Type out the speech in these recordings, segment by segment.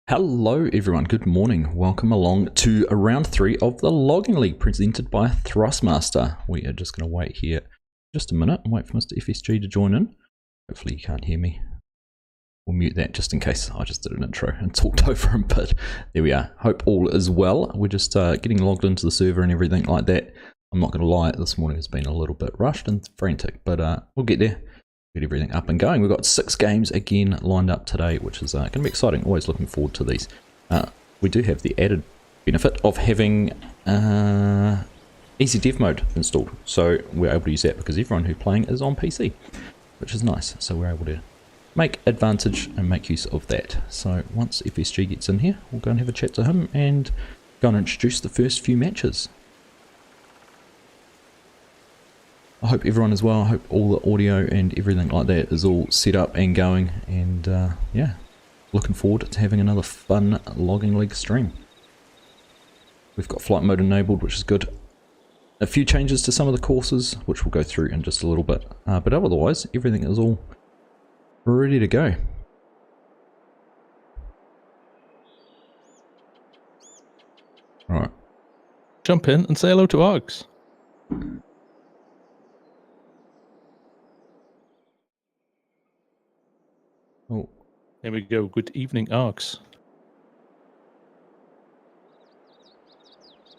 Hello everyone, good morning. Welcome along to round 3 of the Logging League presented by THRUSTMASTER. We are just going to wait here just a minute and wait for Mr. FSG to join in. Hopefully you can't hear me. We'll mute that just in case I just did an intro and talked over him, but there we are. Hope all is well. We're just getting logged into the server and everything like that. I'm not going to lie, this morning has been a little bit rushed and frantic, but we'll get there. Get everything up and going. We've got 6 games again lined up today, which is going to be exciting. Always looking forward to these. We do have the added benefit of having easy dev mode installed, so we're able to use that because everyone who's playing is on PC, which is nice. So we're able to make advantage and make use of that. So once FSG gets in here, we'll go and have a chat to him and go and introduce the first few matches. I hope everyone is well. I hope all the audio and everything like that is all set up and going, and yeah, looking forward to having another fun Logging League stream. We've got flight mode enabled, which is good. A few changes to some of the courses, which we'll go through in just a little bit, but otherwise everything is all ready to go. Alright. Jump in and say hello to Args. Oh, There we go. Good evening, Args.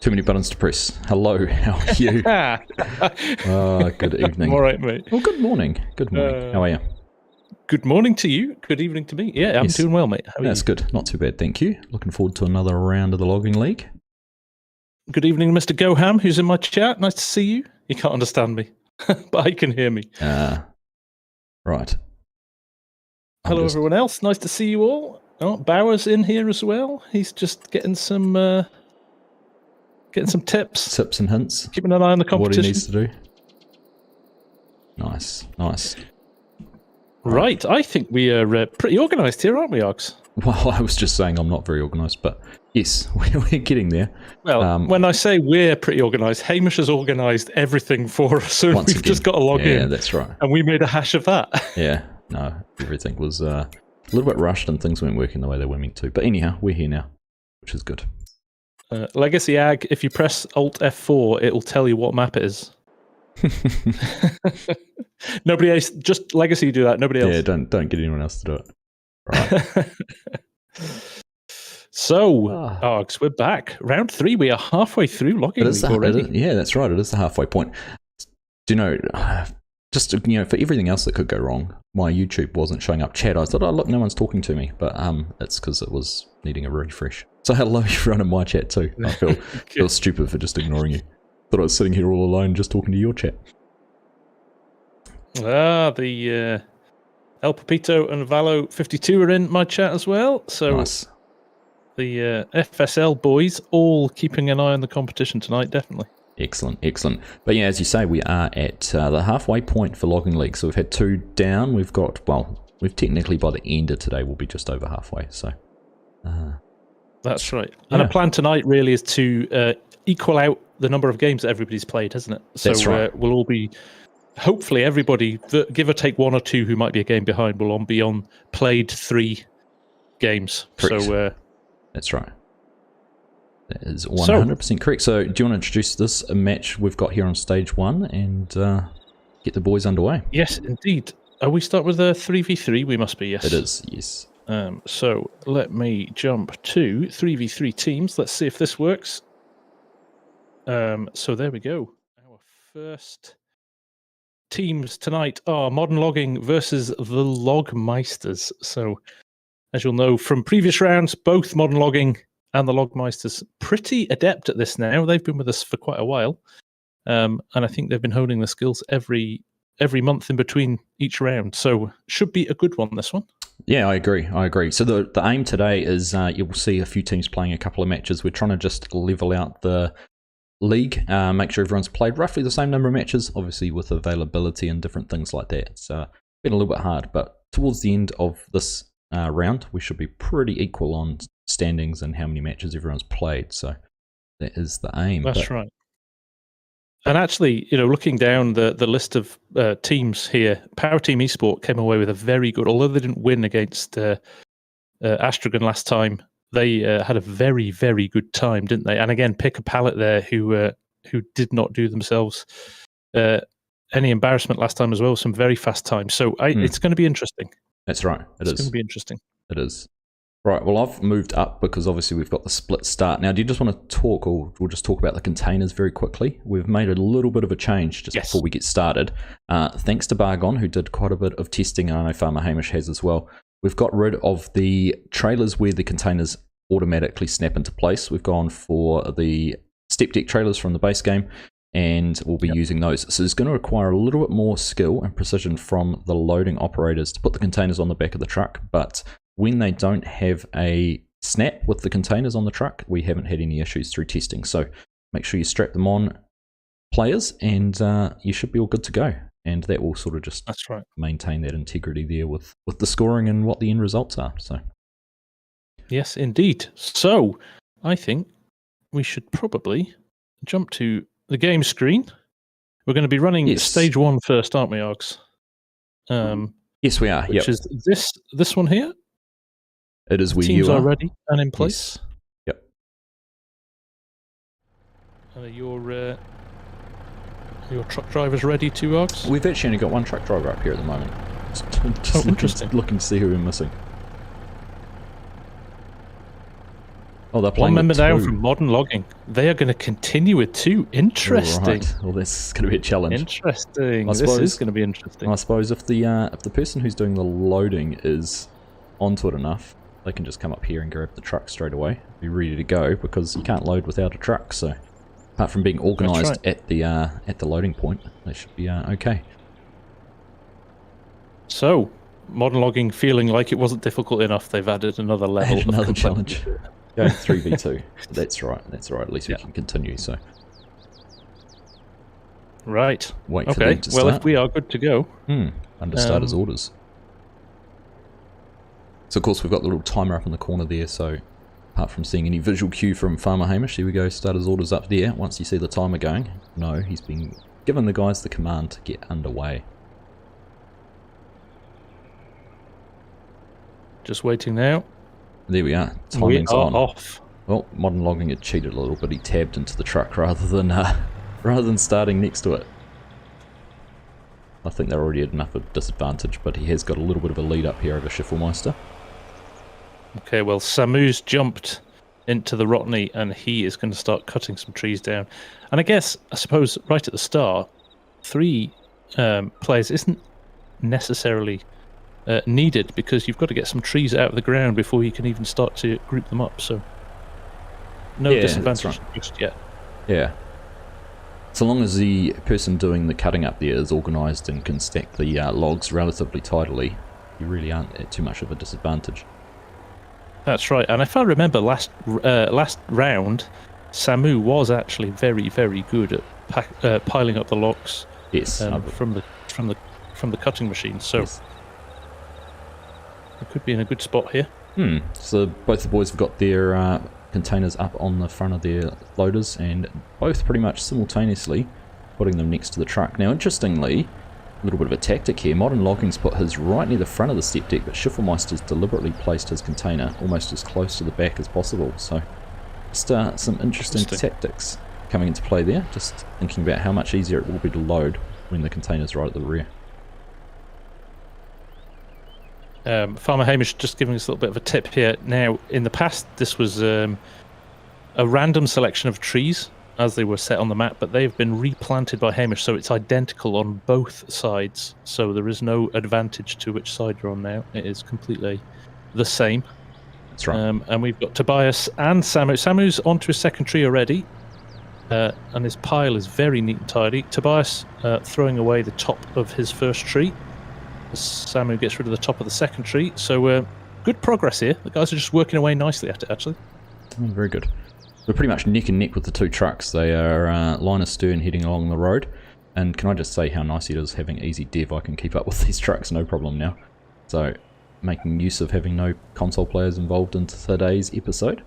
too many buttons to press. Hello, how are you? Good evening. I'm all right, mate. Well, good morning. Good morning. How are you? Good morning to you. Good evening to me. Yeah, I'm Yes. doing well, mate. How are That's you? good. Not too bad, thank you. Looking forward to another round of the Logging League. Good evening, Mr. Goham, who's in my chat. Nice to see you. You can't understand me, but he can hear me. Right. Hello, everyone else. Nice to see you all. Oh, Bauer's in here as well. He's just getting some tips. Tips and hints. Keeping an eye on the competition. What he needs to do. Nice, nice. Right. I think we are pretty organised here, aren't we, Args? Well, I was just saying I'm not very organised, but yes, we're getting there. Well, when I say we're pretty organised, Hamish has organised everything for us, so Once we've again. just got to log in. Yeah, that's right. And we made a hash of that. Yeah, no, everything was a little bit rushed and things weren't working the way they were meant to. But anyhow, we're here now, which is good. Legacy Ag, if you press Alt F4, it'll tell you what map it is. Nobody else, just Legacy do that, nobody else. Yeah, don't get anyone else to do it. Right. So, Args, we're back. Round 3, we are halfway through Logging League already. Yeah, that's right. It is the halfway point. Do you know, just for everything else that could go wrong, my YouTube wasn't showing up chat. I thought, oh look, no one's talking to me, but it's because it was needing a refresh. So hello everyone in my chat too. I feel stupid for just ignoring you. Thought I was sitting here all alone just talking to your chat. The El Papito and Valo 52 are in my chat as well. So nice. The FSL boys all keeping an eye on the competition tonight, definitely. Excellent, excellent. But yeah, as you say, we are at the halfway point for Logging League. So we've had 2 down. We've got, well, we've technically by the end of today, we'll be just over halfway. So that's right. Yeah. And a plan tonight really is to equal out the number of games that everybody's played, isn't it? So That's right. We'll all be, hopefully everybody, give or take 1 or 2 who might be a game behind, will all be on played 3 games. Correct. So that's right. That is 100% correct. So do you want to introduce this match we've got here on stage 1 and get the boys underway? Yes, indeed. We start with a 3v3, we must be, yes. It is, yes. So let me jump to 3v3 teams. Let's see if this works. So there we go. Our first teams tonight are Modern Logging versus the Logmeisters. So as you'll know from previous rounds, both Modern Logging and the Logmeisters pretty adept at this now. They've been with us for quite a while. And I think they've been honing the skills every month in between each round. So should be a good one, this one. Yeah, I agree. So the aim today is you'll see a few teams playing a couple of matches. We're trying to just level out the league, make sure everyone's played roughly the same number of matches, obviously with availability and different things like that. It's been a little bit hard, but towards the end of this round, we should be pretty equal on standings and how many matches everyone's played. So that is the aim. That's right. And actually, looking down the list of teams here, Power Team Esport came away with a very good, although they didn't win against Astragon last time, they had a very, very good time, didn't they? And again, pick a palette there who did not do themselves any embarrassment last time as well. Some very fast times. So it's going to be interesting. That's right. It's going to be interesting. It is. Right, well, I've moved up because obviously we've got the split start. Now, do you just want to talk, or we'll just talk about the containers very quickly? We've made a little bit of a change just before we get started. Thanks to Bargon, who did quite a bit of testing, and I know Farmer Hamish has as well. We've got rid of the trailers where the containers automatically snap into place. We've gone for the step deck trailers from the base game, and we'll be using those. So it's going to require a little bit more skill and precision from the loading operators to put the containers on the back of the truck, but when they don't have a snap with the containers on the truck, we haven't had any issues through testing. So make sure you strap them on, players, and you should be all good to go. And that will sort of just maintain that integrity there with the scoring and what the end results are. So yes, indeed. So I think we should probably jump to the game screen. We're going to be running stage 1 first, aren't we, Args? Yes, we are. Which is this one here. It is where teams you are ready and in place. Yes. Yep. And are your truck drivers ready to, Args? We've actually only got one truck driver up here at the moment. Just interesting. Looking to see who we're missing. Oh, they're playing one member with down 2. from Modern Logging. They are going to continue with 2. Interesting. Right. Well, this is going to be a challenge. Interesting. This is going to be interesting. I suppose if the person who's doing the loading is onto it enough, they can just come up here and grab the truck straight away, be ready to go, because you can't load without a truck. So apart from being organised at the loading point, they should be okay. So Modern Logging feeling like it wasn't difficult enough, they've added another level. Another challenge. Go 3v2. That's right. At least we can continue. So right. Wait for them to start. Well, if we are good to go. Under starters orders. So of course we've got the little timer up in the corner there, so apart from seeing any visual cue from Farmer Hamish, here we go, starters orders up there. Once you see the timer going, no, he's been given the guys the command to get underway. Just waiting now. There we are. Timing's on. Off. Well, Modern Logging had cheated a little bit. He tabbed into the truck rather than starting next to it. I think they're already at enough of a disadvantage, but he has got a little bit of a lead up here over Schiffelmeister. Okay, well, Samu's jumped into the Rotney, and he is going to start cutting some trees down. And I suppose, right at the start, 3 players isn't necessarily needed, because you've got to get some trees out of the ground before you can even start to group them up. So no disadvantage just yet. Yeah. So long as the person doing the cutting up there is organised and can stack the logs relatively tidily, you really aren't at too much of a disadvantage. That's right. And if I remember last round, Samu was actually very, very good at piling up the logs. Yes. From the cutting machine. So it could be in a good spot here. So both the boys have got their containers up on the front of their loaders, and both pretty much simultaneously putting them next to the truck. Now, interestingly, a little bit of a tactic here. Modern Logging's put his right near the front of the step deck, but Schiffelmeister's deliberately placed his container almost as close to the back as possible. So just some interesting tactics coming into play there. Just thinking about how much easier it will be to load when the container's right at the rear. Farmer Hamish just giving us a little bit of a tip here. Now, in the past, this was a random selection of trees as they were set on the map, but they've been replanted by Hamish, so it's identical on both sides. So there is no advantage to which side you're on now. It is completely the same. That's right. And we've got Tobias and Samu. Samu's onto his second tree already, and his pile is very neat and tidy. Tobias throwing away the top of his first tree. Samu gets rid of the top of the second tree. So good progress here. The guys are just working away nicely at it, actually. Very good. We're pretty much neck and neck with the 2 trucks. They are line astern heading along the road. And can I just say how nice it is having easy dev? I can keep up with these trucks, no problem now. So making use of having no console players involved in today's episode.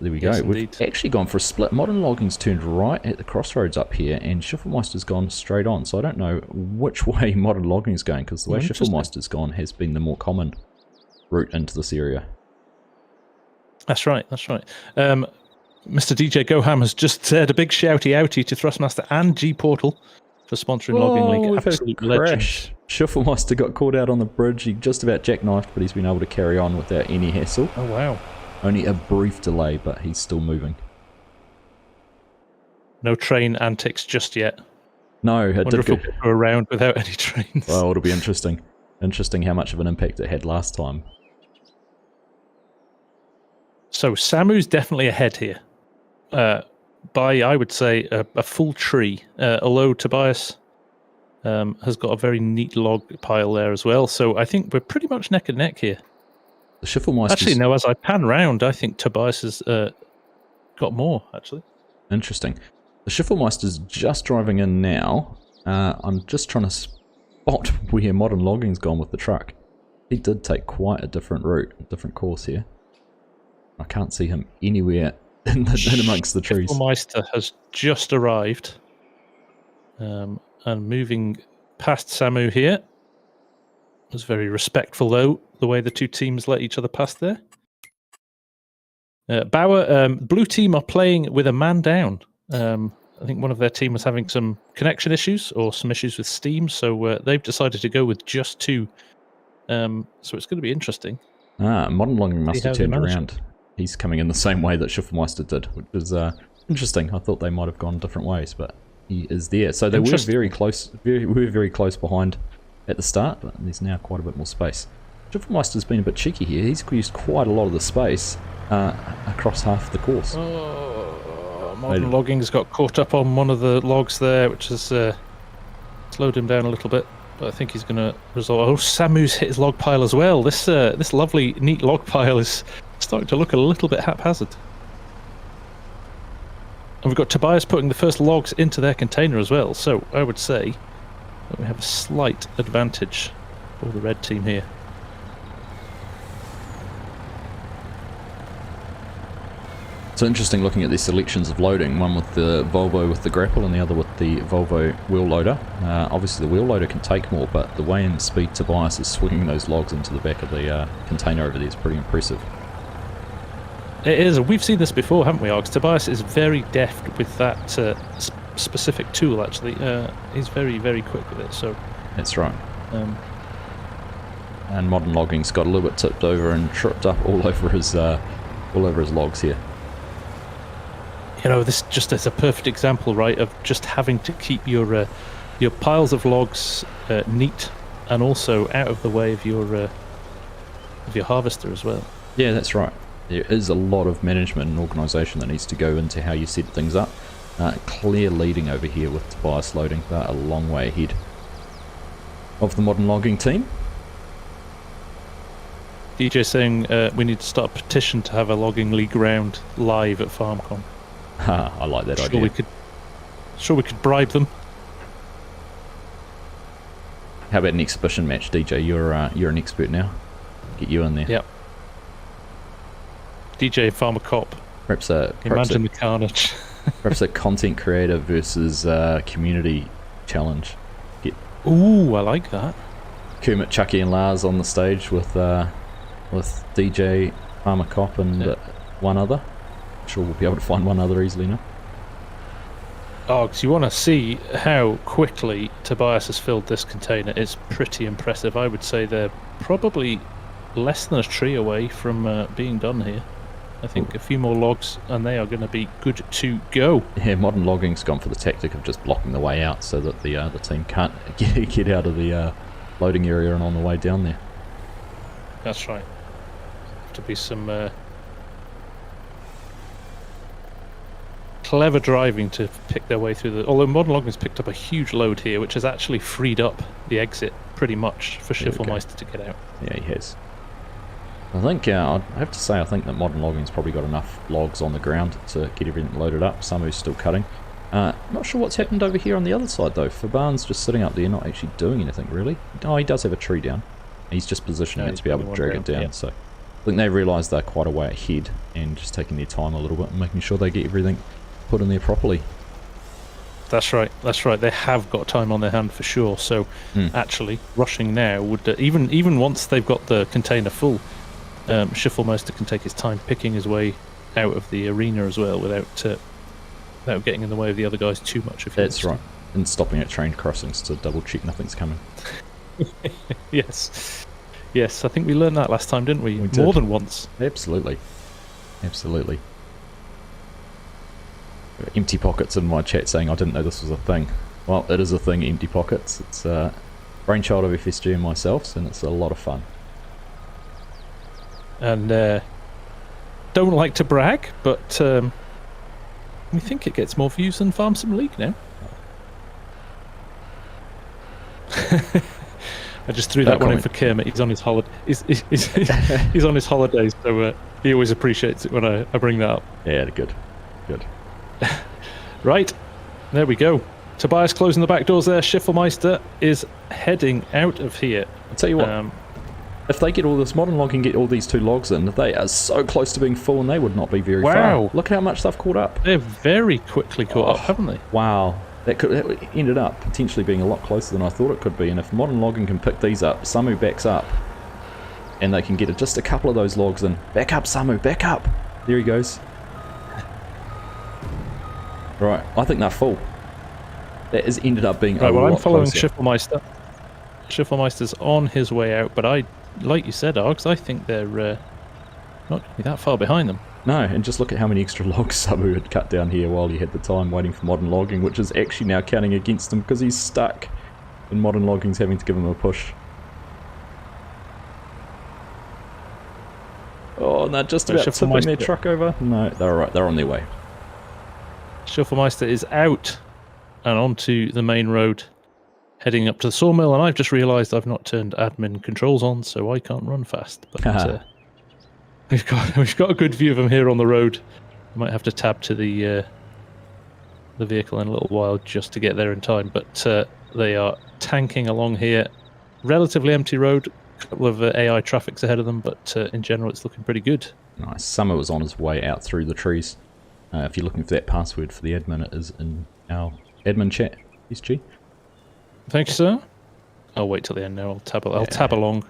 There we go. Yes, we've actually gone for a split. Modern Logging's turned right at the crossroads up here, and Schiffelmeister's gone straight on. So I don't know which way Modern Logging's going, because the way Schiffelmeister's gone has been the more common route into this area. That's right. Mr. DJ Goham has just said a big shouty outie to Thrustmaster and G Portal for sponsoring Logging League. We've had a Absolute crash. legends. Shufflemeister got caught out on the bridge. He just about jackknifed, but he's been able to carry on without any hassle. Oh wow! Only a brief delay, but he's still moving. No train antics just yet. No, it Wonder did if go. we'll go around without any trains. Well, it'll be interesting. Interesting how much of an impact it had last time. So Samu's definitely ahead here. By, I would say, a full tree. Although Tobias has got a very neat log pile there as well. So I think we're pretty much neck and neck here. The Shufflemeister's... Actually, no, as I pan round, I think Tobias has got more, actually. Interesting. The Shufflemeister's just driving in now. I'm just trying to spot where Modern Logging's gone with the truck. He did take quite a different route, a different course here. I can't see him anywhere in amongst the trees. Silverrun has just arrived and moving past Samu here. It was very respectful, though, the way the two teams let each other pass there. Bauer, blue team are playing with a man down. I think one of their team was having some connection issues or some issues with Steam, so they've decided to go with just two. So it's going to be interesting. Modern Logging must have turned around. He's coming in the same way that Shufflemeister did, which was interesting. I thought they might have gone different ways, but he is there. So they were very close, very close behind at the start, but there's now quite a bit more space. Shufflemeister's been a bit cheeky here. He's used quite a lot of the space across half the course. Modern Logging's got caught up on one of the logs there, which has slowed him down a little bit. But I think he's going to resolve. Oh, Samu's hit his log pile as well. This lovely, neat log pile is starting to look a little bit haphazard. And we've got Tobias putting the first logs into their container as well. So I would say that we have a slight advantage for the red team here. So interesting looking at these selections of loading, one with the Volvo with the grapple and the other with the Volvo wheel loader. Obviously the wheel loader can take more, but the way and speed Tobias is swinging those logs into the back of the container over there is pretty impressive. It is. We've seen this before, haven't we, Args? Tobias is very deft with that specific tool, actually. He's very, very quick with it, so... That's right. And Modern Logging's got a little bit tipped over and tripped up all over his logs here. You know, this just is a perfect example, right, of just having to keep your piles of logs neat and also out of the way of your harvester as well. Yeah, that's right. There is a lot of management and organisation that needs to go into how you set things up. Clear leading over here with Tobias loading, but a long way ahead of the Modern Logging team. DJ saying we need to start a petition to have a logging league round live at FarmCon. I like that idea. We could bribe them. How about an exhibition match, DJ? You're an expert now. Get you in there. Yep. DJ Farmer Cop. Imagine the carnage. Perhaps a content creator versus community challenge. Ooh, I like that. Kermit, Chucky, and Lars on the stage with DJ Farmer Cop and one other. I'm sure we'll be able to find one other easily now. Oh, because you want to see how quickly Tobias has filled this container. It's pretty impressive. I would say they're probably less than a tree away from being done here. I think a few more logs and they are going to be good to go. Yeah, Modern Logging's gone for the tactic of just blocking the way out so that the team can't get out of the loading area and on the way down there. That's right. To be some clever driving to pick their way through although Modern Logging's picked up a huge load here, which has actually freed up the exit pretty much for Schifflemeister to get out. Yeah, he has. I think, I have to say, I think that Modern Logging's probably got enough logs on the ground to get everything loaded up. Samu's still cutting. Not sure what's happened over here on the other side, though. Faban's just sitting up there, not actually doing anything, really. Oh, he does have a tree down. He's just positioning it to be able to drag it down. So I think they realise they're quite a way ahead and just taking their time a little bit and making sure they get everything put in there properly. That's right. They have got time on their hand for sure. So actually, rushing now would even once they've got the container full, Schiffelmeister can take his time picking his way out of the arena as well without getting in the way of the other guys too much. If that's right, and stopping at train crossings to double check nothing's coming. Yes, I think we learned that last time, didn't we? We did. More than once. Absolutely. Empty pockets in my chat saying I didn't know this was a thing. Well, it is a thing, empty pockets. It's a brainchild of FSG and myself, and it's a lot of fun. And don't like to brag, but we think it gets more views than Farm Sim League now. I just threw that one in for Kermit. He's on his holiday. He's on his holidays, so he always appreciates it when I bring that up. Yeah, good. Right, there we go. Tobias closing the back doors there. Schiffelmeister is heading out of here. I'll tell you what, if they get all this modern log and get all these 2 logs in, they are so close to being full and they would not be very far. Look how much they've caught up. They're very quickly caught up, haven't they? Wow. That ended up potentially being a lot closer than I thought it could be, and if modern logging can pick these up, Samu backs up, and they can get just a couple of those logs in. Back up, Samu, back up! There he goes. Right, I think they're full. That has ended up being a lot I'm following closer. Schiffelmeister. Schiffelmeister's on his way out, but like you said, Args, I think they're not going to be that far behind them. No, and just look at how many extra logs Samu had cut down here while he had the time waiting for modern logging, which is actually now counting against him because he's stuck, and modern logging's having to give him a push. Oh, and they're just about tipping their truck over. No, they're alright, they're on their way. Schiffelmeister is out and onto the main road, heading up to the sawmill, and I've just realised I've not turned admin controls on, so I can't run fast. But we've got a good view of him here on the road. I might have to tab to the vehicle in a little while just to get there in time, but they are tanking along here. Relatively empty road, a couple of AI traffics ahead of them, but in general it's looking pretty good. Nice. Summer was on his way out through the trees. If you're looking for that password for the admin, it is in our admin chat, SG. Thank you, sir. I'll wait till the end now. I'll tab along.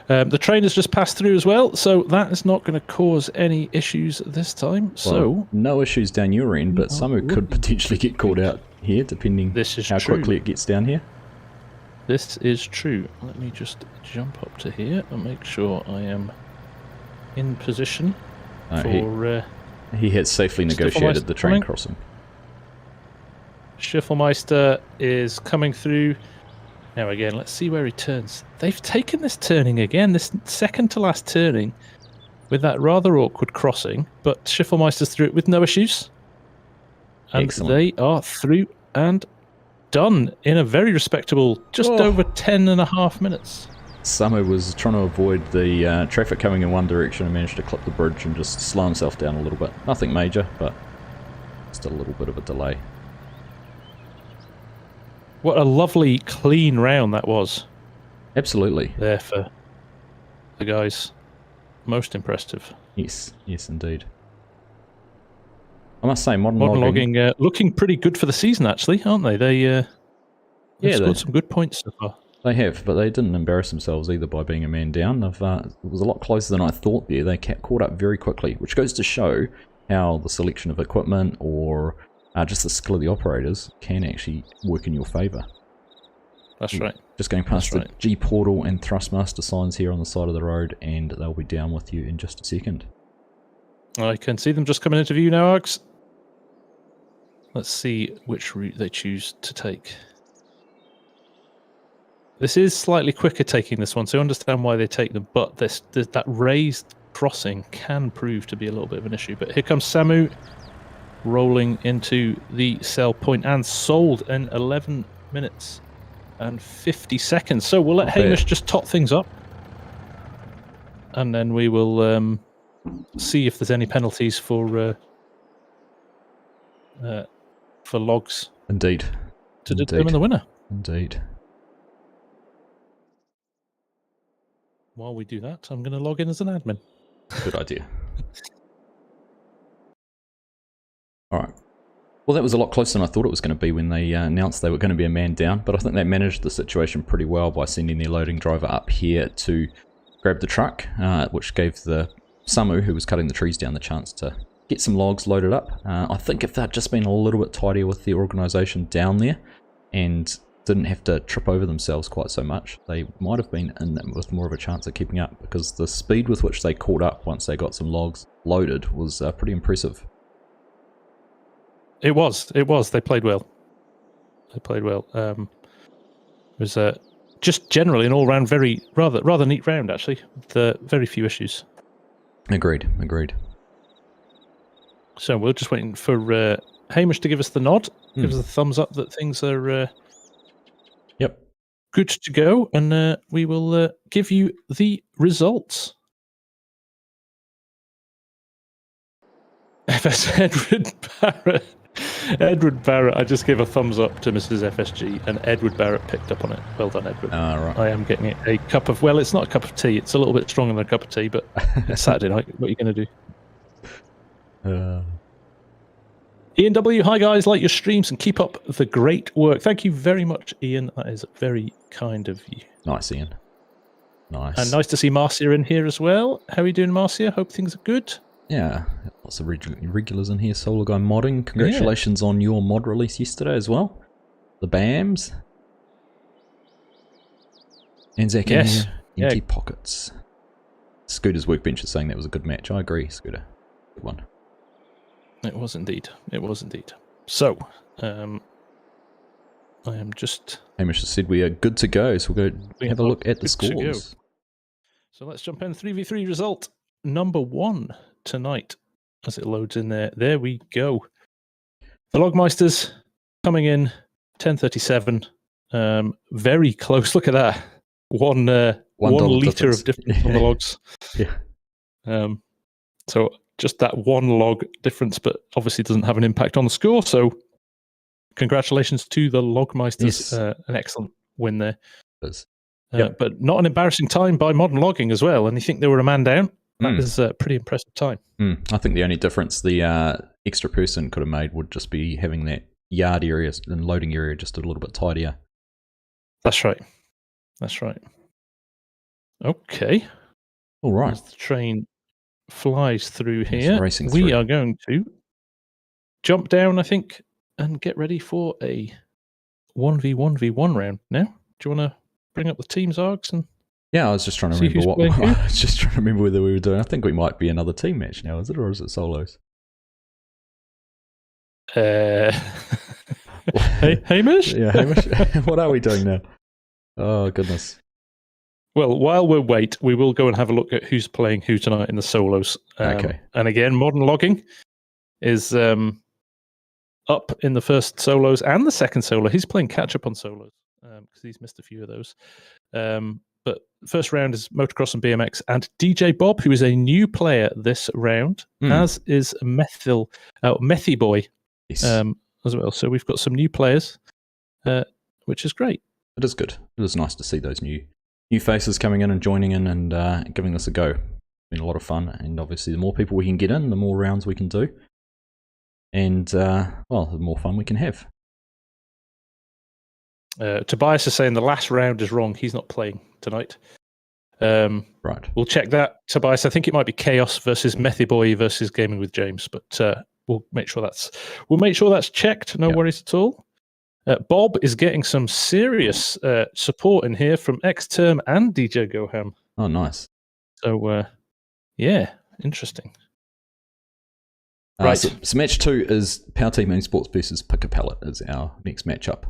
The train has just passed through as well, so that is not going to cause any issues this time. So no issues down your end, but Samu could potentially get caught out here, depending how quickly it gets down here. This is true. Let me just jump up to here and make sure I am in position for... He has safely negotiated the train crossing. Schiffelmeister is coming through. Now again, let's see where he turns. They've taken this turning again, this second to last turning, with that rather awkward crossing, but Schiffelmeister's through it with no issues. And excellent. They are through and done in a very respectable, just over 10.5 minutes. Samu was trying to avoid the traffic coming in one direction and managed to clip the bridge and just slow himself down a little bit. Nothing major, but just a little bit of a delay. What a lovely, clean round that was. Absolutely. There for the guys. Most impressive. Yes, yes indeed. I must say, modern logging looking pretty good for the season, actually, aren't they? They've scored some good points so far. They have, but they didn't embarrass themselves either by being a man down. It was a lot closer than I thought there. They caught up very quickly, which goes to show how the selection of equipment or just the skill of the operators can actually work in your favour. That's right. Just going past the G Portal and THRUSTMASTER signs here on the side of the road, and they'll be down with you in just a second. I can see them just coming into view now, Args. Let's see which route they choose to take. This is slightly quicker taking this one, so I understand why they take them, but that raised crossing can prove to be a little bit of an issue. But here comes Samu, rolling into the sell point and sold in 11 minutes and 50 seconds. So we'll let Hamish just top things up, and then we will see if there's any penalties for logs. Indeed. To determine the winner. Indeed. While we do that, I'm going to log in as an admin. Good idea. All right. Well, that was a lot closer than I thought it was going to be when they announced they were going to be a man down, but I think they managed the situation pretty well by sending their loading driver up here to grabbed the truck, which gave the Samu, who was cutting the trees down, the chance to get some logs loaded up. I think if they'd just been a little bit tidier with the organisation down there and didn't have to trip over themselves quite so much, they might have been in with more of a chance of keeping up, because the speed with which they caught up once they got some logs loaded was pretty impressive. It was. They played well. It was just generally an all-round rather neat round, actually, with very few issues. Agreed. So we're just waiting for Hamish to give us the nod, give us the thumbs up that things are good to go, and we will give you the results. FS Edward Barrett, I just gave a thumbs up to Mrs. FSG, and Edward Barrett picked up on it. Well done, Edward. Right. I am getting it a cup of, well, it's not a cup of tea, it's a little bit stronger than a cup of tea, but it's Saturday night. What are you going to do? Ian W, hi guys, like your streams and keep up the great work. Thank you very much, Ian. That is very kind of you. Nice, Ian. Nice. And nice to see Marcia in here as well. How are you doing, Marcia? Hope things are good. Yeah, lots of regulars in here. Solar Guy modding. Congratulations on your mod release yesterday as well. The BAMs. And Zach in here. Empty pockets. Scooter's Workbench is saying that was a good match. I agree, Scooter. Good one. It was indeed. So, I am just... Hamish has said we are good to go, so we'll go have a look at the scores. So let's jump in. 3v3 result number 1 tonight as it loads in there. There we go. The Logmeisters coming in 10:37. Very close. Look at that. One litre of difference on the logs. Yeah. So just that one log difference, but obviously doesn't have an impact on the score. So congratulations to the Logmeisters. Yes. An excellent win there. But not an embarrassing time by Modern Logging as well. And you think they were a man down? That is a pretty impressive time. I think the only difference the extra person could have made would just be having that yard area and loading area just a little bit tidier. That's right. Okay. All right. As the train flies through here, we are going to jump down, I think, and get ready for a 1v1v1 round now. Do you want to bring up the teams, Args? And yeah, I was just trying to remember whether we were doing. I think we might be another team match now, is it, or is it solos? Hamish? Yeah, Hamish. What are we doing now? Oh, goodness. Well, while we wait, we will go and have a look at who's playing who tonight in the solos. Okay. And again, Modern Logging is up in the first solos and the second solo. He's playing catch-up on solos because he's missed a few of those. But first round is Motocross and BMX, and DJ Bob, who is a new player this round, as is Methy Boy as well. So we've got some new players, which is great. It is good. It is nice to see those new faces coming in and joining in and giving this a go. It's been a lot of fun, and obviously the more people we can get in, the more rounds we can do, and the more fun we can have. Tobias is saying the last round is wrong. He's not playing tonight. Right. We'll check that, Tobias. I think it might be Chaos versus Methy Boy versus Gaming with James, but we'll make sure that's checked. No worries at all. Bob is getting some serious support in here from Xterm and DJ Goham. Oh, nice. So, interesting. Right. So match 2 is Power Team Motorsports versus Pick a Pallet is our next matchup.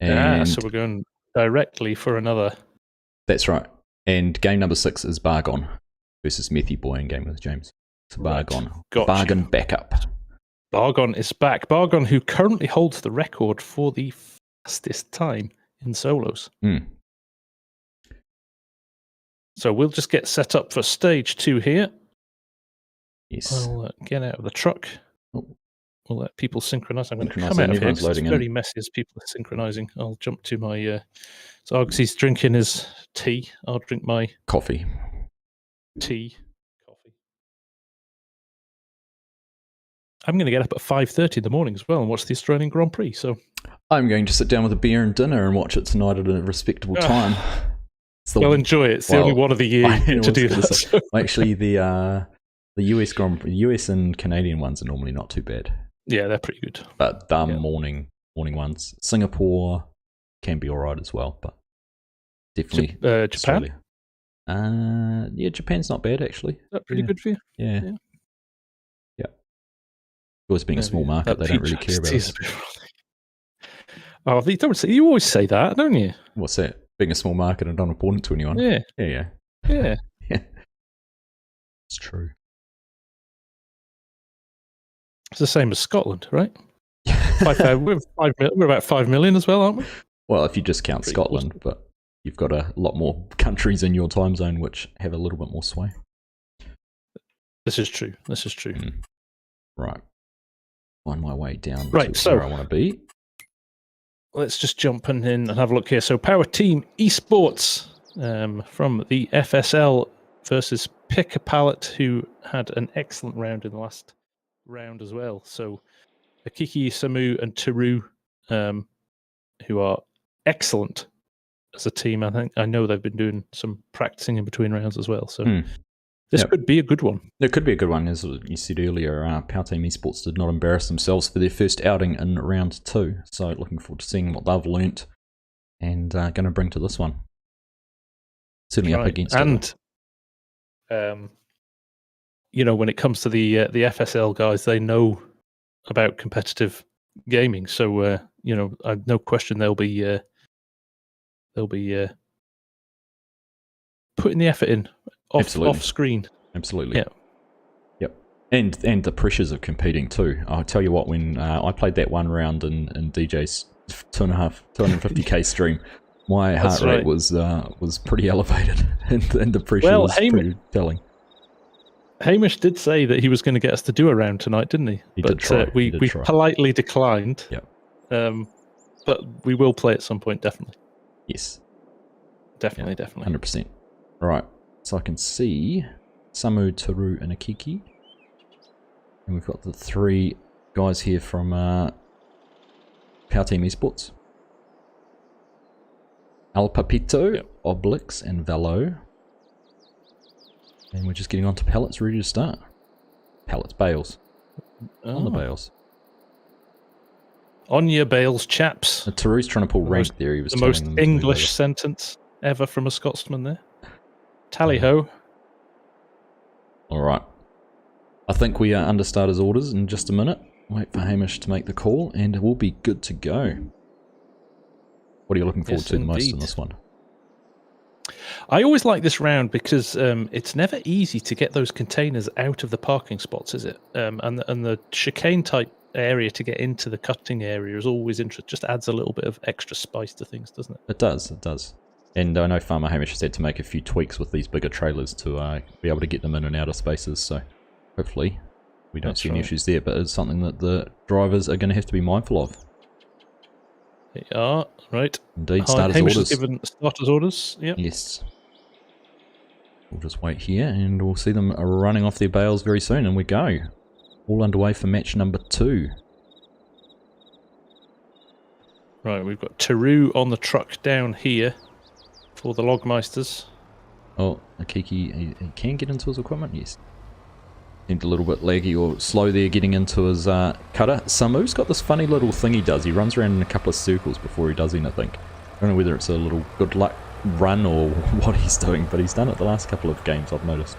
And so we're going directly for another. That's right. And game number 6 is Bargon versus Methy Boy in Game with James. It's Bargon. Got Bargon backup. Bargon is back. Bargon, who currently holds the record for the fastest time in solos. So we'll just get set up for stage 2 here. Yes. I'll get out of the truck. We'll let people synchronize. I'm going to come out of here. It's very messy as people are synchronizing. I'll jump to my... so Argsy's drinking his tea. I'll drink my... Coffee. Coffee. I'm going to get up at 5:30 in the morning as well and watch the Australian Grand Prix. So I'm going to sit down with a beer and dinner and watch it tonight at a respectable time. They'll enjoy it. It's the only one of the year to do that. Actually, the US and Canadian ones are normally not too bad. Yeah, they're pretty good. But morning ones, Singapore can be alright as well. But definitely Japan. Yeah, Japan's not bad actually. Is that pretty good for you? Yeah. Always being a small market, they don't really care about us. Oh, you always say that, don't you? What's that? Being a small market and not important to anyone. Yeah. Yeah. Yeah. It's true. It's the same as Scotland, right? We're about 5 million as well, aren't we? Well, if you just count Scotland, but you've got a lot more countries in your time zone which have a little bit more sway. This is true. Right. Find my way down to where I want to be. Let's just jump in and have a look here. So Power Team Esports from the FSL versus Pick a Pallet, who had an excellent round in the last round as well. So Akiki, Samu and Taru, who are excellent as a team. I know they've been doing some practicing in between rounds as well. So this could be a good one. It could be a good one. As you said earlier, Power Team Esports did not embarrass themselves for their first outing in round 2. So looking forward to seeing what they've learnt and going to bring to this one. Certainly up against it. And, when it comes to the FSL guys, they know about competitive gaming. So, no question they'll be putting the effort in. Off screen. Absolutely. Yeah. Yep. And the pressures of competing too. I'll tell you what, when I played that one round in DJ's 250k stream, my heart rate was pretty elevated, and the pressure was pretty telling. Hamish did say that he was going to get us to do a round tonight, didn't he? He did try. We politely declined. Yeah. But we will play at some point, definitely. Yes. Definitely. 100%. Right. So I can see Samu, Taru, and Akiki. And we've got the 3 guys here from Power Team Esports. Al Papito, Oblix, and Valo. And we're just getting onto pallets, ready to start. Pallets, bales. On the bales. On your bales, chaps. Taru's trying to pull rank there. He was the most English sentence ever from a Scotsman there. Tally-ho. All right. I think we are under starters orders in just a minute. Wait for Hamish to make the call, and we'll be good to go. What are you looking forward to the most in this one? I always like this round because it's never easy to get those containers out of the parking spots, is it? And the chicane type area to get into the cutting area is always interesting. Just adds a little bit of extra spice to things, doesn't it? It does. And I know Farmer Hamish has had to make a few tweaks with these bigger trailers to be able to get them in and out of spaces, so hopefully we don't see any issues there, but it's something that the drivers are going to have to be mindful of. They are, right. Indeed, Hamish has given starters orders, yep. Yes. We'll just wait here and we'll see them running off their bales very soon, and we go. All underway for match number 2. Right, we've got Taru on the truck down here for the Logmeisters. Oh, Akiki, he can get into his equipment, yes. Seemed a little bit laggy or slow there getting into his cutter. Samu's got this funny little thing he does. He runs around in a couple of circles before he does anything. I don't know whether it's a little good luck run or what he's doing, but he's done it the last couple of games, I've noticed.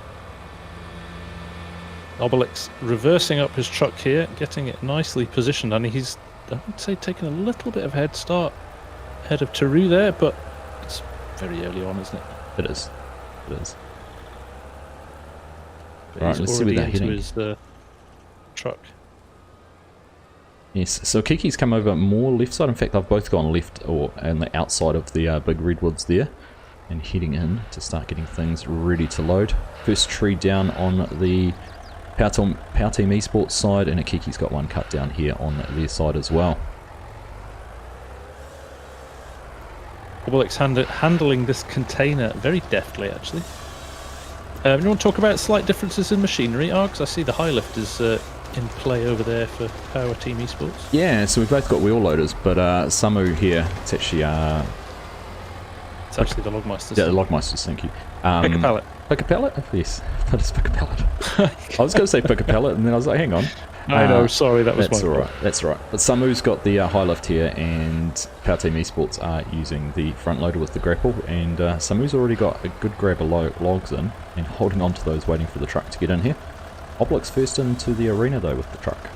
Obelix reversing up his truck here, getting it nicely positioned, and he's, I would say, taking a little bit of head start ahead of Taru there, but it's very early on, isn't it? It is. Right, let's see where they're heading. His truck. Yes, so Kiki's come over more left side. In fact, they've both gone left or on the outside of the big redwoods there, and heading in to start getting things ready to load. First tree down on the Power Team Esports side, and Akiki's got one cut down here on their side as well. Obelix handling this container very deftly, actually. You want to talk about slight differences in machinery, Args? I see the high lift is in play over there for Power Team Esports. Yeah, so we've both got wheel loaders, but Samu here, it's actually It's actually the Logmeisters. Yeah, the Logmeisters, thank you. Pick a pallet. Pick a pallet? Yes, that is pick a pallet. I was going to say pick a pallet, and then I was like, hang on. I know, sorry, that was That's my all right. fault. That's all right. But Samu's got the high lift here, and Power Team Esports are using the front loader with the grapple, and Samu's already got a good grab of logs in, and holding on to those, waiting for the truck to get in here. Obelix first into the arena, though, with the truck.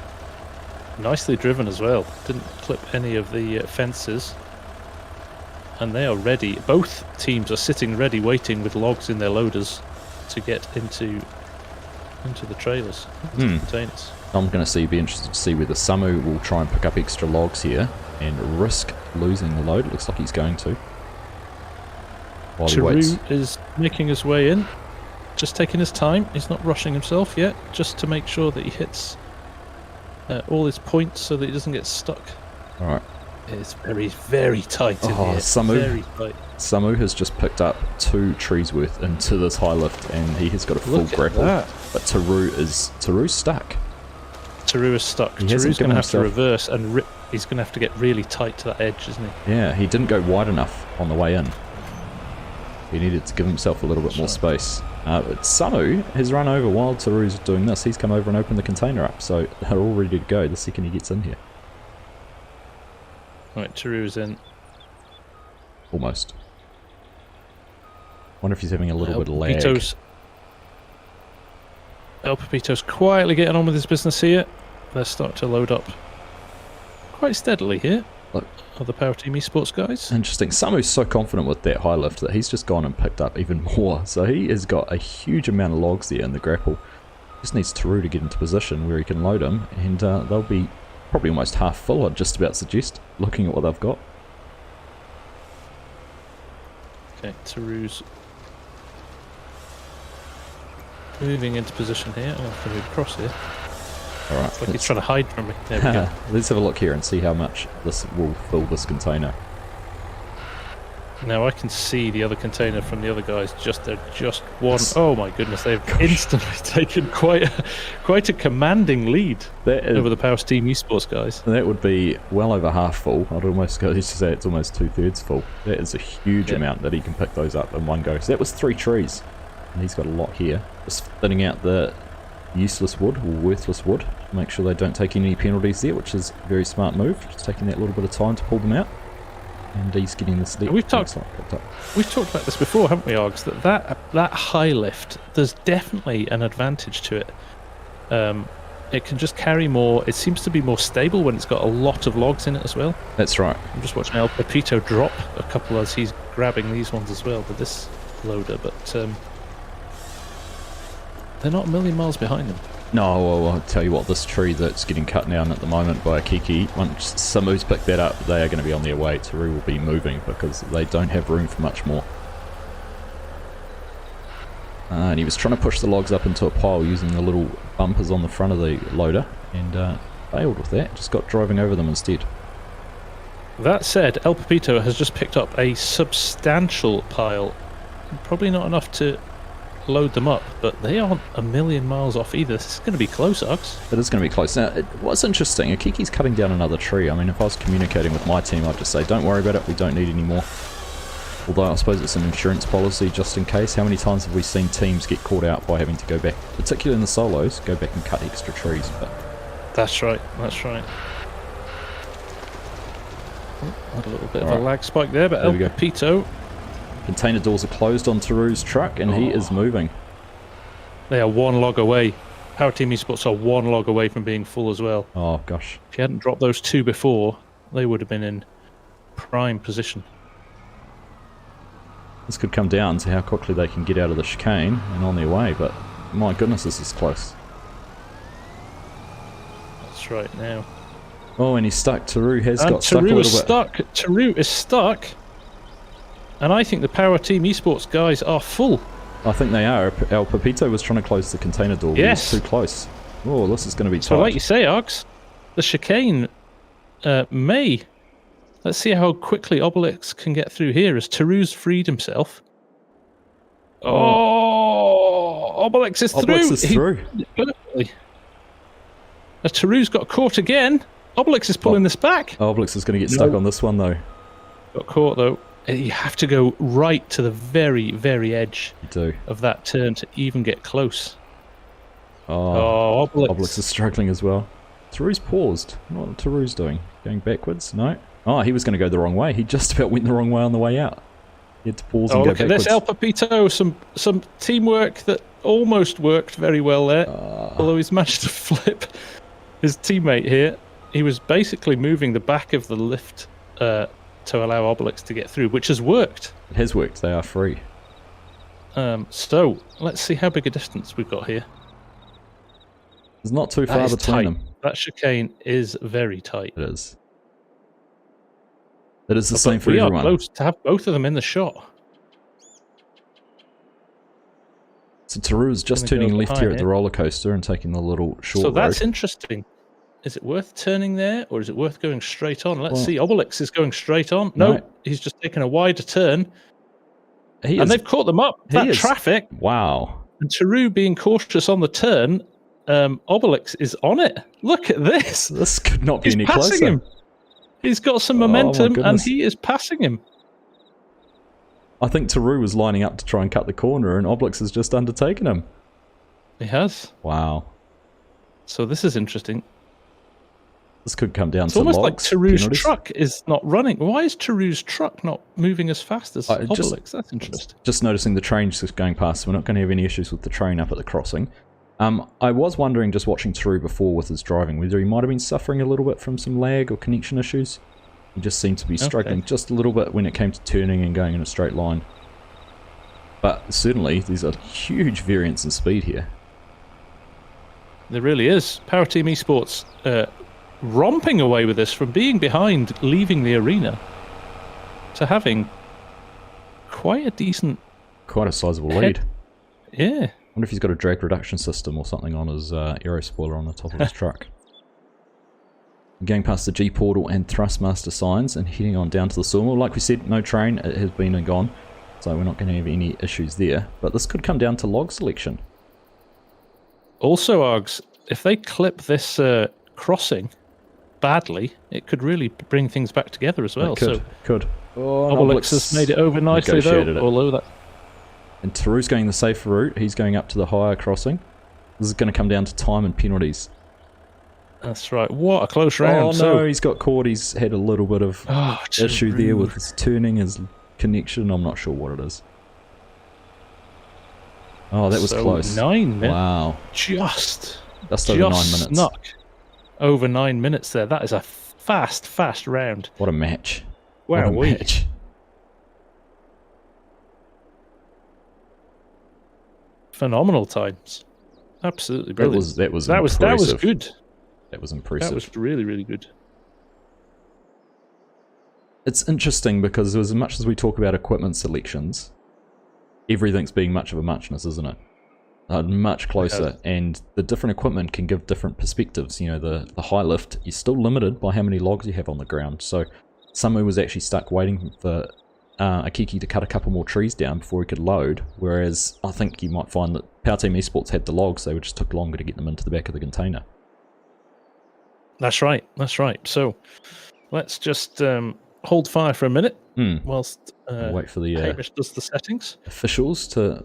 Nicely driven as well. Didn't clip any of the fences. And they are ready. Both teams are sitting ready, waiting with logs in their loaders to get into the trailers, into the containers. I'm going to be interested to see whether Samu will try and pick up extra logs here and risk losing the load. It looks like he's going to. While he waits. THRU is making his way in, just taking his time. He's not rushing himself yet, just to make sure that he hits all his points so that he doesn't get stuck. All right. It's very, very tight in here. Very tight. Samu has just picked up 2 trees worth into this high lift, and he has got a full grapple. But THRU's stuck. THRU is stuck. THRU's going to have to reverse and rip. He's going to have to get really tight to that edge, isn't he? Yeah, he didn't go wide enough on the way in. He needed to give himself a little bit more space. But Samu has run over while THRU's doing this. He's come over and opened the container up, so they're all ready to go the second he gets in here. Right, THRU's in. Almost. Wonder if he's having a little bit of lag. El Pepito's quietly getting on with his business here. They're starting to load up quite steadily here. Look, are the Power Team Esports guys. Interesting. Samu's so confident with that high lift that he's just gone and picked up even more. So he has got a huge amount of logs there in the grapple. Just needs THRU to get into position where he can load them, and they'll be probably almost half full, I'd just about suggest, looking at what they've got. Okay, THRU's moving into position here. I'm going to move across here. Alright. It's like he's trying to hide from me. There we go. Let's have a look here and see how much this will fill this container. Now I can see the other container from the other guys. They're just one. Oh my goodness! They've instantly taken quite a commanding lead over the Power Team Esports guys. That would be well over half full. I'd almost go to say it's almost 2/3 full. That is a huge amount that he can pick those up in one go. So that was 3 trees, and he's got a lot here. Just thinning out the useless wood or worthless wood. Make sure they don't take any penalties there, which is a very smart move. Just taking that little bit of time to pull them out. And he's getting this. We've talked about this before, haven't we, Args? That high lift, there's definitely an advantage to it. It can just carry more. It seems to be more stable when it's got a lot of logs in it as well. That's right. I'm just watching El Pepito drop a couple as he's grabbing these ones as well with this loader, but they're not a million miles behind them. No, well, I'll tell you what, this tree that's getting cut down at the moment by a Kiki, once Samu's picked that up, they are going to be on their way. THRU will be moving because they don't have room for much more. And he was trying to push the logs up into a pile using the little bumpers on the front of the loader, and failed with that, just got driving over them instead. That said, El Pepito has just picked up a substantial pile. Probably not enough to load them up, but they aren't a million miles off either. This is going to be close, Uggs. It is going to be close. Now, what's interesting, Akiki's cutting down another tree. I mean, if I was communicating with my team, I'd just say, don't worry about it, we don't need any more. Although I suppose it's an insurance policy just in case. How many times have we seen teams get caught out by having to go back, particularly in the solos, go back and cut extra trees? But that's right, that's right. Oh, had a little bit of a lag spike there, but El Pepito. Container doors are closed on THRU's truck, and he is moving. They are 1 log away. Power Team Esports are 1 log away from being full as well. Oh, gosh. If you hadn't dropped those 2 before, they would have been in prime position. This could come down to how quickly they can get out of the chicane and on their way, but my goodness, this is close. That's right now. Oh, and he's stuck. THRU has got stuck a little bit. THRU is stuck. And I think the Power Team Esports guys are full. I think they are. El Pepito was trying to close the container door. Yes. He was too close. Oh, this is going to be tight. So like you say, Args, the chicane may... Let's see how quickly Obelix can get through here as THRU's freed himself. Oh, Obelix is through. Obelix is through. THRU's got caught again. Obelix is pulling this back. Obelix is going to get stuck on this one, though. Got caught, though. You have to go right to the very, very edge You do. of that turn to even get close. Oh, Obelix. Obelix is struggling as well. THRU's paused. What THRU's doing? Going backwards? No. Oh, he was going to go the wrong way. He just about went the wrong way on the way out. He had to pause and go Look at backwards. this, El Papito. Some teamwork that almost worked very well there. Although he's managed to flip his teammate here. He was basically moving the back of the lift to allow Obelix to get through, which has worked. It has worked. They are free. So, let's see how big a distance we've got here. There's not too far between them. That chicane is very tight. It is. It is the same for we everyone. are close to have both of them in the shot. So THRU is just turning left here at the roller coaster and taking the little short road. So that's interesting. Is it worth turning there, or is it worth going straight on? Let's see. Obelix is going straight on. No, he's just taken a wider turn. And they've caught them up. That traffic. Wow. And THRU being cautious on the turn, Obelix is on it. Look at this. This could not be any closer. He's passing him. He's got some momentum, and he is passing him. I think THRU was lining up to try and cut the corner, and Obelix has just undertaken him. He has. Wow. So this is interesting. This could come down to logs. It's almost like THRU's penalties. truck is not running. Why is THRU's truck not moving as fast as Obelix? That's interesting. Just noticing the train just going past. We're not going to have any issues with the train up at the crossing. I was wondering, just watching THRU before with his driving, whether he might have been suffering a little bit from some lag or connection issues. He just seemed to be struggling just a little bit when it came to turning and going in a straight line. But certainly, there's a huge variance in speed here. There really is. Power Team Esports romping away with this, from being behind, leaving the arena, to having quite a decent... Quite a sizable lead. Yeah. I wonder if he's got a drag reduction system or something on his aero spoiler on the top of his truck. Going past the G portal and Thrustmaster signs and heading on down to the sawmill. Like we said, no train, it has been and gone, so we're not going to have any issues there. But this could come down to log selection. Also, Args, if they clip this crossing badly, it could really bring things back together as well. It could. Oh, Obelix has made it over nicely though, although that... And THRU's going the safer route. He's going up to the higher crossing. This is going to come down to time and penalties. That's right. What a close round. Oh no, he's got caught. He's had a little bit of issue there with his turning, his connection. I'm not sure what it is. Oh, that was close. 9 minutes. Wow. Just over 9 minutes. Snuck over 9 minutes there. That is a fast round. What a match. Wow, what a match. Phenomenal times. Absolutely brilliant. That was good. That was impressive. That was really good. It's interesting because as much as we talk about equipment selections, everything's being much of a muchness, isn't it? Much closer, and the different equipment can give different perspectives. You know, the high lift, you're still limited by how many logs you have on the ground. So, Samu was actually stuck waiting for Akiki to cut a couple more trees down before he could load, whereas I think you might find that Power Team Esports had the logs, they just took longer to get them into the back of the container. That's right. So, let's just hold fire for a minute whilst wait for the Hamish does the settings. Officials to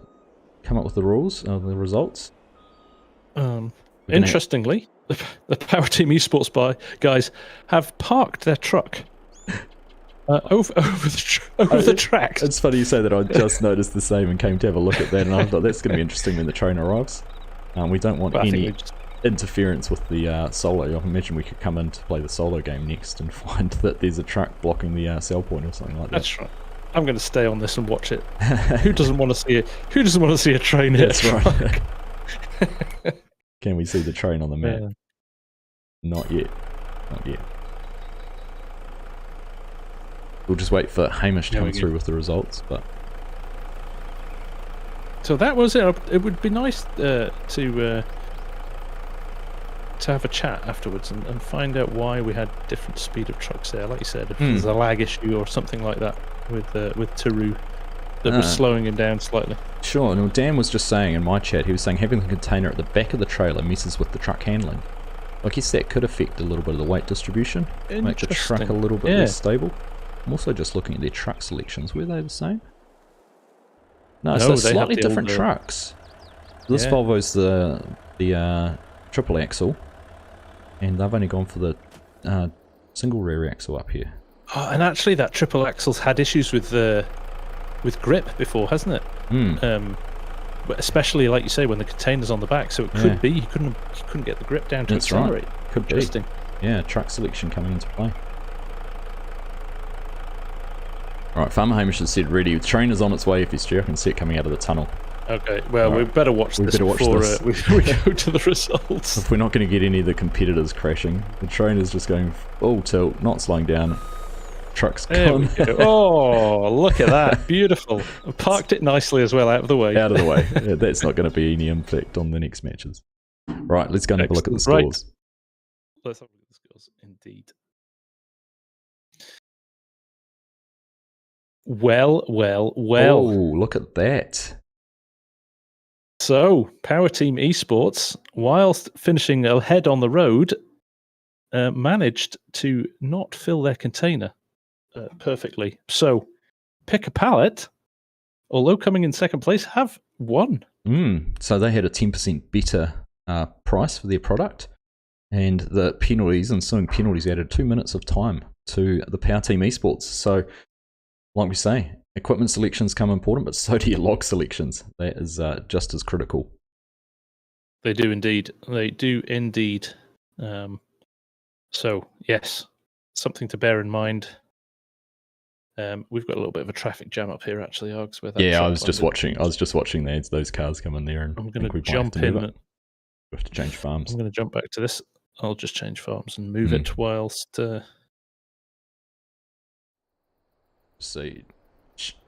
come up with the rules, the results. Interestingly, the Power Team Esports guys have parked their truck over the tracks. It's funny you say that. I just noticed the same and came to have a look at that, and I thought that's going to be interesting when the train arrives. We don't want any interference with the solo. I imagine we could come in to play the solo game next and find that there's a truck blocking the sell point or something like that. That's right. I'm going to stay on this and watch it. Who doesn't want to see it? Who doesn't want to see a train hit? That's right. Can we see the train on the map? Not yet. We'll just wait for Hamish to come through with the results. But so that was it. It would be nice to have a chat afterwards and find out why we had different speed of trucks there. Like you said, if there's a lag issue or something like that with THRU that was slowing him down slightly. Sure. And Dan was just saying in my chat, he was saying having the container at the back of the trailer messes with the truck handling. I guess that could affect a little bit of the weight distribution, make the truck a little bit less stable. I'm also just looking at their truck selections. Were they the same? No, No, so they have slightly the different older- trucks. This Yeah. Volvo's the triple axle, and they've only gone for the single rear axle up here. Oh, and actually, that triple axle's had issues with grip before, hasn't it? But especially, like you say, when the container's on the back. So it could be you couldn't get the grip down to That's accelerate. right. Could be. Interesting. Yeah, truck selection coming into play. Alright, Farmer Hamish has said ready. The train is on its way, FSG. I can see it coming out of the tunnel. Okay, well, we better watch this before we go to the results. If we're not going to get any of the competitors crashing, the train is just going full tilt, not slowing down. Truck's gone. Oh, look at that. Beautiful. I parked it nicely as well, out of the way. Out of the way. Yeah, that's not going to be any impact on the next matches. Right, let's go and have a look at the scores. Right. Let's have a look at the scores, indeed. Well. Oh, look at that. So, Power Team Esports, whilst finishing ahead on the road, managed to not fill their container perfectly. So, Pick a Pallet, although coming in second place, have won. So they had a 10% better price for their product, and the penalties, ensuing penalties, added 2 minutes of time to the Power Team Esports. So, like we say, equipment selections come important, but so do your log selections. That is just as critical. They do indeed. They do indeed. So, yes, something to bear in mind. We've got a little bit of a traffic jam up here, actually, Args. Yeah, I was just watching those cars come in there, and I'm going to jump in. We have to change farms. I'm going to jump back to this. I'll just change farms and move it whilst. See,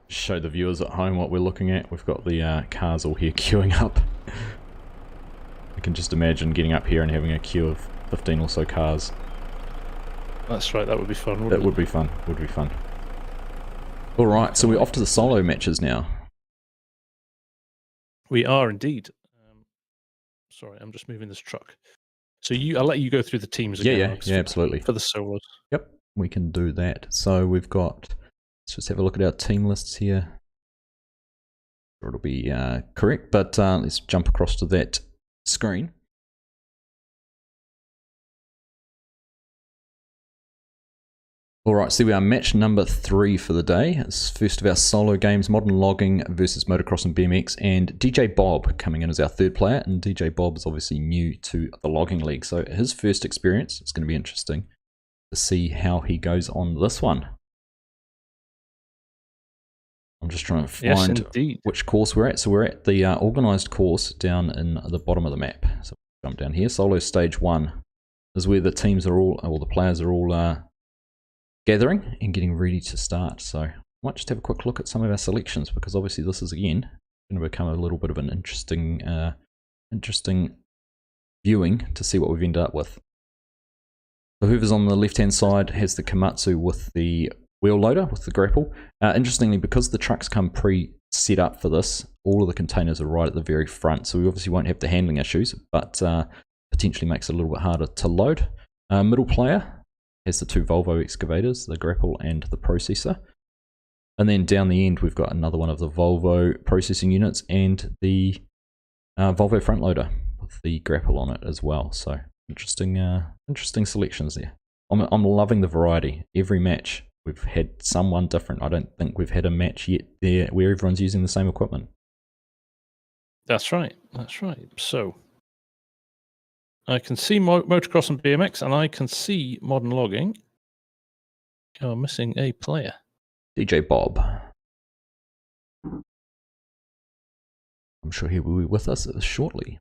show the viewers at home what we're looking at. We've got the cars all here queuing up. I can just imagine getting up here and having a queue of 15 or so cars. That's right. That would be fun. That would be fun. Would be fun. All right, so we're off to the solo matches now. We are indeed. Sorry, I'm just moving this truck. So I'll let you go through the teams again. Yeah, absolutely. For the solos. Yep, we can do that. So we've got, let's just have a look at our team lists here. It'll be correct, but let's jump across to that screen. Alright, so we are match number 3 for the day. It's first of our solo games, Modern Logging versus Motocross and BMX, and DJ Bob coming in as our third player, and DJ Bob is obviously new to the Logging League, so his first experience, it's going to be interesting to see how he goes on this one. I'm just trying to find which course we're at. So we're at the organised course down in the bottom of the map. So jump down here. Solo stage 1 is where the teams are all the players are all gathering and getting ready to start. So I might just have a quick look at some of our selections, because obviously this is again going to become a little bit of an interesting viewing to see what we've ended up with. So whoever's on the left hand side has the Komatsu with the wheel loader, with the grapple. Interestingly, because the trucks come pre-set up for this, all of the containers are right at the very front, so we obviously won't have the handling issues, but potentially makes it a little bit harder to load. Middle player has the 2 Volvo excavators, the grapple and the processor. And then down the end, we've got another one of the Volvo processing units and the Volvo front loader with the grapple on it as well. So interesting selections there. I'm loving the variety. Every match we've had someone different. I don't think we've had a match yet there where everyone's using the same equipment. That's right. That's right. So I can see motocross and BMX, and I can see modern logging. Oh, I'm missing a player. DJ Bob. I'm sure he will be with us shortly.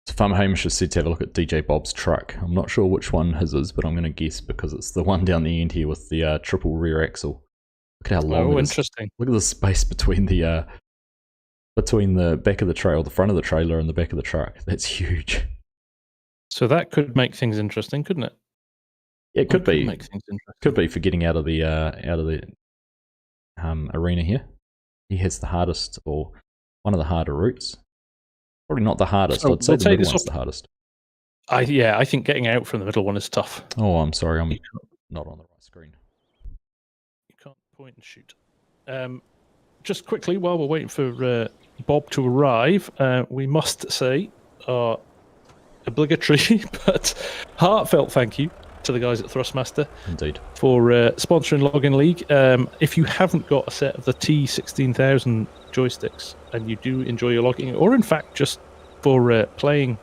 So Farmer Hamish has said to have a look at DJ Bob's truck. I'm not sure which one his is, but I'm going to guess because it's the one down the end here with the triple rear axle. Look at how long it is. Interesting. Look at the space between the back of the trailer, the front of the trailer, and the back of the truck. That's huge. So that could make things interesting, couldn't it? Yeah, it could be. Make things interesting. Could be for getting out of the arena here. He has the hardest, or one of the harder routes. Probably not the hardest. So I'd say we'll the take middle this one's off. the hardest. I think getting out from the middle one is tough. Oh, I'm sorry. I'm not on the right screen. You can't point and shoot. Just quickly, while we're waiting for Bob to arrive, we must say our obligatory but heartfelt thank you to the guys at THRUSTMASTER Indeed. for sponsoring Login League. If you haven't got a set of the T16000 joysticks and you do enjoy your logging, or in fact just for playing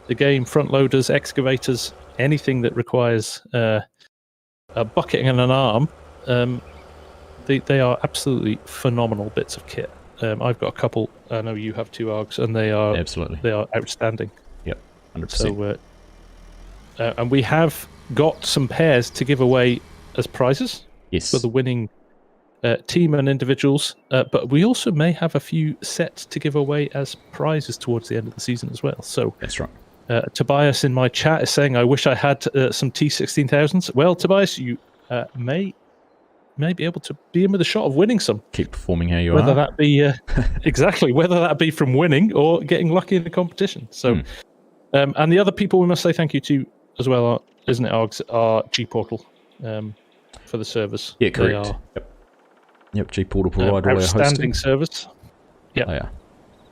the game, front loaders, excavators, anything that requires a bucketing and an arm, they are absolutely phenomenal bits of kit. I've got a couple. I know you have 2 Args, and they are outstanding. Yep, 100%. So, and we have got some pairs to give away as prizes Yes. for the winning team and individuals, but we also may have a few sets to give away as prizes towards the end of the season as well. So that's right. Tobias in my chat is saying, I wish I had some T16000s. Well, Tobias, you may be able to be in with a shot of winning some. Keep performing how you whether are. That be exactly, whether that be from winning or getting lucky in the competition. So, and the other people we must say thank you to as well, are, isn't it, Args, are G-Portal for the servers. Yeah, correct. Yep, G-Portal provide all our hosting. Outstanding service. Yeah. Oh, yeah.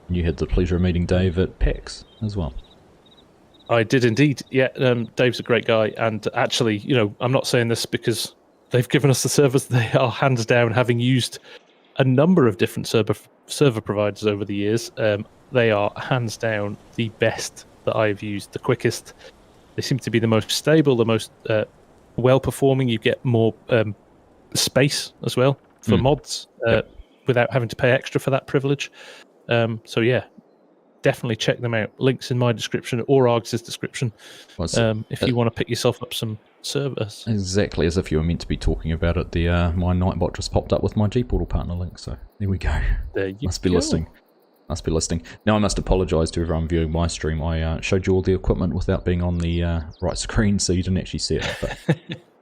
You had the pleasure of meeting Dave at PAX as well. I did indeed. Yeah, Dave's a great guy. And actually, I'm not saying this because they've given us the servers. They are hands down, having used a number of different server providers over the years. They are hands down the best that I've used, the quickest. They seem to be the most stable, the most well-performing. You get more space as well for mods without having to pay extra for that privilege. So yeah, definitely check them out. Links in my description or Args' description if you want to pick yourself up some servers. Exactly, as if you were meant to be talking about it. My Nightbot just popped up with my G-Portal partner link, so there we go. There you Must be listing. Now I must apologise to everyone viewing my stream. I showed you all the equipment without being on the right screen, so you didn't actually see it. But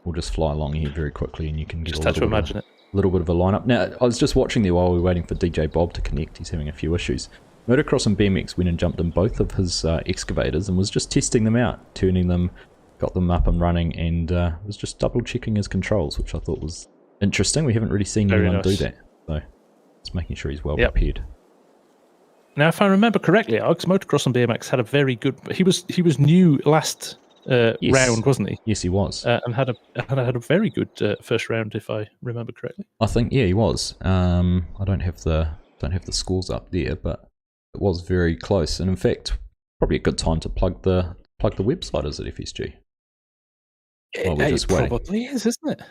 we'll just fly along here very quickly, and you can get just a little bit of a lineup. Now, I was just watching there while we were waiting for DJ Bob to connect. He's having a few issues. Motocross and BMX went and jumped in both of his excavators and was just testing them out, turning them, got them up and running, and was just double checking his controls, which I thought was interesting. We haven't really seen anyone do that, so just making sure he's well prepared. Now, if I remember correctly, Args, Motocross and BMX had a very good. He was new last round, wasn't he? Yes, he was, and had a very good first round, if I remember correctly. I think he was. I don't have the scores up there, but it was very close. And in fact, probably a good time to plug the website is at FSG. While we're just waiting. Probably is, isn't it?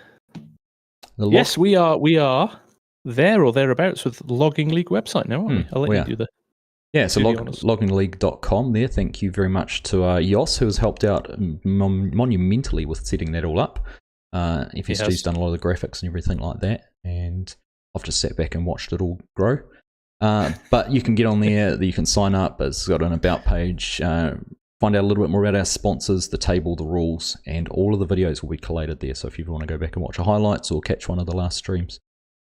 Yes, we are there or thereabouts with Logging League website now, aren't we? I'll let you do the. Yeah, so loggingleague.com there. Thank you very much to Jos, who has helped out monumentally with setting that all up. FSG's done a lot of the graphics and everything like that, and I've just sat back and watched it all grow. But you can get on there, you can sign up. It's got an about page, find out a little bit more about our sponsors, the table, the rules, and all of the videos will be collated there. So if you want to go back and watch the highlights or catch one of the last streams,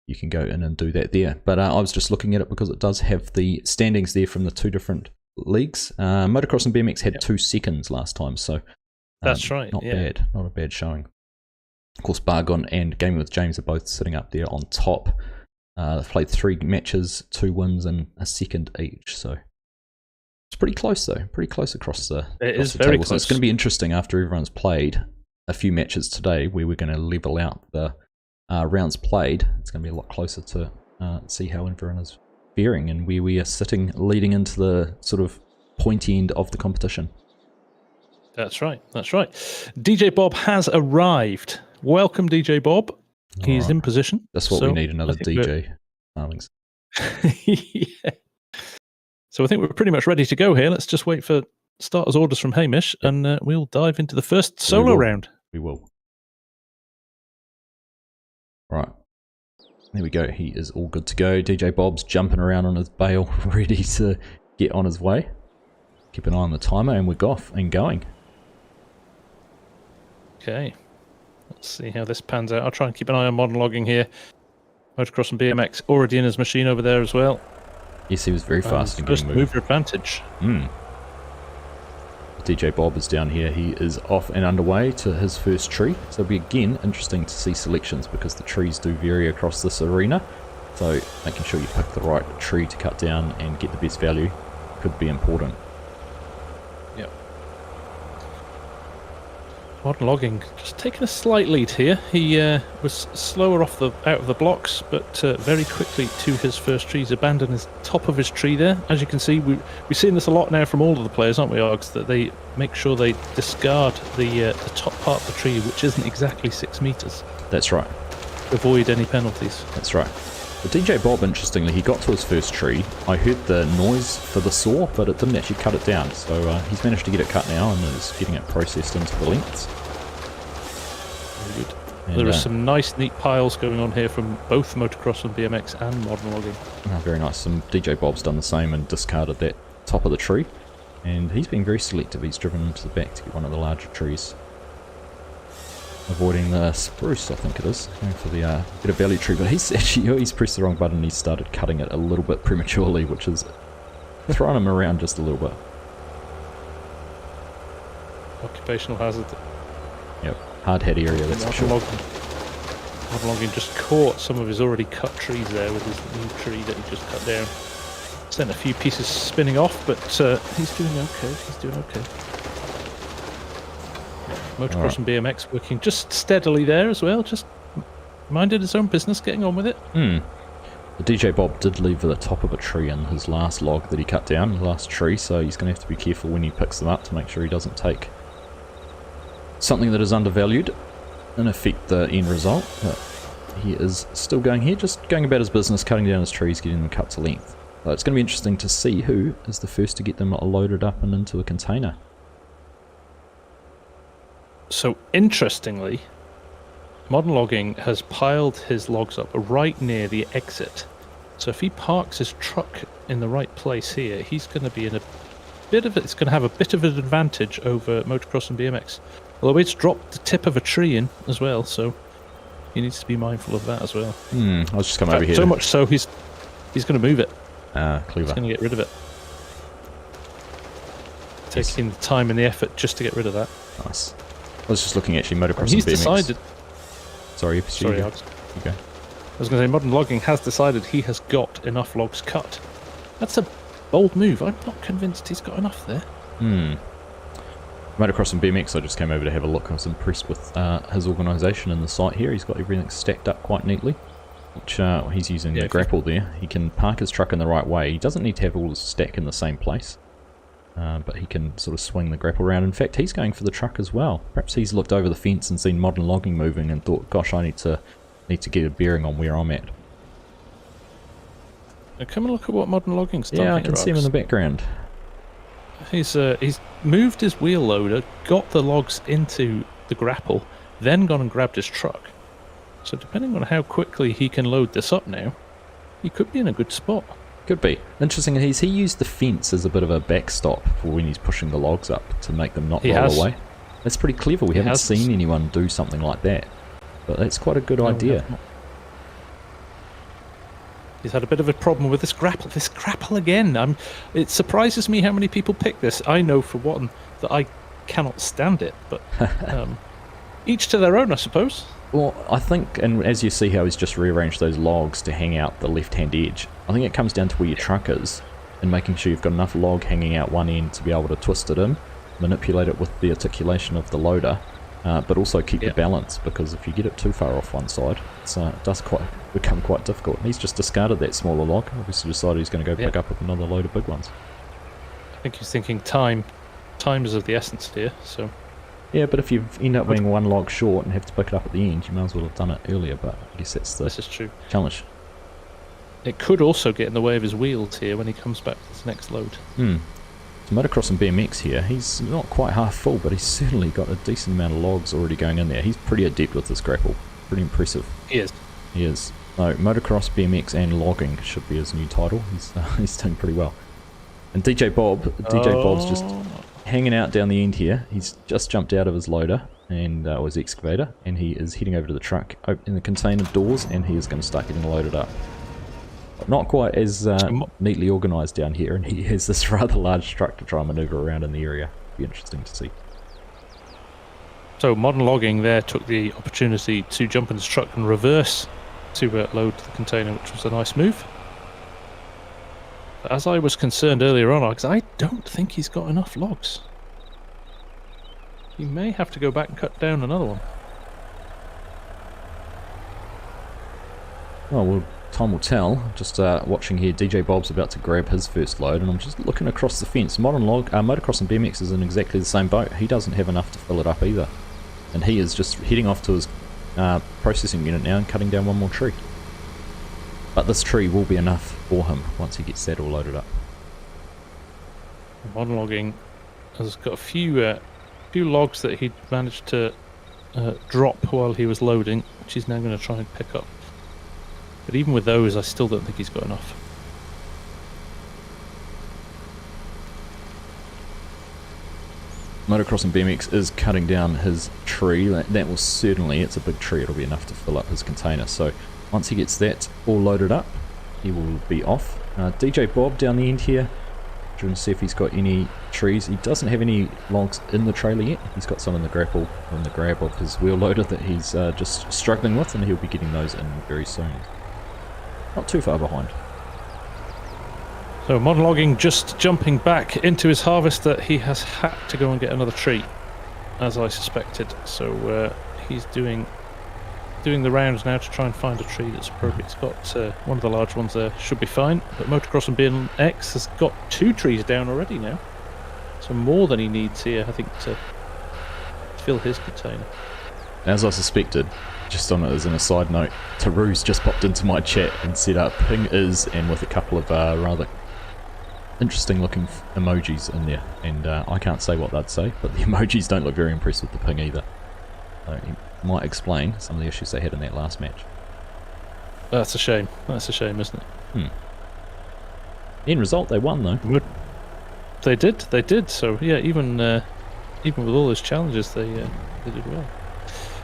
you can go in and do that there. But I was just looking at it because it does have the standings there from the 2 different leagues. Motocross and BMX had 2 seconds last time, so that's right. Not bad, not a bad showing. Of course, Bargon and Gaming with James are both sitting up there on top. They've played 3 matches, 2 wins and a second each, so it's pretty close though. Pretty close across the very table. close. So it's going to be interesting after everyone's played a few matches today, where we're going to level out the rounds played. It's going to be a lot closer to see how everyone is faring and where we are sitting leading into the sort of pointy end of the competition. That's right. DJ Bob has arrived. Welcome, DJ Bob. He's in position. That's what we need, another DJ. Yeah. So I think we're pretty much ready to go here. Let's just wait for starters orders from Hamish, and we'll dive into the first solo round. We will. Right. There we go. He is all good to go. DJ Bob's jumping around on his bale, ready to get on his way. Keep an eye on the timer, and we're off and going. Okay. Let's see how this pans out. I'll try and keep an eye on modern logging here. Motocross and BMX already in his machine over there as well. Yes, he was very fast in First getting moving. mover advantage. DJ Bob is down here. He is off and underway to his first tree. So it'll be again interesting to see selections because the trees do vary across this arena. So making sure you pick the right tree to cut down and get the best value could be important. Yep. Modern logging just taking a slight lead here. He was slower out of the blocks, but very quickly to his first tree. He's abandoned his top of his tree there. As you can see, we've seen this a lot now from all of the players, aren't we, Args? That they make sure they discard the top part of the tree, which isn't exactly 6 meters. That's right. To avoid any penalties. That's right. But DJ Bob, interestingly, he got to his first tree. I heard the noise for the saw, but it didn't actually cut it down. So he's managed to get it cut now and is getting it processed into the lengths. Very good. And, there are some nice, neat piles going on here from both motocross and BMX and modern logging. Very nice. Some DJ Bob's done the same and discarded that top of the tree. And he's been very selective. He's driven into the back to get one of the larger trees. Avoiding the spruce, I think it is, going for the bit of value tree, but he's pressed the wrong button and he started cutting it a little bit prematurely, which is throwing him around just a little bit. Occupational hazard. Yep, hard head area, that's for sure. Modern logging just caught some of his already cut trees there with his new tree that he just cut down. Sent a few pieces spinning off, but he's doing okay. He's doing okay. Motocross and BMX working just steadily there as well, just minded his own business, getting on with it. The DJ Bob did leave the top of a tree in his last log that he cut down, the last tree, so he's going to have to be careful when he picks them up to make sure he doesn't take something that is undervalued and affect the end result. But he is still going here, just going about his business, cutting down his trees, getting them cut to length. So it's going to be interesting to see who is the first to get them loaded up and into a container. So, interestingly, modern logging has piled his logs up right near the exit. So if he parks his truck in the right place here, he's going to be in a bit of it's going to have a bit of an advantage over motocross and BMX. Although it's dropped the tip of a tree in as well, so he needs to be mindful of that as well. I was just coming over here. So much so he's going to move it. Clever. He's going to get rid of it. Taking the time and the effort just to get rid of that. Nice. I was just looking actually motocross and He's BMX. decided. Sorry, Alex. Okay. I was going to say, modern logging has decided he has got enough logs cut. That's a bold move. I'm not convinced he's got enough there. Motocross and BMX, I just came over to have a look. I was impressed with his organisation in the site here. He's got everything stacked up quite neatly, which he's using the grapple there. He can park his truck in the right way. He doesn't need to have all his stack in the same place. But he can sort of swing the grapple around. In fact, he's going for the truck as well. Perhaps he's looked over the fence and seen modern logging moving and thought, gosh, I need to get a bearing on where I'm at. Now come and look at what modern logging's done. Yeah, I can see him in the background. He's moved his wheel loader, got the logs into the grapple, then gone and grabbed his truck. So depending on how quickly he can load this up now, he could be in a good spot. Could be. Interesting, he used the fence as a bit of a backstop for when he's pushing the logs up to make them not roll away. That's pretty clever. We haven't seen anyone do something like that. But that's quite a good idea. He's had a bit of a problem with this grapple. This grapple again. It surprises me how many people pick this. I know for one that I cannot stand it, but each to their own, I suppose. Well, I think, and as you see how he's just rearranged those logs to hang out the left-hand edge, I think it comes down to where your truck is and making sure you've got enough log hanging out one end to be able to twist it in, manipulate it with the articulation of the loader, but also keep the balance, because if you get it too far off one side, it does become quite difficult. And he's just discarded that smaller log, obviously decided he's going to go pick up with another load of big ones. I think he's thinking time. Time is of the essence here, so... Yeah, but if you end up being one log short and have to pick it up at the end, you might as well have done it earlier, but I guess that's the this is true. challenge. It could also get in the way of his wheels here when he comes back to his next load. So motocross and BMX here, he's not quite half full, but he's certainly got a decent amount of logs already going in there. He's pretty adept with this grapple. Pretty impressive. He is. He is. So motocross, BMX and logging should be his new title. He's doing pretty well. And DJ Bob's just hanging out down the end here. He's just jumped out of his loader and his excavator, and he is heading over to the truck, opening the container doors, and he is going to start getting loaded up. Not quite as neatly organised down here, and he has this rather large truck to try and manoeuvre around in the area. Be interesting to see. So modern logging there took the opportunity to jump in his truck and reverse to load the container, which was a nice move. As I was concerned earlier on, because I don't think he's got enough logs. He may have to go back and cut down another one. Oh, well, time will tell. Just watching here, DJ Bob's about to grab his first load, and I'm just looking across the fence. Motocross and BMX is in exactly the same boat. He doesn't have enough to fill it up either. And he is just heading off to his processing unit now and cutting down one more tree. But this tree will be enough for him once he gets that all loaded up. Modern logging has got a few logs that he'd managed to drop while he was loading, which he's now going to try and pick up. But even with those, I still don't think he's got enough. Motocross and BMX is cutting down his tree. That will certainly, it's a big tree, it'll be enough to fill up his container. So once he gets that all loaded up, he will be off. DJ Bob down the end here, trying to see if he's got any trees. He doesn't have any logs in the trailer yet. He's got some in the grapple from the grab of his wheel loader that he's just struggling with, and he'll be getting those in very soon. Not too far behind. So modern logging just jumping back into his harvester. He has had to go and get another tree, as I suspected. So he's doing the rounds now to try and find a tree that's appropriate. He's got one of the large ones there, should be fine. But Motocross and BMX has got 2 trees down already now. So more than he needs here, I think, to fill his container. As I suspected, just on it as an aside note, THRUSTMASTER just popped into my chat and said ping is, and with a couple of rather interesting looking emojis in there, and I can't say what they'd say, but the emojis don't look very impressed with the ping either. So he might explain some of the issues they had in that last match. That's a shame. That's a shame, isn't it? End result, they won though. They did. So yeah, even with all those challenges, they did well.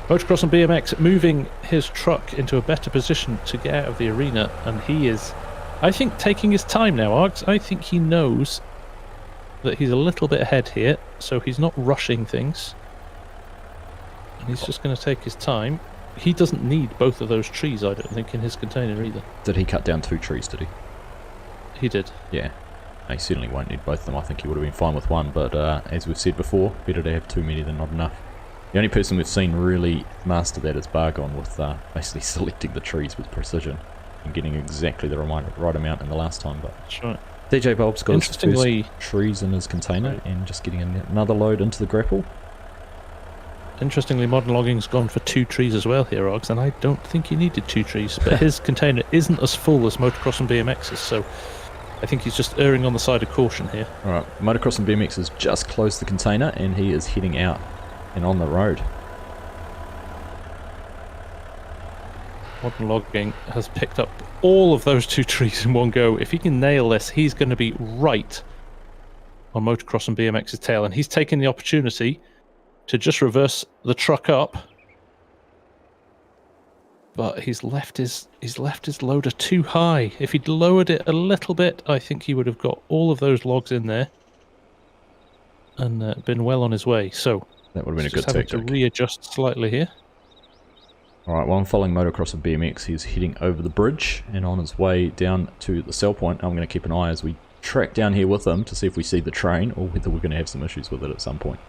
Motocross and BMX moving his truck into a better position to get out of the arena, and he is, I think, taking his time now, Args. I think he knows that he's a little bit ahead here, so he's not rushing things. And he's just going to take his time. He doesn't need both of those trees, I don't think, in his container either. Did he cut down 2 trees, did he? He did. Yeah. He certainly won't need both of them. I think he would have been fine with one, but as we've said before, better to have too many than not enough. The only person we've seen really master that is Bargon, with basically selecting the trees with precision and getting exactly the right amount in the last time. But that's right. DJ Bob's got his first trees in his container and just getting another load into the grapple. Interestingly, modern logging's gone for 2 trees as well here, Args, and I don't think he needed 2 trees, but his container isn't as full as Motocross and BMX's, so I think he's just erring on the side of caution here. Alright, Motocross and BMX has just closed the container and he is heading out and on the road. Modern logging has picked up all of those 2 trees in one go. If he can nail this, he's going to be right on Motocross and BMX's tail, and he's taking the opportunity to just reverse the truck up. But he's left his loader too high. If he'd lowered it a little bit, I think he would have got all of those logs in there and been well on his way. So that would have been a good tactic. To readjust slightly here. Alright, while I'm following Motocross and BMX, he's heading over the bridge and on his way down to the sell point. I'm going to keep an eye as we track down here with him to see if we see the train or whether we're going to have some issues with it at some point.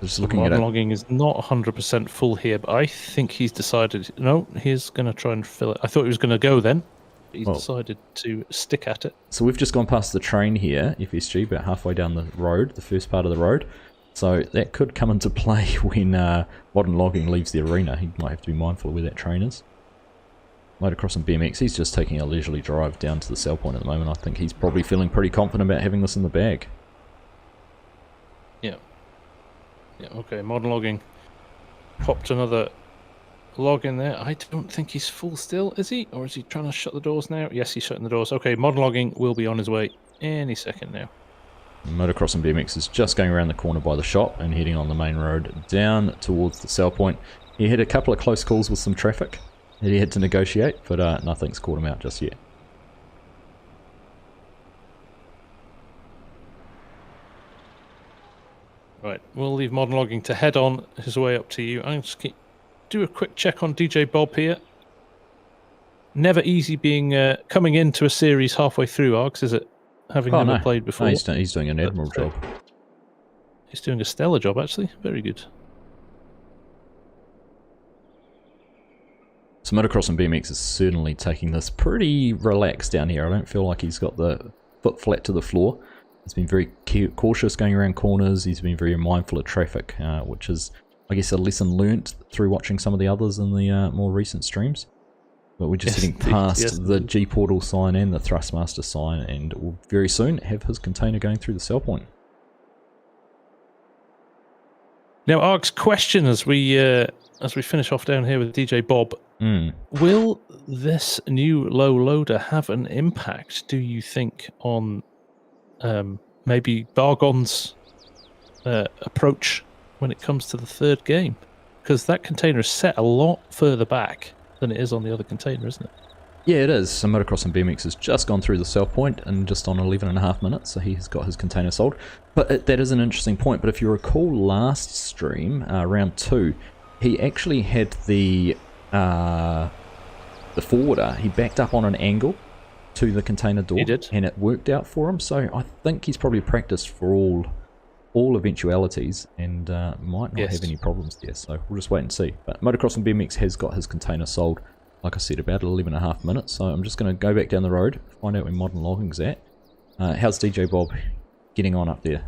Just looking at it. Logging is not 100% full here, but I think he's decided, no, he's going to try and fill it. I thought he was going to go then. He's decided to stick at it. So we've just gone past the train here, FSG, about halfway down the road, the first part of the road. So that could come into play when modern logging leaves the arena. He might have to be mindful of where that train is. Motocross and BMX, he's just taking a leisurely drive down to the sell point at the moment. I think he's probably feeling pretty confident about having this in the bag. Yeah. Yeah, okay, modern logging popped another log in there. I don't think he's full still, is he? Or is he trying to shut the doors now? Yes, he's shutting the doors. Okay, modern logging will be on his way any second now. Motocross and BMX is just going around the corner by the shop and heading on the main road down towards the sell point. He had a couple of close calls with some traffic that he had to negotiate, but nothing's caught him out just yet. Right, we'll leave modern logging to head on his way up to you. I'm just do a quick check on DJ Bob here. Never easy being coming into a series halfway through, Args, is it? Having never played before. No, he's doing an admirable job. He's doing a stellar job, actually. Very good. So Motocross and BMX is certainly taking this pretty relaxed down here. I don't feel like he's got the foot flat to the floor. He's been very cautious going around corners. He's been very mindful of traffic, which is, I guess, a lesson learnt through watching some of the others in the more recent streams. But we're just heading past the G Portal sign and the THRUSTMASTER sign, and we'll very soon have his container going through the sell point. Now, Arg's question as we finish off down here with DJ Bob, will this new low loader have an impact, do you think, on maybe Bargon's approach when it comes to the third game? Because that container is set a lot further back than it is on the other container, isn't it? Yeah, it is. So Motocross and BMX has just gone through the sell point and just on 11.5 minutes, so he has got his container sold. But that is an interesting point. But if you recall last stream, round 2, he actually had the forwarder. He backed up on an angle to the container door, and it worked out for him. So I think he's probably practiced for all eventualities and might not have any problems there. So we'll just wait and see. But Motocross and BMX has got his container sold, like I said, about 11.5 minutes. So I'm just going to go back down the road, find out where modern logging's at. How's DJ Bob getting on up there?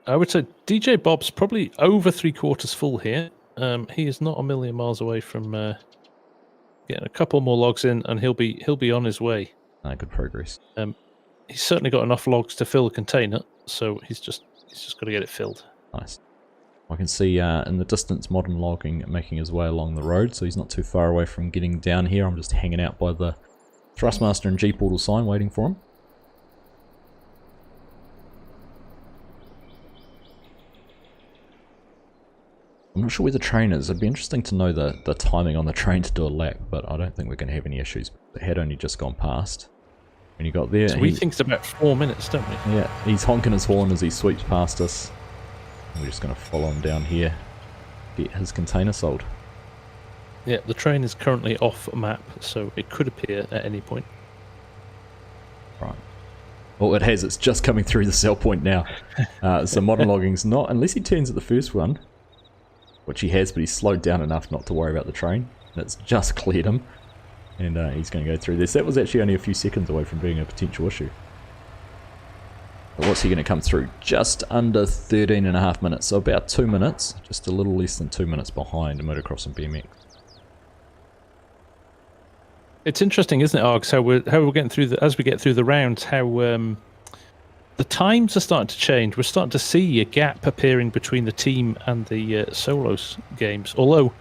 I would say DJ Bob's probably over 3/4 full here. He is not a million miles away from getting a couple more logs in, and he'll be on his way. Good progress. He's certainly got enough logs to fill the container, so he's just got to get it filled. Nice. I can see in the distance modern logging making his way along the road, so he's not too far away from getting down here. I'm just hanging out by the THRUSTMASTER and G Portal sign waiting for him. I'm not sure where the train is. It'd be interesting to know the timing on the train to do a lap, but I don't think we're going to have any issues. It had only just gone past when he got there. So we think it's about 4 minutes, don't we? Yeah, he's honking his horn as he sweeps past us. We're just going to follow him down here, get his container sold. Yeah, the train is currently off map, so it could appear at any point. Right. Well, it has. It's just coming through the sell point now. So modern logging's not, unless he turns at the first one, which he has, but he's slowed down enough not to worry about the train. And it's just cleared him. And he's going to go through this. That was actually only a few seconds away from being a potential issue. But what's he going to come through? Just under 13.5 minutes. So about 2 minutes. Just a little less than 2 minutes behind Motocross and BMX. It's interesting, isn't it, Args, how we're getting through as we get through the rounds, how the times are starting to change. We're starting to see a gap appearing between the team and the solos games. Although,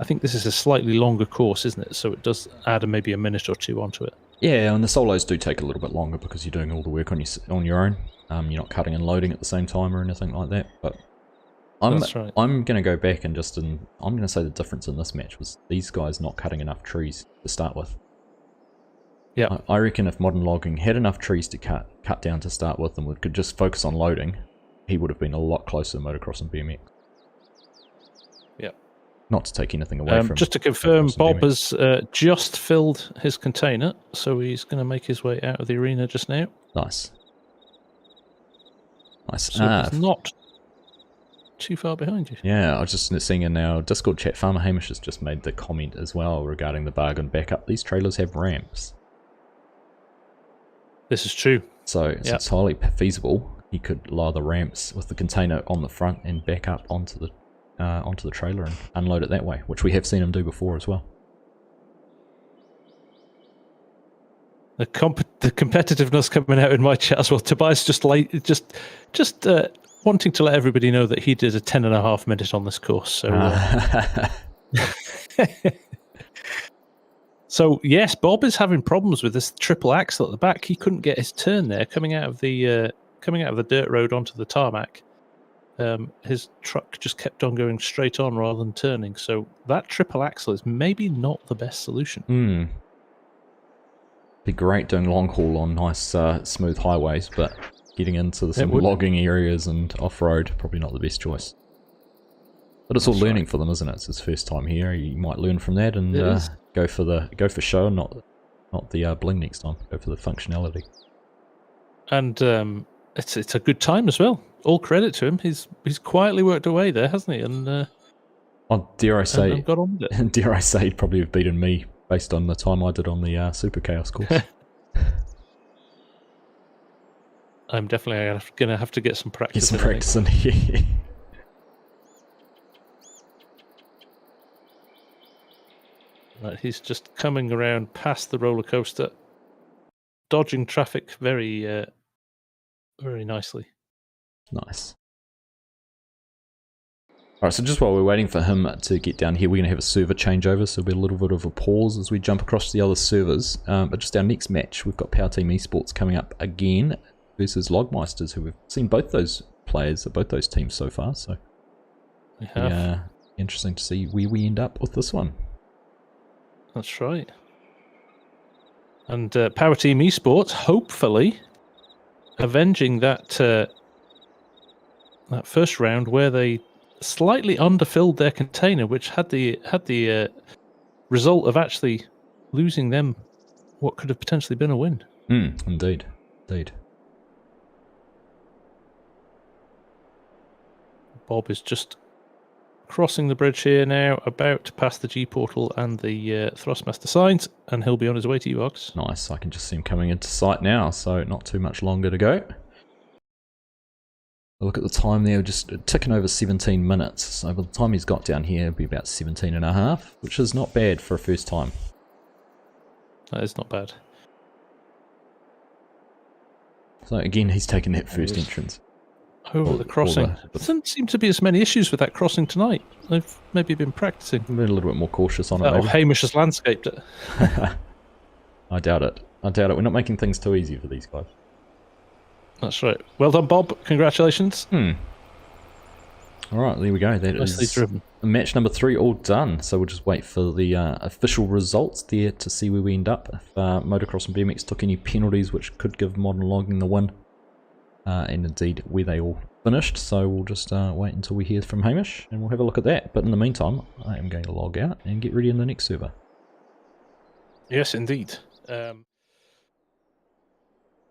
I think this is a slightly longer course, isn't it? So it does add maybe a minute or two onto it. Yeah, and the solos do take a little bit longer because you're doing all the work on your own. You're not cutting and loading at the same time or anything like that. But that's right. I'm going to go back and I'm going to say the difference in this match was these guys not cutting enough trees to start with. Yeah, I reckon if modern logging had enough trees to cut down to start with and could just focus on loading, he would have been a lot closer to Motocross and BMX. Yeah. Not to take anything away from... Just to confirm, Bob has just filled his container, so he's going to make his way out of the arena just now. Nice. Nice. So he's not too far behind you. Yeah, I was just seeing in our Discord chat, Farmer Hamish has just made the comment as well regarding the bargain backup. These trailers have ramps. This is true. So it's entirely feasible. He could lower the ramps with the container on the front and back up onto the trailer and unload it that way, which we have seen him do before as well. The competitiveness coming out in my chat as well. Tobias just wanting to let everybody know that he did a 10.5 minute on this course. So. So, yes, Bob is having problems with this triple axle at the back. He couldn't get his turn there coming out of the coming out of the dirt road onto the tarmac, his truck just kept on going straight on rather than turning. So that triple axle is maybe not the best solution. Be great doing long haul on nice smooth highways, but getting into some logging areas and off-road, probably not the best choice. But it's all learning for them, isn't it? It's his first time here. You might learn from that and go for show, not the bling next time. Go for the functionality. And it's a good time as well. All credit to him. He's quietly worked away there, hasn't he? And dare I say, and got on with it. Dare I say, he'd probably have beaten me based on the time I did on the Super Chaos course. I'm definitely going to have to get some practice. Get some practice in here. Right, he's just coming around past the roller coaster, dodging traffic very nicely. Nice. Alright, so just while we're waiting for him to get down here, we're going to have a server changeover, so there'll be a little bit of a pause as we jump across to the other servers. But just our next match, we've got Power Team Esports coming up again versus Logmeisters, who we've seen both those players at both those teams so far, so yeah, interesting to see where we end up with this one. That's right. And Power Team Esports, hopefully, avenging that that first round where they slightly underfilled their container, which had the result of actually losing them what could have potentially been a win. Indeed. Bob is just crossing the bridge here now, about to pass the G portal and the THRUSTMASTER signs, and he'll be on his way to you, Args. Nice, I can just see him coming into sight now, so not too much longer to go. Look at the time there, just ticking over 17 minutes. So by the time he's got down here, it'll be about 17 and a half, which is not bad for a first time. That is not bad. So again, he's taken that first entrance. Over the crossing. There doesn't seem to be as many issues with that crossing tonight. They've maybe been practicing. Been a little bit more cautious on it. Oh, Hamish has landscaped it. I doubt it. We're not making things too easy for these guys. That's right. Well done, Bob. Congratulations. Alright, there we go. That is driven. Match number 3 all done. So we'll just wait for the official results there to see where we end up. If Motocross and BMX took any penalties, which could give Modern Logging the win. And indeed where they all finished. So we'll just wait until we hear from Hamish and we'll have a look at that. But in the meantime, I am going to log out and get ready in the next server. Yes, indeed.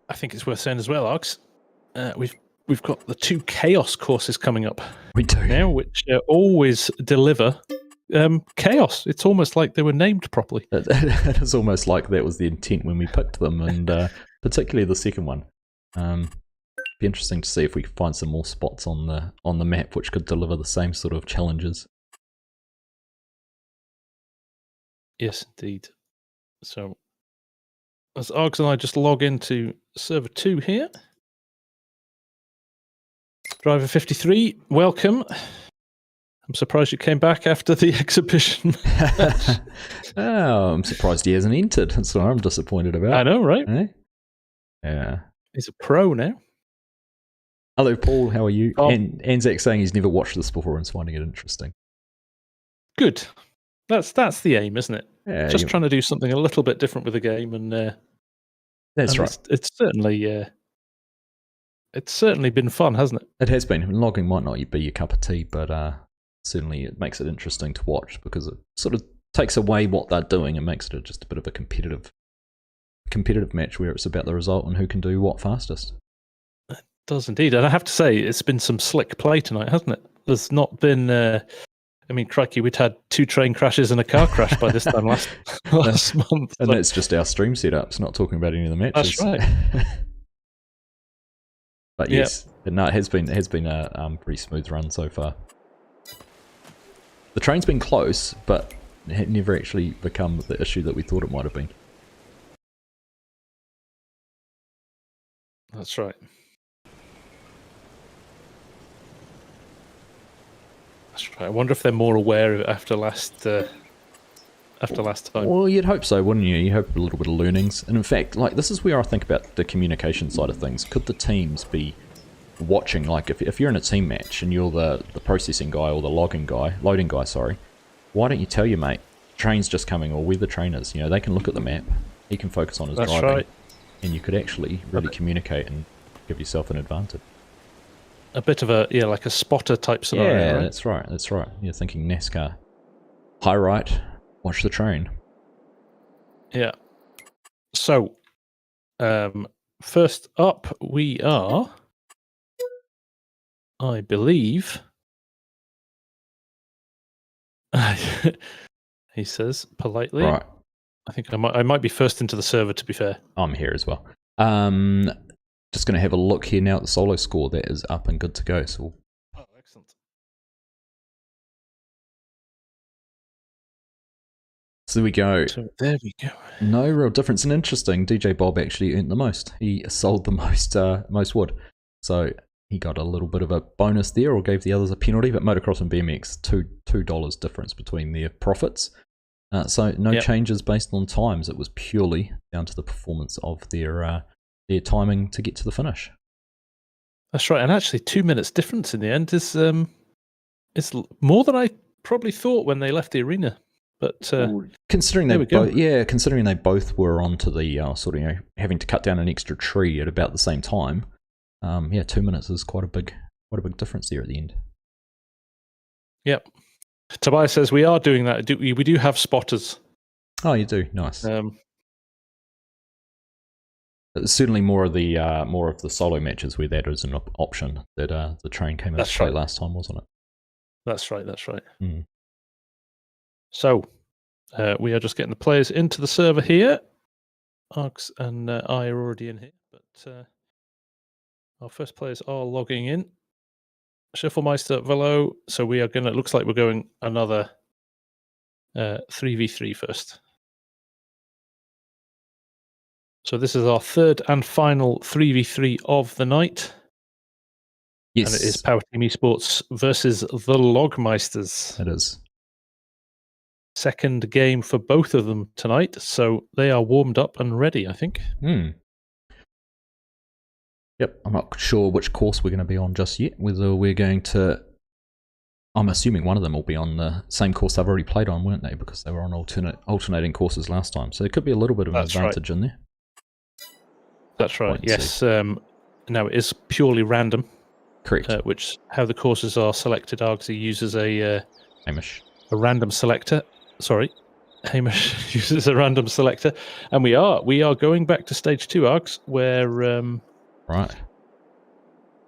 I think it's worth saying as well, Args. We've got the 2 chaos courses coming up. We do now, which always deliver chaos. It's almost like they were named properly. It is almost like that was the intent when we picked them, and particularly the second one. Be interesting to see if we can find some more spots on the map which could deliver the same sort of challenges. Yes, indeed. So, as Args and I just log into server 2 here. Driver 53, welcome. I'm surprised you came back after the exhibition. Oh, I'm surprised he hasn't entered. That's what I'm disappointed about. I know, right? Eh? Yeah. He's a pro now. Hello, Paul. How are you? And Anzac saying he's never watched this before and is finding it interesting. Good. That's the aim, isn't it? Yeah, just trying to do something a little bit different with the game, and that's right. It's certainly been fun, hasn't it? It has been. Logging might not be your cup of tea, but certainly it makes it interesting to watch because it sort of takes away what they're doing and makes it just a bit of a competitive match where it's about the result and who can do what fastest. It does indeed, and I have to say it's been some slick play tonight, hasn't it? There's not been. I mean, crikey, we'd had 2 train crashes and a car crash by this time last month. And that's just our stream setups, not talking about any of the matches. That's right. But yes, no, it has been a pretty smooth run so far. The train's been close, but it had never actually become the issue that we thought it might have been. That's right. That's right. I wonder if they're more aware of it after last time. Well, you'd hope so, wouldn't you? You hope a little bit of learnings. And in fact, like, this is where I think about the communication side of things. Could the teams be watching, like if you're in a team match and you're the processing guy or the loading guy, sorry, why don't you tell your mate, train's just coming, or we're the trainers, you know, they can look at the map, he can focus on his That's driving, right. and you could actually really communicate and give yourself an advantage. A bit of a, like a spotter type scenario, Yeah, right? that's right. You're thinking NASCAR. High right, watch the train. Yeah. So, first up, we are, I believe, he says politely. Right. I think I might be first into the server, to be fair. I'm here as well. Just going to have a look here now at the solo score. That is up and good to go. So, Oh, excellent. so there we go. So there we go. No real difference. And interesting, DJ Bob actually earned the most. He sold the most wood. So he got a little bit of a bonus there, or gave the others a penalty. But Motocross and BMX, $2 difference between their profits. So no changes based on times. It was purely down to the performance of their timing to get to the finish. That's right. And actually, 2 minutes difference in the end is more than I probably thought when they left the arena. But considering they both were onto the sort of having to cut down an extra tree at about the same time. 2 minutes is quite a big difference there at the end. Yep. Tobias says we are doing that. We do have spotters. Oh, you do. Nice. Certainly more of the solo matches where that is an option. That the train came into play last time, wasn't it? That's right. Mm. So we are just getting the players into the server here. Args and I are already in here, but our first players are logging in. Shufflemeister, Velo. So we are going to, looks like we're going another 3v3 first. So this is our third and final 3v3 of the night. Yes. And it is Power Team Esports versus the Logmeisters. It is. Second game for both of them tonight. So they are warmed up and ready, I think. Yep, I'm not sure which course we're going to be on just yet. Whether we're going to... I'm assuming one of them will be on the same course they've already played on, weren't they? Because they were on alternating courses last time. So there could be a little bit of an advantage in there. That's right, yes. Now, it is purely random. Correct. Which, how the courses are selected, Argsy uses a random selector. Sorry, Hamish uses a random selector. And we are going back to stage 2, Args, where...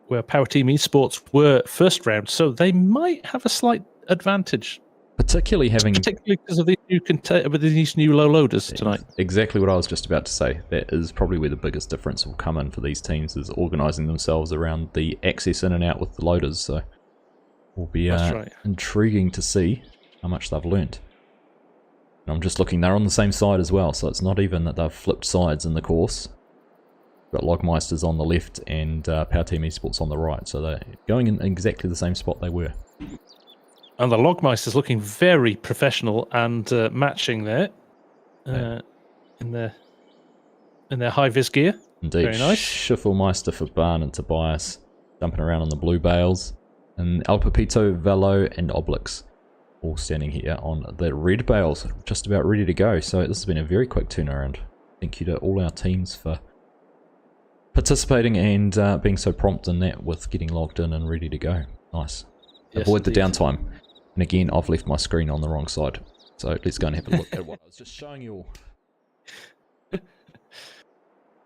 where Power Team Esports were first round, so they might have a slight advantage. Particularly because of these new low loaders tonight. Exactly what I was just about to say. That is probably where the biggest difference will come in for these teams, is organising themselves around the access in and out with the loaders. So it will be intriguing to see how much they've learnt. And I'm just looking, they're on the same side as well, so it's not even that they've flipped sides in the course. Got Logmeisters on the left and Power Team Esports on the right, so they're going in exactly the same spot they were. And the Logmeisters looking very professional and matching there in their high-vis gear. Indeed. Very nice. Shufflemeister for Barn and Tobias jumping around on the blue bales. And El Pepito, Velo and Oblix all standing here on the red bales, just about ready to go. So this has been a very quick turnaround. Thank you to all our teams for participating and being so prompt in that with getting logged in and ready to go. Nice. Yes, avoid the downtime. And again, I've left my screen on the wrong side. So let's go and have a look at what I was just showing you all.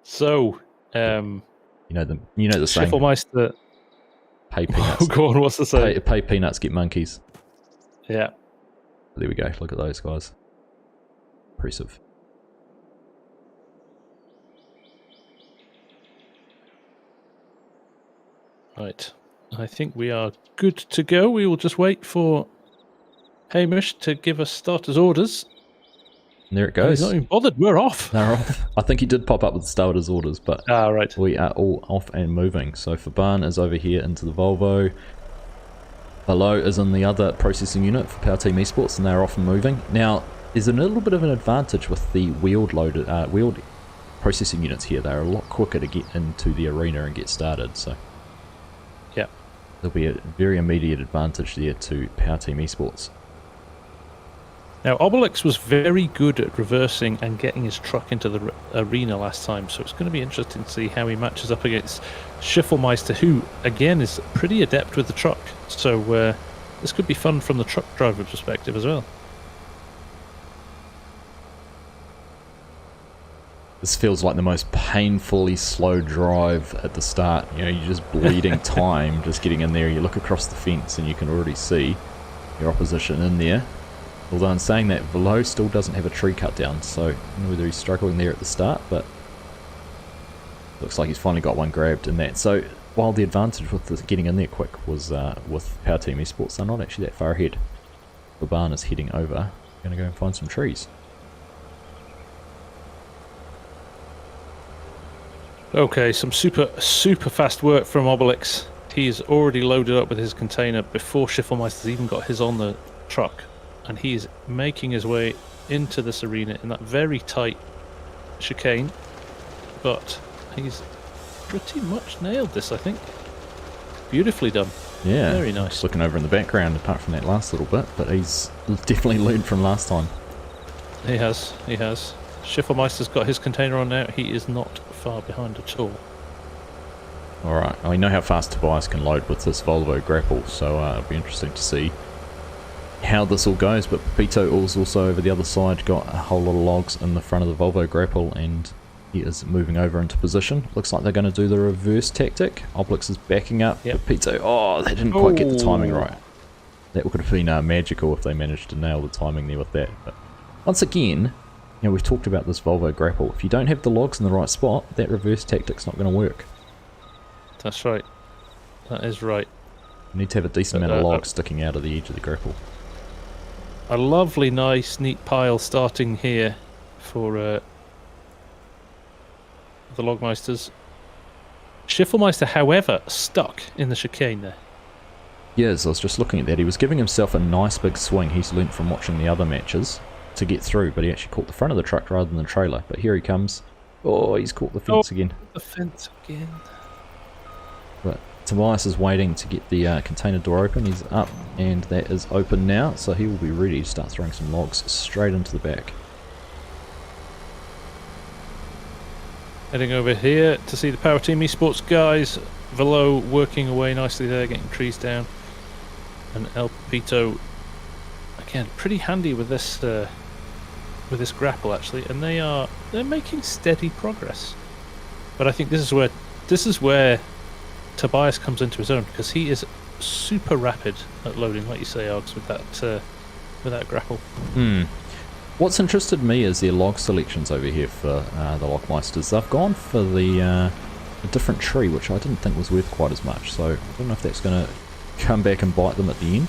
So, you know the saying. Shufflemeister. Pay peanuts. Go on, what's the saying? Pay peanuts, get monkeys. Yeah. There we go. Look at those guys. Impressive. Right. I think we are good to go. We will just wait for Hamish to give us starters orders. And there it goes. He's not even bothered. We're off. They're off. I think he did pop up with starters orders, but right. We are all off and moving. So Faban is over here into the Volvo. Below is in the other processing unit for Power Team Esports, and they're off and moving. Now, there's a little bit of an advantage with the wheeled processing units here. They're a lot quicker to get into the arena and get started. So there'll be a very immediate advantage there to Power Team Esports. Now, Obelix was very good at reversing and getting his truck into the arena last time, so it's going to be interesting to see how he matches up against Schiffelmeister, who, again, is pretty adept with the truck. So this could be fun from the truck driver perspective as well. This feels like the most painfully slow drive at the start. You know, you're just bleeding time, just getting in there. You look across the fence and you can already see your opposition in there. Although in saying that, Velo still doesn't have a tree cut down, so I don't know whether he's struggling there at the start, but looks like he's finally got one grabbed in that. So while the advantage with getting in there quick was with Power Team Esports, they're not actually that far ahead. Baban is heading over. Going to go and find some trees. Okay, some super fast work from Obelix. He's already loaded up with his container before Schiffelmeister's even got his on the truck. And he's making his way into this arena in that very tight chicane. But he's pretty much nailed this, I think. Beautifully done. Yeah, very nice. Just looking over in the background, apart from that last little bit, but he's definitely learned from last time. He has. Schiffelmeister's got his container on now. He is not far behind at all. Alright, we know how fast Tobias can load with this Volvo grapple, so it'll be interesting to see how this all goes. But Pepito is also over the other side, got a whole lot of logs in the front of the Volvo grapple, and he is moving over into position. Looks like they're going to do the reverse tactic. Obelix is backing up. Yep. Pepito, oh, they didn't quite get the timing right. That would have been magical if they managed to nail the timing there with that. But once again, you know, we've talked about this Volvo grapple. If you don't have the logs in the right spot, that reverse tactic's not going to work. That's right. That is right. You need to have a decent amount of logs sticking out of the edge of the grapple. A lovely, nice, neat pile starting here for the Logmeisters. Schiffelmeister, however, stuck in the chicane there. Yes, I was just looking at that. He was giving himself a nice big swing. He's learnt from watching the other matches to get through, but he actually caught the front of the truck rather than the trailer. But here he comes. Oh, he's caught the fence again. The fence again. But Tobias is waiting to get the container door open. He's up, and that is open now, so he will be ready to start throwing some logs straight into the back. Heading over here to see the Power Team Esports guys. Velo working away nicely there, getting trees down. And El Pepito, again, pretty handy with this grapple actually, and they're making steady progress. But I think this is where Tobias comes into his own, because he is super rapid at loading, like you say, Args, with that grapple. What's interested me is their log selections over here for the Logmeisters. They've gone for a different tree, which I didn't think was worth quite as much, so I don't know if that's going to come back and bite them at the end.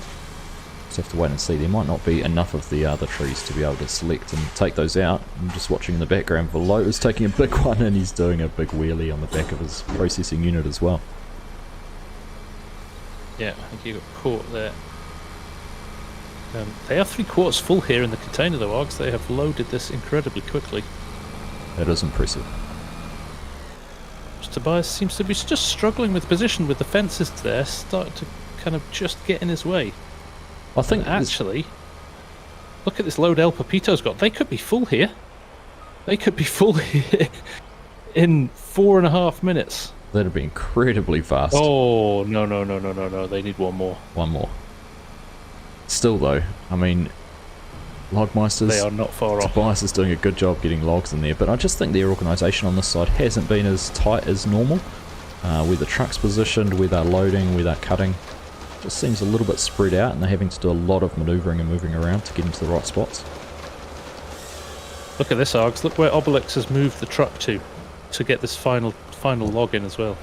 Just have to wait and see. There might not be enough of the other trees to be able to select and take those out. I'm just watching in the background. Velo is taking a big one, and he's doing a big wheelie on the back of his processing unit as well. Yeah, I think he got caught there. They are 3/4 full here in the container though, Args. They have loaded this incredibly quickly. That is impressive. Tobias seems to be just struggling with position with the fences there, starting to kind of just get in his way. I think actually, look at this load El Pepito's got. They could be full here. They could be full here in 4.5 minutes. That'd be incredibly fast. Oh, no. They need one more. One more. Still though, I mean, Logmeisters, they are not far off. Tobias is doing a good job getting logs in there, but I just think their organisation on this side hasn't been as tight as normal. Where the truck's positioned, where they're loading, where they're cutting, just seems a little bit spread out, and they're having to do a lot of manoeuvring and moving around to get into the right spots. Look at this, Args. Look where Obelix has moved the truck to get this final log in as well.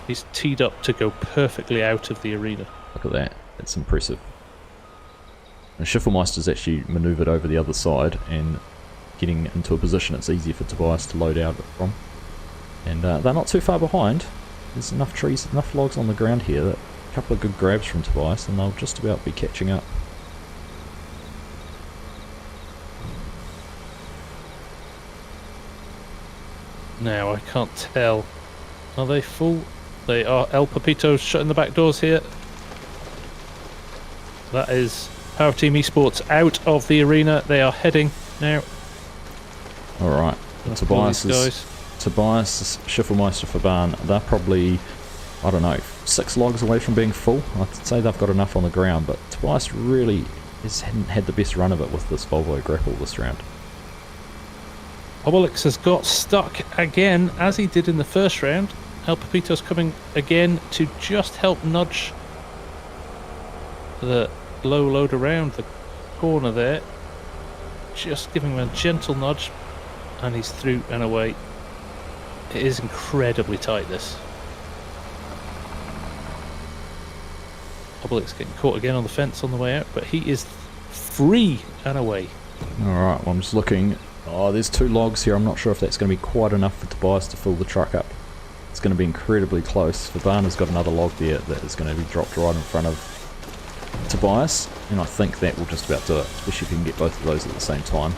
He's teed up to go perfectly out of the arena. Look at that. That's impressive. And Schiffelmeister's actually manoeuvred over the other side and getting into a position it's easier for Tobias to load out from. And they're not too far behind. There's enough trees, enough logs on the ground here that a couple of good grabs from Tobias and they'll just about be catching up. Now, I can't tell. Are they full? They are El Papito's shutting the back doors here. That is Power Team Esports out of the arena. They are heading now. All right. Tobias, Schiffelmeister for Barn. They're probably, I don't know, 6 logs away from being full. I'd say they've got enough on the ground, but Tobias really hasn't had the best run of it with this Volvo grapple this round. Obelix has got stuck again, as he did in the first round. El Papito's coming again to just help nudge the low load around the corner there. Just giving him a gentle nudge, and he's through and away. It is incredibly tight, this. Obelix getting caught again on the fence on the way out, but he is free and away. Alright, well, I'm just looking. Oh, there's 2 logs here. I'm not sure if that's going to be quite enough for Tobias to fill the truck up. It's going to be incredibly close. Fabana's got another log there that is going to be dropped right in front of Tobias, and I think that will just about do it, especially if you can get both of those at the same time.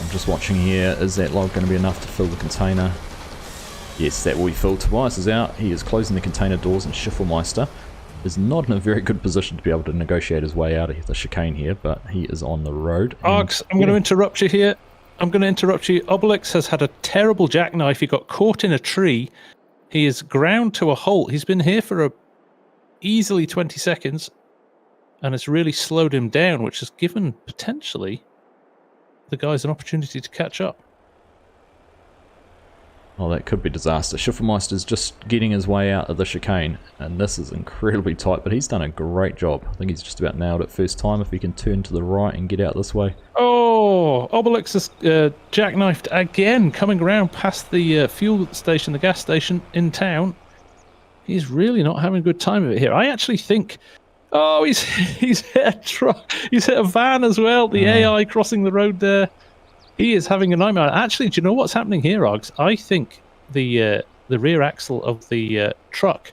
I'm just watching here. Is that log going to be enough to fill the container? Yes, that will be filled. Tobias is out. He is closing the container doors, and Schiffelmeister is not in a very good position to be able to negotiate his way out of the chicane here, but he is on the road. Args, I'm going to interrupt you here. I'm going to interrupt you. Obelix has had a terrible jackknife. He got caught in a tree. He is ground to a halt. He's been here for easily 20 seconds, and it's really slowed him down, which has given, potentially, the guys an opportunity to catch up. Oh, that could be disaster. Schiffelmeister's just getting his way out of the chicane, and this is incredibly tight, but he's done a great job. I think he's just about nailed it first time if he can turn to the right and get out this way. Oh, Obelix is jackknifed again, coming around past the fuel station, the gas station in town. He's really not having a good time of it here. I actually think... Oh, he's hit a truck. He's hit a van as well. The AI crossing the road there. He is having a nightmare. Actually, do you know what's happening here, Args? I think the rear axle of the truck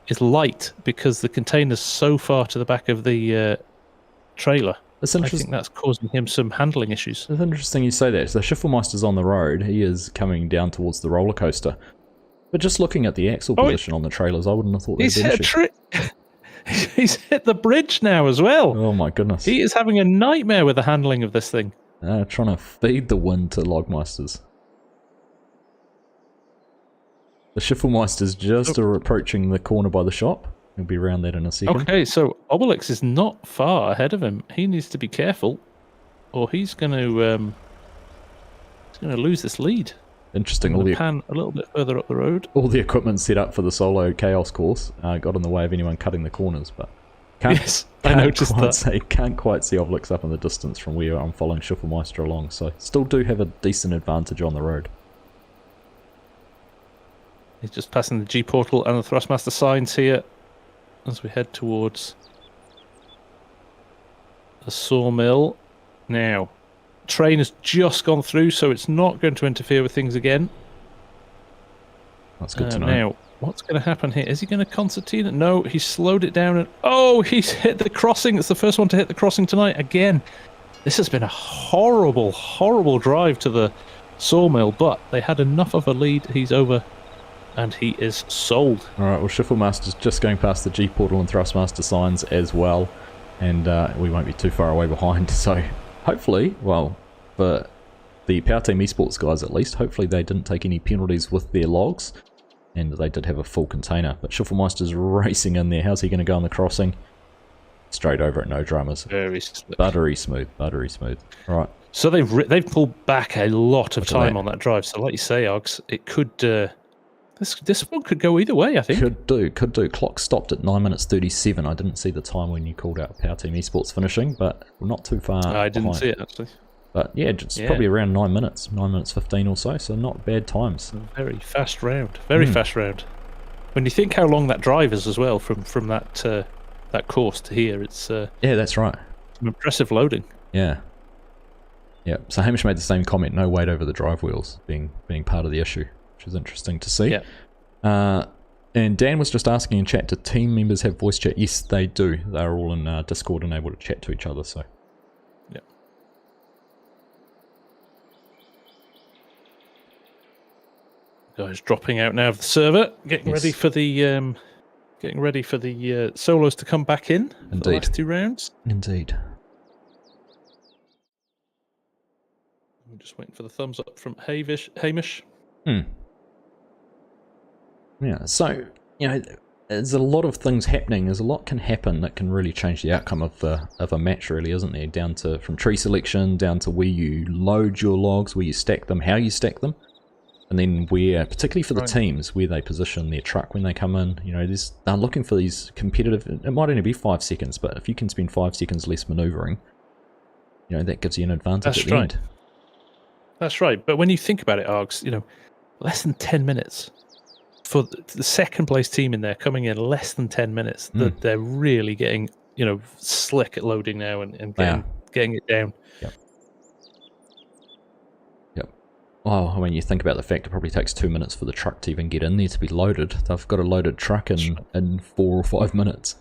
is light because the container's so far to the back of the trailer. I think that's causing him some handling issues. It's interesting you say that. So Schiffelmeister's on the road. He is coming down towards the roller coaster. But just looking at the axle position on the trailers, I wouldn't have thought there'd be an issue. He's hit the bridge now as well. Oh my goodness. He is having a nightmare with the handling of this thing. Trying to feed the wind to Logmeisters. The Schiffelmeister's just approaching the corner by the shop. He'll be around that in a second. Okay, so Obelix is not far ahead of him. He needs to be careful, or he's going to lose this lead. Interesting. All the pan a little bit further up the road. All the equipment set up for the solo chaos course got in the way of anyone cutting the corners, but I noticed that. Can't quite see Obelix up in the distance from where I'm following Schiffelmeister along, so still do have a decent advantage on the road. He's just passing the G portal and the Thrustmaster signs here as we head towards the sawmill. Now, train has just gone through, so it's not going to interfere with things again. That's good to know. Now, what's going to happen here? Is he going to concertina? No, he slowed it down. And oh, he's hit the crossing. It's the first one to hit the crossing tonight. Again, this has been a horrible, horrible drive to the sawmill, but they had enough of a lead. He's over, and he is sold. All right, well, Schiffelmaster's just going past the G portal and Thrustmaster signs as well, and we won't be too far away behind. So hopefully, well, for the Power Team Esports guys at least, hopefully they didn't take any penalties with their logs. And they did have a full container. But Schiffelmeister's racing in there. How's he going to go on the crossing? Straight over it, no dramas. Very slick. Buttery smooth, buttery smooth. Right. So they've pulled back a lot of time on that drive. So like you say, Args, it could... this one could go either way, I think. Could do. Clock stopped at 9 minutes 37. I didn't see the time when you called out Power Team Esports finishing, but we're not too far I didn't see it, actually. But yeah, just probably around 9 minutes 15 or so, so not bad times. Very fast round, fast round. When you think how long that drive is as well, from that course to here, it's yeah, that's right. Some impressive loading. Yeah. So Hamish made the same comment, no weight over the drive wheels being part of the issue, which is interesting to see. Yeah. And Dan was just asking in chat, do team members have voice chat? Yes, they do. They're all in Discord and able to chat to each other, so... Guys dropping out now of the server, getting ready for the solos to come back in for the last 2 rounds. Indeed. I'm just waiting for the thumbs up from Hamish. Yeah, so, there's a lot of things happening. There's a lot can happen that can really change the outcome of a match, really, isn't there? Down to from tree selection, down to where you load your logs, where you stack them, how you stack them, and then where, particularly for the teams, where they position their truck when they come in. They're looking for these competitive. It might only be 5 seconds, but if you can spend 5 seconds less manoeuvring, that gives you an advantage at the end. That's right. But when you think about it, Args, less than 10 minutes. For the second place team in there coming in less than 10 minutes, that they're really getting, slick at loading now and getting it down. Yep. Well, when you think about the fact it probably takes 2 minutes for the truck to even get in there to be loaded, they've got a loaded truck in 4 or 5 minutes.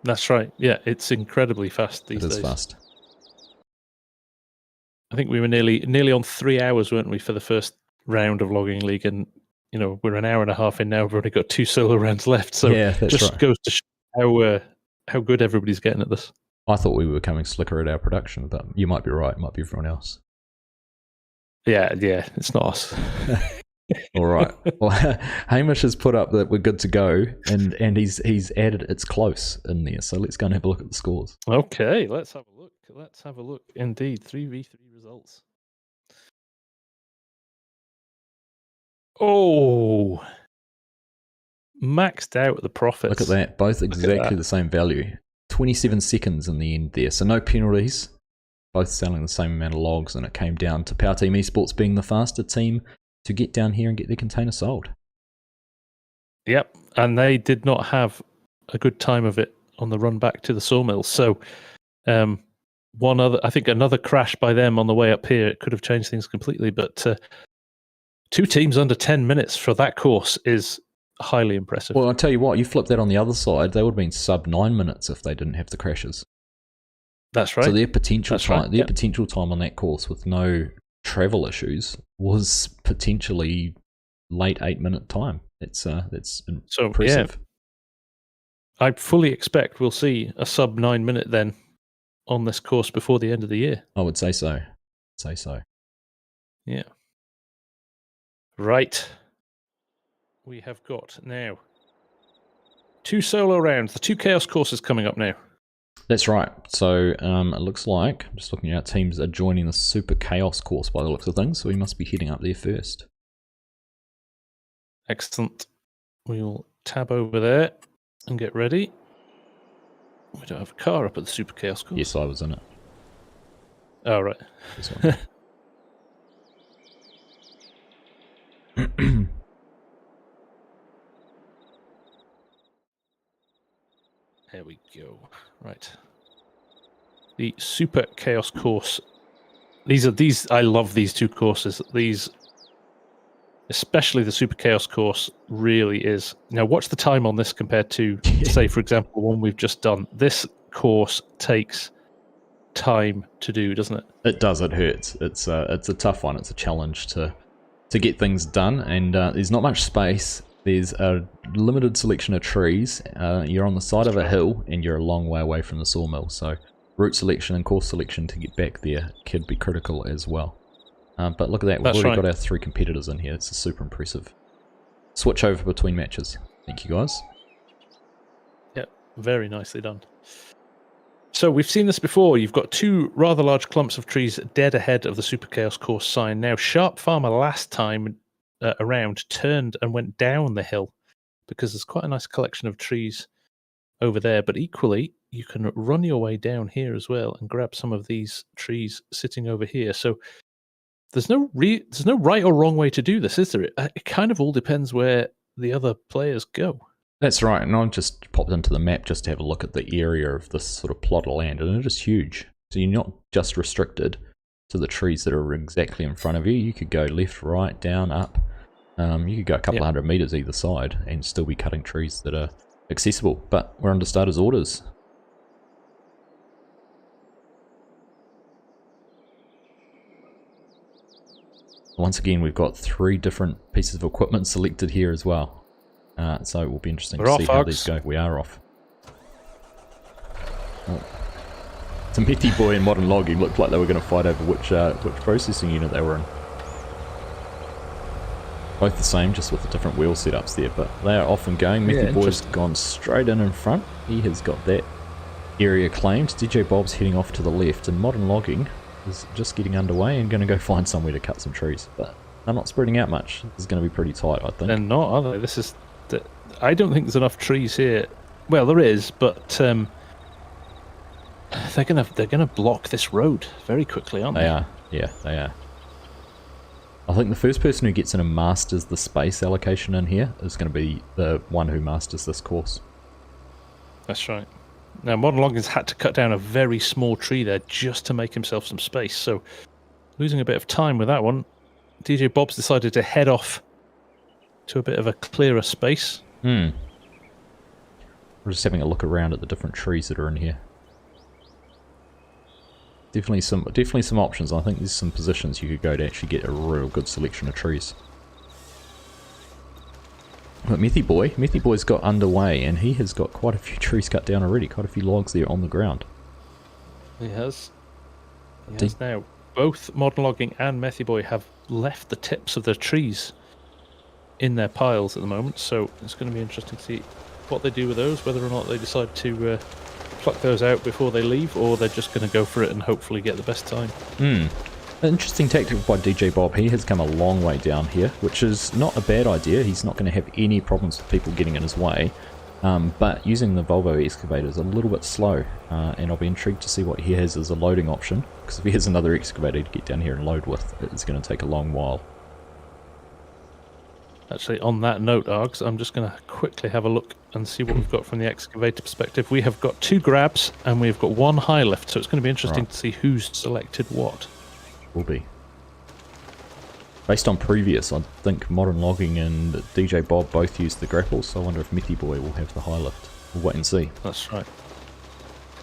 That's right. Yeah, it's incredibly fast these days. It is fast. I think we were nearly on 3 hours, weren't we, for the first round of Logging League, and we're an hour and a half in now. We've already got 2 solo rounds left, so just goes to show how good everybody's getting at this. I thought we were becoming slicker at our production, but you might be right. It might be everyone else. Yeah, it's not us. All right. Well, Hamish has put up that we're good to go, and he's added it's close in there. So let's go and have a look at the scores. Okay, let's have a look. Indeed, 3v3 results. Oh, maxed out the profits. Look at that. Both exactly the same value. 27 seconds in the end there. So no penalties. Both selling the same amount of logs, and it came down to Power Team Esports being the faster team to get down here and get their container sold. Yep, and they did not have a good time of it on the run back to the sawmill. So another crash by them on the way up here, it could have changed things completely, but 2 teams under 10 minutes for that course is highly impressive. Well, I'll tell you what, you flip that on the other side, they would have been sub 9 minutes if they didn't have the crashes. That's right. So their potential time on that course with no travel issues was potentially late 8-minute time. It's impressive. I fully expect we'll see a sub 9 minute then on this course before the end of the year. I would say so. Yeah. Right. We have got now 2 solo rounds. The 2 chaos courses coming up now. That's right. So it looks like, I'm just looking at teams are joining the Super Chaos course by the looks of things, so we must be heading up there first. Excellent. We'll tab over there and get ready. We don't have a car up at the Super Chaos course. Yes, I was in it. Oh, right. This one. There we go. Right. The Super Chaos course. I love these 2 courses. These, especially the Super Chaos course, really is. Now, what's the time on this compared to, say, for example, the one we've just done? This course takes time to do, doesn't it? It does. It hurts. It's a tough one. It's a challenge to get things done, and there's not much space. There's a limited selection of trees. You're on the side of a hill, and you're a long way away from the sawmill. So route selection and course selection to get back there could be critical as well. But look at that. We've already got our 3 competitors in here. It's super impressive. Switch over between matches. Thank you, guys. Yep, very nicely done. So we've seen this before. You've got 2 rather large clumps of trees dead ahead of the Super Chaos course sign. Now, Sharp Farmer last time around turned and went down the hill because there's quite a nice collection of trees over there, but equally you can run your way down here as well and grab some of these trees sitting over here. So there's no right or wrong way to do this, is there? It kind of all depends where the other players go. That's right, and I've just popped into the map just to have a look at the area of this sort of plot of land, and it is huge. So you're not just restricted to the trees that are exactly in front of you. You could go left, right, down, up. You could go a couple of 100 meters either side and still be cutting trees that are accessible, but we're under starters orders. Once again, we've got 3 different pieces of equipment selected here as well. So it will be interesting to see how these go. We are off. Oh. So Methy Boy and Modern Logging looked like they were going to fight over which processing unit they were in. Both the same, just with the different wheel setups there, but they are off and going. Methy Boy's gone straight in front. He has got that area claimed. DJ Bob's heading off to the left, and Modern Logging is just getting underway and going to go find somewhere to cut some trees. But they're not spreading out much. This is going to be pretty tight, I think. They're not, are they? This is... I don't think there's enough trees here. Well, there is, but they're gonna block this road very quickly, aren't they? They are. Yeah, they are. I think the first person who gets in and masters the space allocation in here is going to be the one who masters this course. That's right. Now, Modern Logging's had to cut down a very small tree there just to make himself some space, so losing a bit of time with that one. DJ Bob's decided to head off to a bit of a clearer space. We're just having a look around at the different trees that are in here. Definitely some options. I think there's some positions you could go to actually get a real good selection of trees. But Methy Boy's got underway, and he has got quite a few trees cut down already. Quite a few logs there on the ground. He has. He has now. Both Modern Logging and Methy Boy have left the tips of their trees in their piles at the moment, so it's going to be interesting to see what they do with those, whether or not they decide to pluck those out before they leave, or they're just going to go for it and hopefully get the best time. An interesting tactic by DJ Bob. He has come a long way down here, which is not a bad idea. He's not going to have any problems with people getting in his way, but using the Volvo excavator is a little bit slow, and I'll be intrigued to see what he has as a loading option, because if he has another excavator to get down here and load with, it's going to take a long while. Actually, on that note, Args, I'm just going to quickly have a look and see what we've got from the excavator perspective. We have got 2 grabs and we've got 1 high lift, so it's going to be interesting to see who's selected what. Will be. Based on previous, I think Modern Logging and DJ Bob both used the grapples, so I wonder if Methy Boy will have the high lift. We'll wait and see. That's right.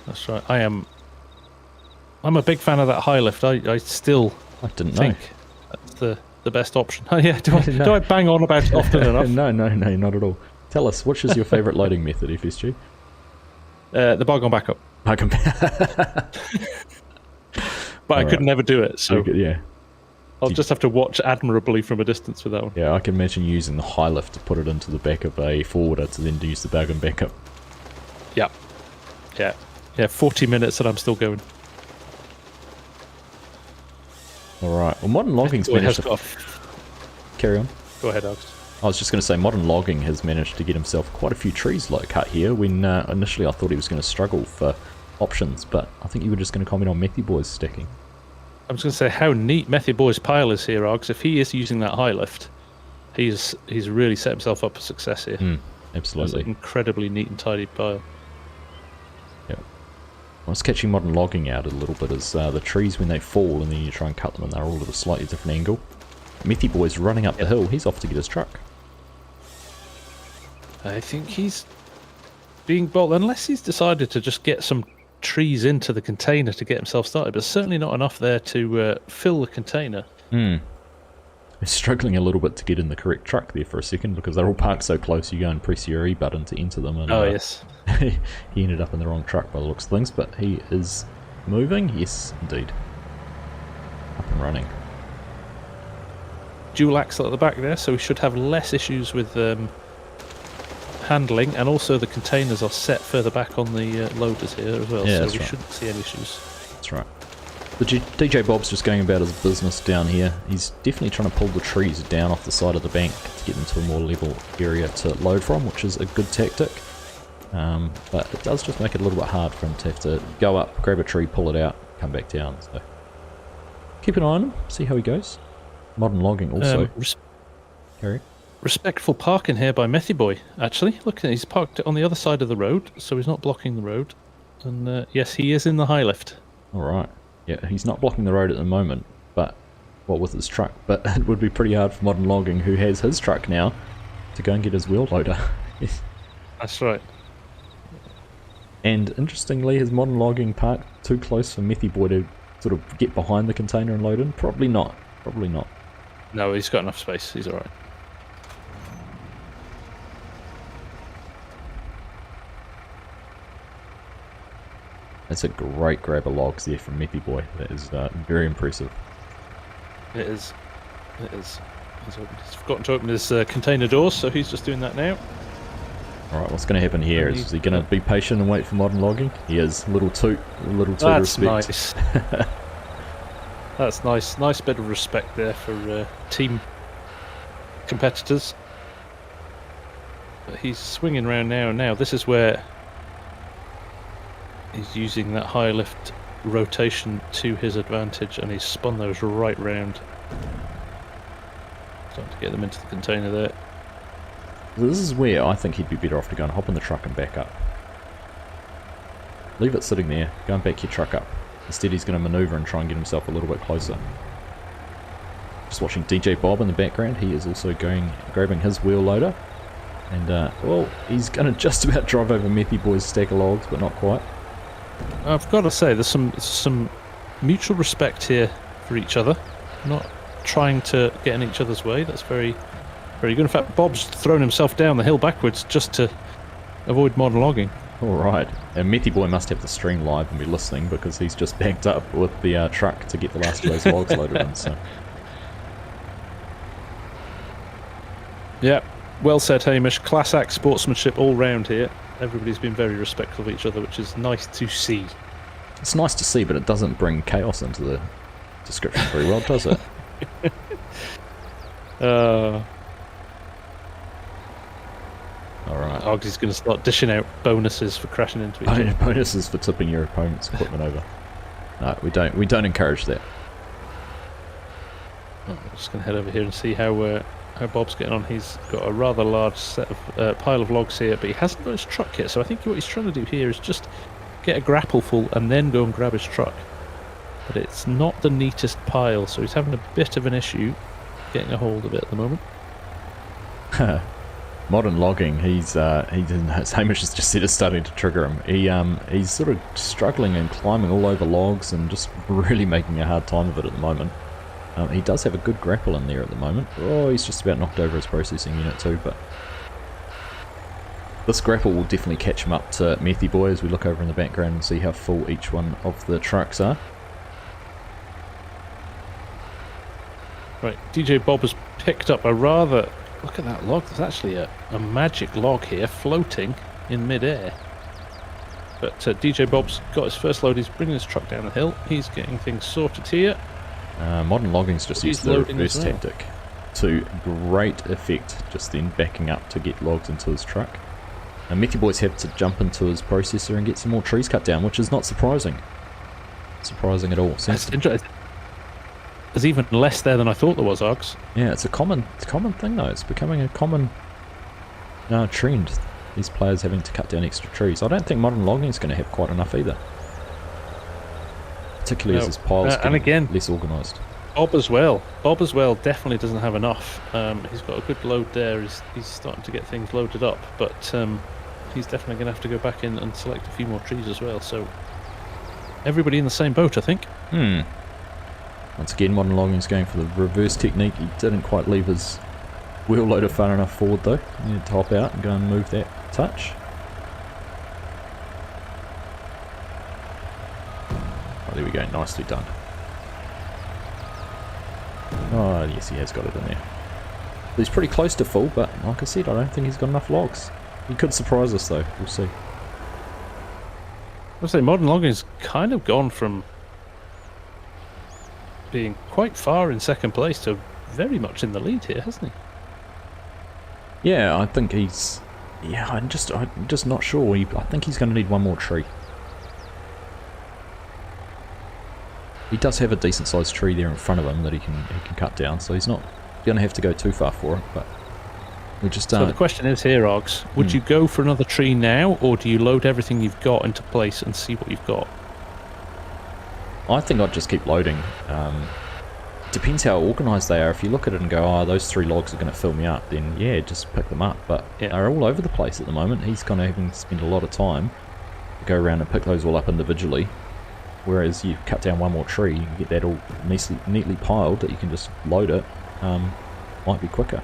That's right. I'm a big fan of that high lift. I still think that's the best option. Oh yeah, do I bang on about it often enough? No, not at all. Tell us, which is your favourite loading method, FSG? The bug on backup. But I could never do it, so yeah. I'll just have to watch admirably from a distance with that one. Yeah, I can imagine using the high lift to put it into the back of a forwarder to then use the bag and backup. Yeah. 40 minutes and I'm still going. Alright, well Modern Logging's managed to... Carry on. Go ahead, Alex. I was just going to say, Modern Logging has managed to get himself quite a few trees cut here, when initially I thought he was going to struggle for options, but I think you were just going to comment on Methy Boy's stacking. I was going to say how neat Methy Boy's pile is here, Args. If he is using that high lift, he's really set himself up for success here. Absolutely. It's an incredibly neat and tidy pile. Yeah. What's catching Modern Logging out a little bit is the trees when they fall and then you try and cut them and they're all at a slightly different angle. Methy Boy's running up the hill. He's off to get his truck. I think he's being bold, unless he's decided to just get some trees into the container to get himself started, but certainly not enough there to fill the container. He's struggling a little bit to get in the correct truck there for a second because they're all parked so close. You go and press your E button to enter them, and yes. He ended up in the wrong truck by the looks of things, but he is moving. Yes, indeed. Up and running. Dual axle at the back there, so we should have less issues with handling, and also the containers are set further back on the loaders here as well, so we shouldn't see any issues. That's right. The DJ Bob's just going about his business down here. He's definitely trying to pull the trees down off the side of the bank to get them to a more level area to load from, which is a good tactic. But it does just make it a little bit hard for him to have to go up, grab a tree, pull it out, come back down. So keep an eye on him, see how he goes. Modern Logging also. Carry. Respectful parking here by Methy Boy, actually. Look, he's parked on the other side of the road, so he's not blocking the road. And yes, he is in the high lift. Alright. Yeah, he's not blocking the road at the moment, but with his truck. But it would be pretty hard for Modern Logging, who has his truck now, to go and get his wheel loader. That's right. And interestingly, has Modern Logging parked too close for Methy Boy to sort of get behind the container and load in? Probably not. Probably not. No, he's got enough space. He's all right. That's a great grab of logs there from Methy Boy. That is very impressive. It is. It is. He's forgotten to open his container doors, so he's just doing that now. Alright, what's going to happen here? Is he going to be patient and wait for modern logging? He is. Little toot That's respect. Nice. That's nice. Nice bit of respect there for team competitors. But he's swinging around now and now. This is where he's using that high lift rotation to his advantage, and he's spun those right round. Starting to get them into the container there. This is where I think he'd be better off to go and hop in the truck and back up. Leave it sitting there, go and back your truck up. Instead he's going to manoeuvre and try and get himself a little bit closer. Just watching DJ Bob in the background, he is also grabbing his wheel loader. And, well, he's going to just about drive over Methy Boy's stack of logs, but not quite. I've got to say, there's some mutual respect here for each other. Not trying to get in each other's way. That's very, very good. In fact, Bob's thrown himself down the hill backwards just to avoid modern logging. Alright, and Methy Boy must have the stream live and be listening because he's just backed up with the truck to get the last of those logs loaded in. So. Yeah, well said, Hamish. Class act sportsmanship all round here. Everybody's been very respectful of each other, which is nice to see. It's nice to see, but it doesn't bring chaos into the description very well, does it? Alright. Argsy's going to start dishing out bonuses for crashing into each other. Bonuses for tipping your opponent's equipment over. No, we don't encourage that. I'm just going to head over here and see how Bob's getting on. He's got a rather large set of pile of logs here, but he hasn't got his truck yet. So I think what he's trying to do here is just get a grapple full and then go and grab his truck. But it's not the neatest pile, so he's having a bit of an issue getting a hold of it at the moment. Modern logging, Hamish has just said it's starting to trigger him. He's sort of struggling and climbing all over logs and just really making a hard time of it at the moment. He does have a good grapple in there at the moment. Oh, he's just about knocked over his processing unit too, but this grapple will definitely catch him up to Methy Boy as we look over in the background and see how full each one of the trucks are. Right, DJ Bob has picked up a rather... Look at that log. There's actually a magic log here floating in mid-air. But DJ Bob's got his first load. He's bringing his truck down the hill. He's getting things sorted here. Modern logging's just used the reverse tactic to great effect, just then backing up to get logs into his truck. And Methy Boy's had to jump into his processor and get some more trees cut down, which is not surprising. Surprising at all. There's even less there than I thought there was, Args. Yeah, it's a common thing though. It's becoming a common trend. These players having to cut down extra trees. I don't think modern logging is going to have quite enough either. Particularly as his piles get less organised. Bob as well. Bob as well definitely doesn't have enough. He's got a good load there. He's starting to get things loaded up, but he's definitely going to have to go back in and select a few more trees as well. So everybody in the same boat, I think. Once again, modern logging is going for the reverse technique. He didn't quite leave his wheel loader far enough forward though. He needed to hop out and go and move that touch. Oh, there we go, nicely done. Oh, yes, he has got it in there. He's pretty close to full, but like I said, I don't think he's got enough logs. He could surprise us though, we'll see. I'd say modern logging's kind of gone from being quite far in second place to very much in the lead here, hasn't he? Yeah, I think he's... Yeah, I'm just not sure. I think he's going to need one more tree. He does have a decent sized tree there in front of him that he can cut down, so he's not going to have to go too far for it, but we just... So the question is here, Args, would you go for another tree now, or do you load everything you've got into place and see what you've got? I think I'd just keep loading. Depends how organised they are. If you look at it and go, oh, those 3 logs are going to fill me up, then yeah, just pick them up. But they're all over the place at the moment. He's kind of having to spend a lot of time to go around and pick those all up individually. Whereas you cut down one more tree, you can get that all neatly piled that you can just load it. might be quicker.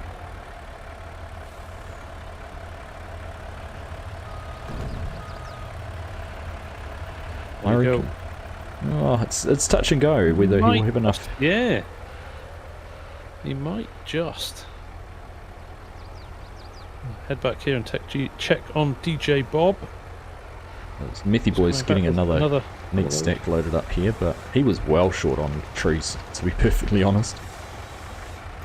There you go. Oh, it's touch and go whether he will have enough. Yeah. He might just. Head back here and check on DJ Bob. Methy Boy's getting another neat stack loaded up here, but he was well short on trees, to be perfectly honest.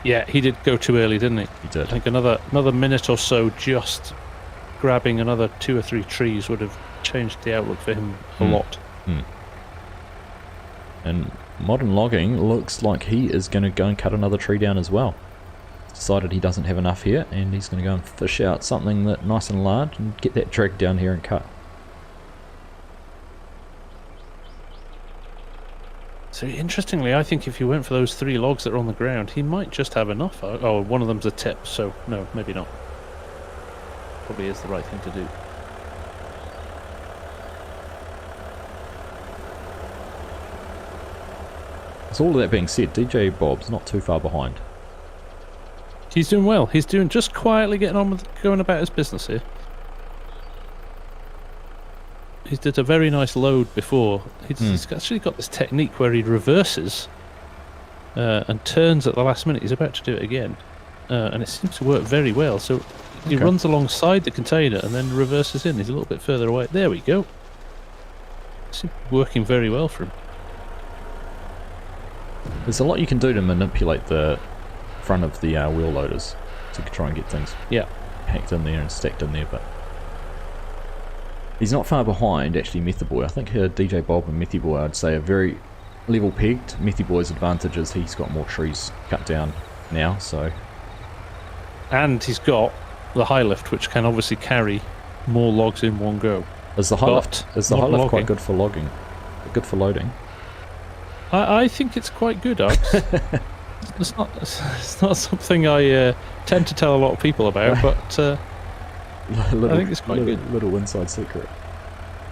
Yeah, he did go too early, didn't he? He did. I think another minute or so just grabbing another 2 or 3 trees would have changed the outlook for him a lot. And Modern Logging looks like he is going to go and cut another tree down as well. Decided he doesn't have enough here, and he's going to go and fish out something that nice and large and get that dragged down here and cut. So interestingly, I think if he went for those 3 logs that are on the ground, he might just have enough. Oh, one of them's a tip, so no, maybe not. Probably is the right thing to do. So all of that being said, DJ Bob's not too far behind. He's doing well. He's doing just quietly getting on with going about his business here. He did a very nice load before. He's actually got this technique where he reverses and turns at the last minute. He's about to do it again, and it seems to work very well. So he runs alongside the container and then reverses in. He's a little bit further away. There we go. Seems to be working very well for him. There's a lot you can do to manipulate the front of the wheel loaders to try and get things packed in there and stacked in there, but he's not far behind actually Methy Boy. I think DJ Bob and Methy Boy, I'd say, are very level pegged. Methy Boy's advantage is he's got more trees cut down now, so. And he's got the high lift, which can obviously carry more logs in one go. Is the high lift quite good for logging? Good for loading? I think it's quite good, Args. It's not something I tend to tell a lot of people about, but I think it's quite good. Little inside secret.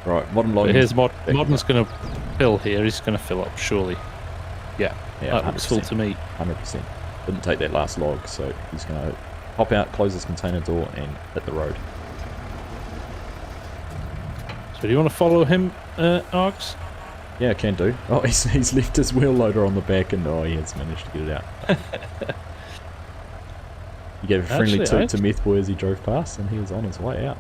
Right, Modern Logging. Here's Modern's going to fill here. He's going to fill up, surely. Yeah, that looks full to me. 100%. Didn't take that last log, so he's going to hop out, close his container door, and hit the road. So do you want to follow him, Args? Yeah, I can do. Oh, he's left his wheel loader on the back, and he has managed to get it out. He gave a friendly toot to Meth Boy as he drove past, and he was on his way out.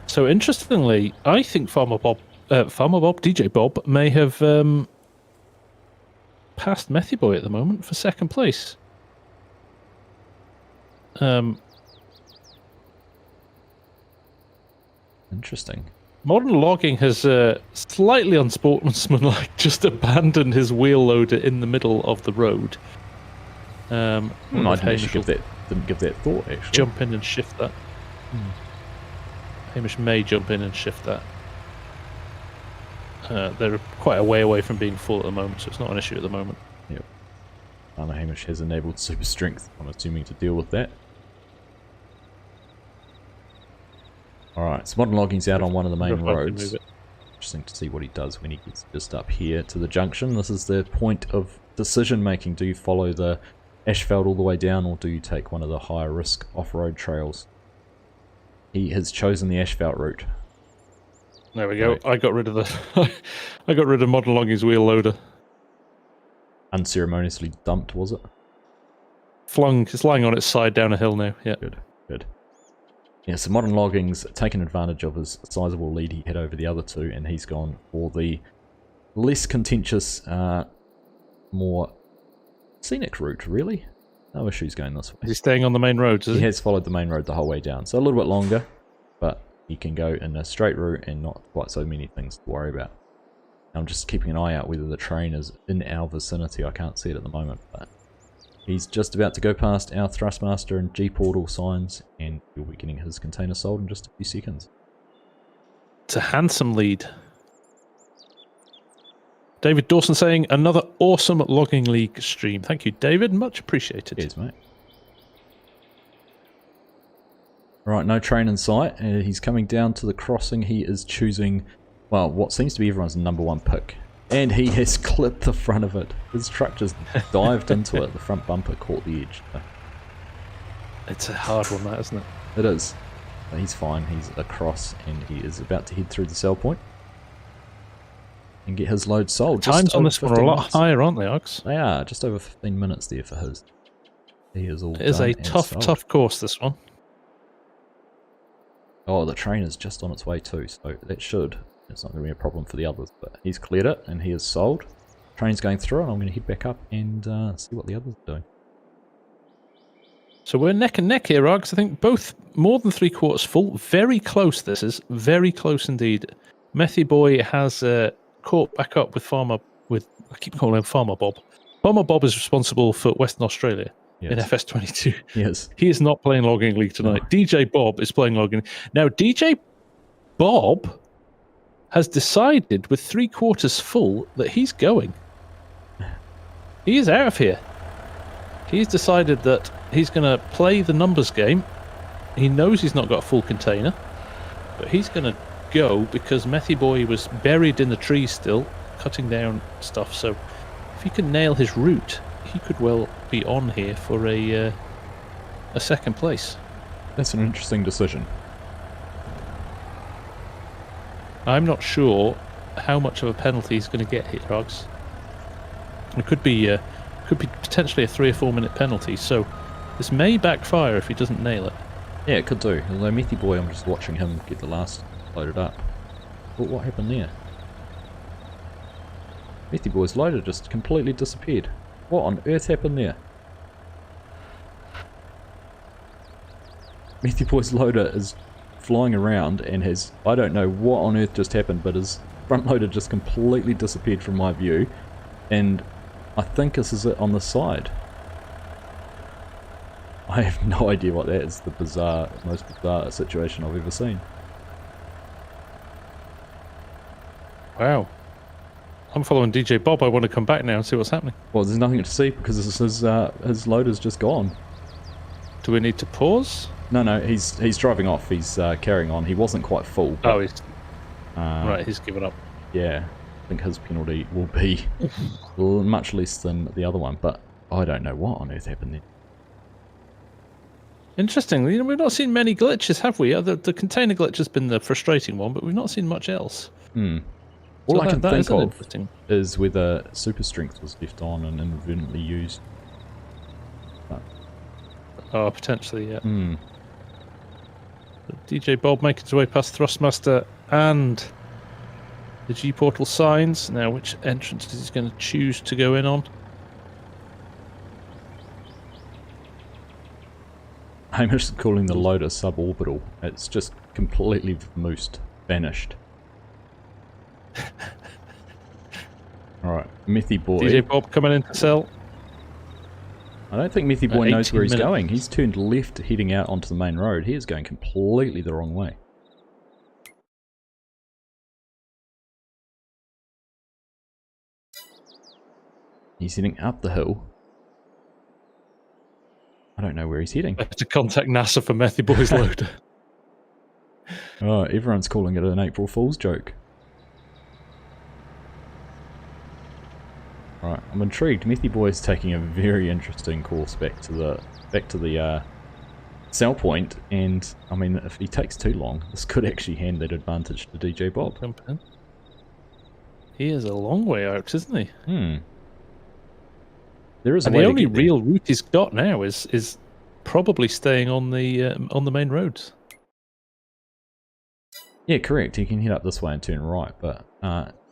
So interestingly, I think Farmer Bob, DJ Bob, may have passed Methy Boy at the moment for second place. Interesting. Modern Logging has slightly unsportsmanlike just abandoned his wheel loader in the middle of the road. I didn't give that thought, actually. Jump in and shift that. Hamish may jump in and shift that. They're quite a way away from being full at the moment, so it's not an issue at the moment. Yep. Hamish has enabled super strength, I'm assuming, to deal with that. Alright, so Modern Logging's out on one of the main roads. Interesting to see what he does when he gets just up here to the junction. This is the point of decision making. Do you follow the asphalt all the way down, or do you take one of the higher risk off-road trails? He has chosen the asphalt route. There we go. I got rid of I got rid of Modern Logging's wheel loader. Unceremoniously dumped, was it? It's lying on its side down a hill now. Yeah. Good. Yeah, so Modern Logging's taken advantage of his sizable lead he had over the other two, and he's gone for the less contentious, more scenic route, really. No issues going this way. Is he staying on the main roads? He has followed the main road the whole way down, so a little bit longer, but he can go in a straight route and not quite so many things to worry about. I'm just keeping an eye out whether the train is in our vicinity. I can't see it at the moment, but he's just about to go past our THRUSTMASTER and G-Portal signs, and he'll be getting his container sold in just a few seconds. It's a handsome lead. David Dawson saying, another awesome Logging League stream. Thank you, David. Much appreciated. Cheers, mate. Right, no train in sight. He's coming down to the crossing. He is choosing, well, what seems to be everyone's number one pick. And he has clipped the front of it. His truck just dived into it. The front bumper caught the edge. It's a hard one, that, isn't it? It is. But he's fine. He's across and he is about to head through the sell point and get his load sold. Times on this one are a lot higher, aren't they, Args? They are. Just over 15 minutes there for his. He is all done. It is a and tough, sold. tough course, this one. Oh, the train is just on its way too, so that should. It's not going to be a problem for the others, but he's cleared it and he is sold. Train's going through and I'm going to head back up and see what the others are doing. So we're neck and neck here, Args. I think both more than 3/4 full. Very close, this is. Very close indeed. Methy Boy has caught back up with I keep calling him Farmer Bob. Farmer Bob is responsible for Western Australia. Yes. In FS22. Yes. He is not playing Logging League tonight. No. DJ Bob is playing Logging. Now, DJ Bob has decided with 3/4 full that he's going. He is out of here. He's decided that he's going to play the numbers game. He knows he's not got a full container, but he's going to go because Methy Boy was buried in the trees still, cutting down stuff. So if he can nail his route, he could well be on here for a second place. That's an interesting decision. I'm not sure how much of a penalty he's going to get here, Args. It could be potentially a 3 or 4 minute penalty, so this may backfire if he doesn't nail it. Yeah, it could do. Although Methy Boy, I'm just watching him get the last loaded up. But what happened there? Methy Boy's loader just completely disappeared. What on earth happened there? Methy Boy's loader is flying around and has, I don't know what on earth just happened, but his front loader just completely disappeared from my view, and I think this is it on the side. I have no idea what that is. The most bizarre situation I've ever seen. Wow. I'm following DJ Bob. I want to come back now and see what's happening. Well, there's nothing to see because his loader's just gone. Do we need to pause? No, he's driving off. He's carrying on. He wasn't quite full. But, Oh, he's right. He's given up. Yeah, I think his penalty will be much less than the other one, but I don't know what on earth happened there. Interesting. You know, we've not seen many glitches, have we? The container glitch has been the frustrating one, but we've not seen much else. All So I can that think is of interesting. is whether super strength was left on and inadvertently used. Oh, potentially, yeah. But DJ Bob making his way past Thrustmaster and the G-Portal signs. Now, which entrance is he going to choose to go in on? Hamish is calling the loader suborbital. It's just completely vanished. Alright, Methy Boy. DJ Bob coming in to sell. I don't think Methy Boy knows 18 where he's minutes. going. He's turned left heading out onto the main road. He is going completely the wrong way. He's heading up the hill. I don't know where he's heading. I have to contact NASA for Methy Boy's loader. Oh, everyone's calling it an April Fool's joke. Right, I'm intrigued. Methy Boy's taking a very interesting course back to the sell point, and I mean, if he takes too long, this could actually hand that advantage to DJ Bob. Jump in. He is a long way out, isn't he? There is a And way the to only get there. real route he's got now is probably staying on the main roads. Yeah, correct. He can head up this way and turn right, but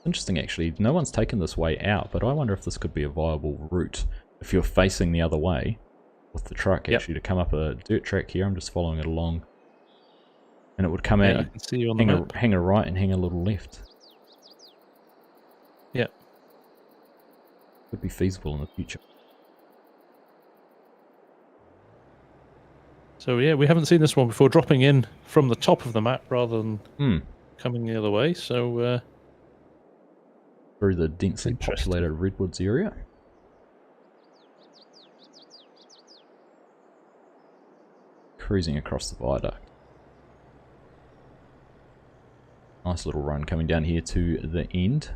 interesting actually. No one's taken this way out, but I wonder if this could be a viable route if you're facing the other way with the truck actually to come up a dirt track here. I'm just following it along, and it would come Yeah, out, I can see you on the map. hang a right and hang a little left. Yeah. Could be feasible in the future. So yeah, we haven't seen this one before, dropping in from the top of the map rather than coming the other way. So through the densely populated Redwoods area. Cruising across the viaduct. Nice little run coming down here to the end.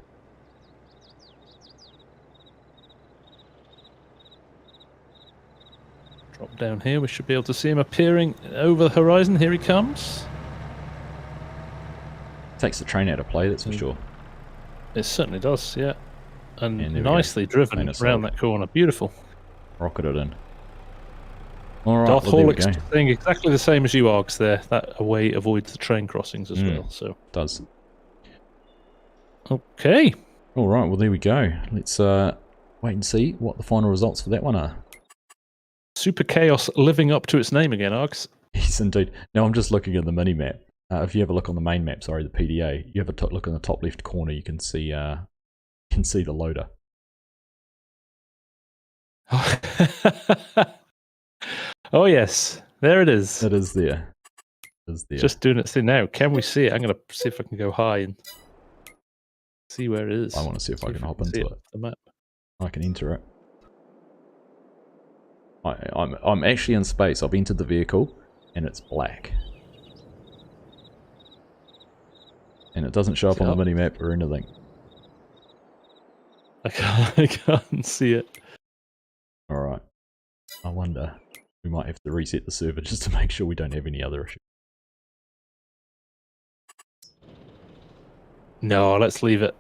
down here. We should be able to see him appearing over the horizon. Here he comes. Takes the train out of play, that's for sure. It certainly does, yeah. And nicely driven around that corner. Beautiful. Rocketed in. All right, Darth well, there we Horlick's go. saying exactly the same as you, Args, there. That way avoids the train crossings as well. So does. Okay. All right, well, there we go. Let's wait and see what the final results for that one are. Super Chaos living up to its name again, Args. Yes, indeed. Now, I'm just looking at the mini-map. If you have a look on the main map, sorry, the PDA, you have a look in the top left corner, you can see the loader. Oh yes, there it is. It is there. It is there. Just doing its thing now. Can we see it? I'm going to see if I can go high and see where it is. I want to see if I can hop into it. The map. I can enter it. I'm actually in space. I've entered the vehicle, and it's black. And it doesn't show up on the mini-map or anything. I can't see it. Alright. I wonder. We might have to reset the server just to make sure we don't have any other issues. No, let's leave it.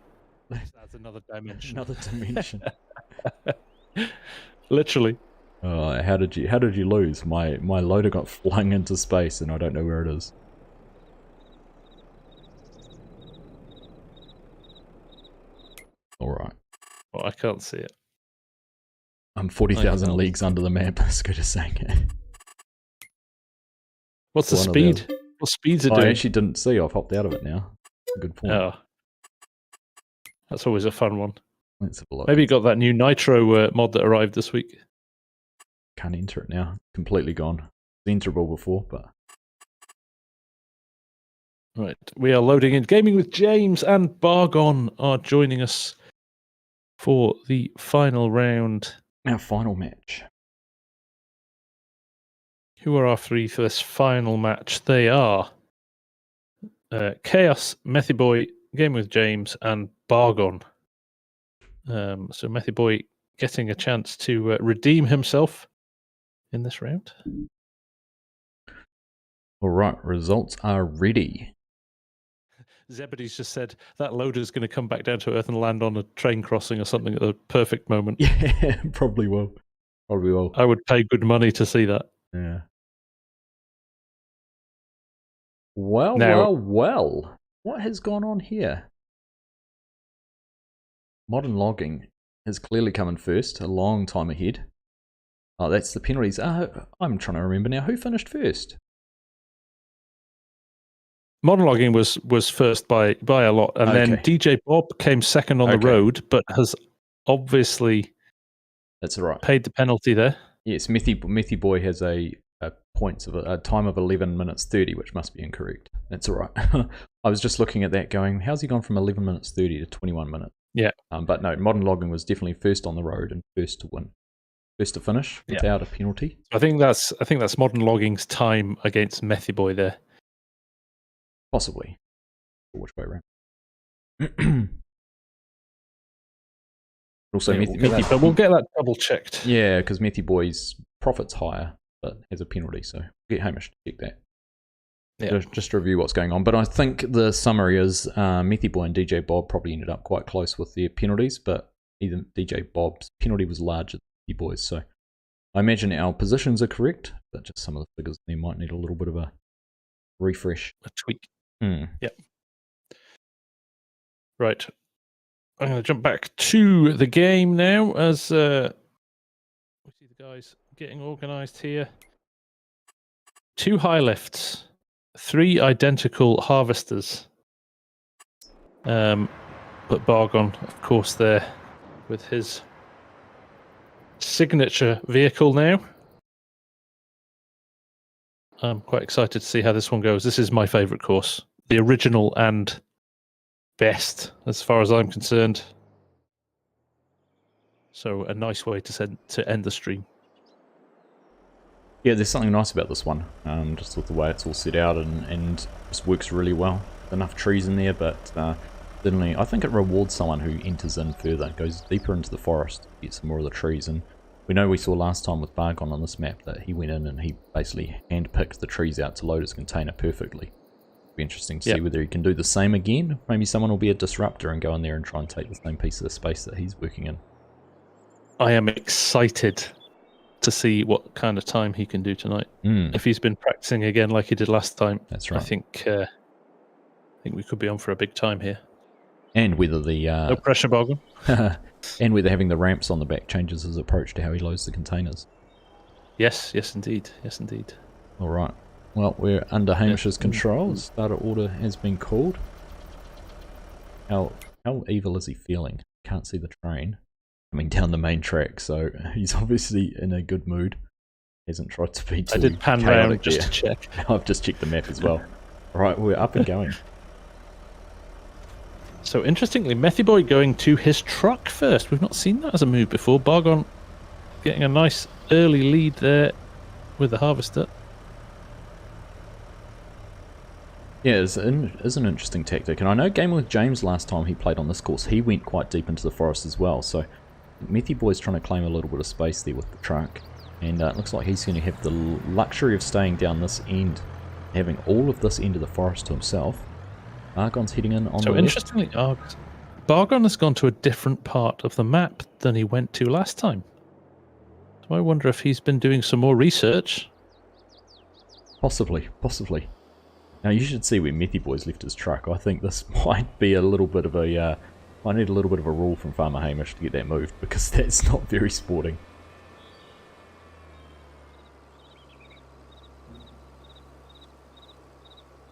That's another dimension. Another dimension. Literally. How did you lose? My loader got flung into space and I don't know where it is. Alright. Well, I can't see it. I'm 40,000 leagues under the map, as good as saying it. What's the speed? What speed's it doing? I actually didn't see. I've hopped out of it now. Good point. Oh. That's always a fun one. Let's have a look. Maybe you got that new Nitro mod that arrived this week. Can't enter it now. Completely gone. It's enterable before, but... Right, we are loading in. Gaming with James and Bargon are joining us for the final round. Our final match. Who are our three for this final match? They are Chaos, Methyboy, Gaming with James, and Bargon. So Methyboy getting a chance to redeem himself in this round. Alright, results are ready. Zebedee's just said that loader's going to come back down to Earth and land on a train crossing or something at the perfect moment. Yeah, probably will. Probably will. I would pay good money to see that. Yeah. Well. What has gone on here? Modern logging has clearly come in first, a long time ahead. Oh, that's the penalties. I'm trying to remember now. Who finished first? Modern logging was first by a lot, and then DJ Bob came second on the road, but has obviously paid the penalty there. Yes, Methy Boy has a points of a time of 11 minutes 30, which must be incorrect. That's all right. I was just looking at that, going, how's he gone from 11 minutes 30 to 21 minutes? Yeah. But no, modern logging was definitely first on the road and first to win, first to finish without a penalty. I think that's modern logging's time against Methy Boy there. Possibly. Which way around? Also, but we'll get that double checked. Yeah, because Methy Boy's profit's higher, but has a penalty, so get Hamish to check that. Yeah. Just to review what's going on. But I think the summary is Methy Boy and DJ Bob probably ended up quite close with their penalties, but even DJ Bob's penalty was larger than Methy Boy's, so I imagine our positions are correct, but just some of the figures there might need a little bit of a refresh. A tweak. Yep. Right. I'm going to jump back to the game now as we see the guys getting organised here. 2 high lifts, 3 identical harvesters. But Bargon, of course, there with his signature vehicle now. I'm quite excited to see how this one goes. This is my favourite course. The original and best, as far as I'm concerned. So a nice way to end the stream. Yeah, there's something nice about this one. Just with the way it's all set out and just works really well. Enough trees in there, but certainly I think it rewards someone who enters in further, goes deeper into the forest, gets some more of the trees, and We know we saw last time with Bargon on this map that he went in and he basically hand-picked the trees out to load his container perfectly. Be interesting to see whether he can do the same again. Maybe someone will be a disruptor and go in there and try and take the same piece of the space that he's working in. I am excited to see what kind of time he can do tonight. If he's been practicing again like he did last time, that's right. I think we could be on for a big time here. And whether the no pressure, Bargon. and whether having the ramps on the back changes his approach to how he loads the containers. Yes, indeed. All right. Well, we're under Hamish's control. The starter order has been called. How evil is he feeling? Can't see the train coming down the main track, so he's obviously in a good mood. Hasn't tried to be too I did pan round just to check. I've just checked the map as well. All right, we're up and going. So interestingly, Methyboy going to his truck first. We've not seen that as a move before. Bargon getting a nice early lead there with the harvester. Yeah, it's an interesting tactic, and I know gaming with James last time he played on this course, he went quite deep into the forest as well, so Methyboy's trying to claim a little bit of space there with the truck, and it looks like he's going to have the luxury of staying down this end, having all of this end of the forest to himself. Bargon's heading in on the left. Interestingly, Bargon has gone to a different part of the map than he went to last time. So I wonder if he's been doing some more research. Possibly. Now you should see where Methyboy's left his truck. I think this might be a little bit of a... might need a little bit of a rule from Farmer Hamish to get that moved, because that's not very sporting.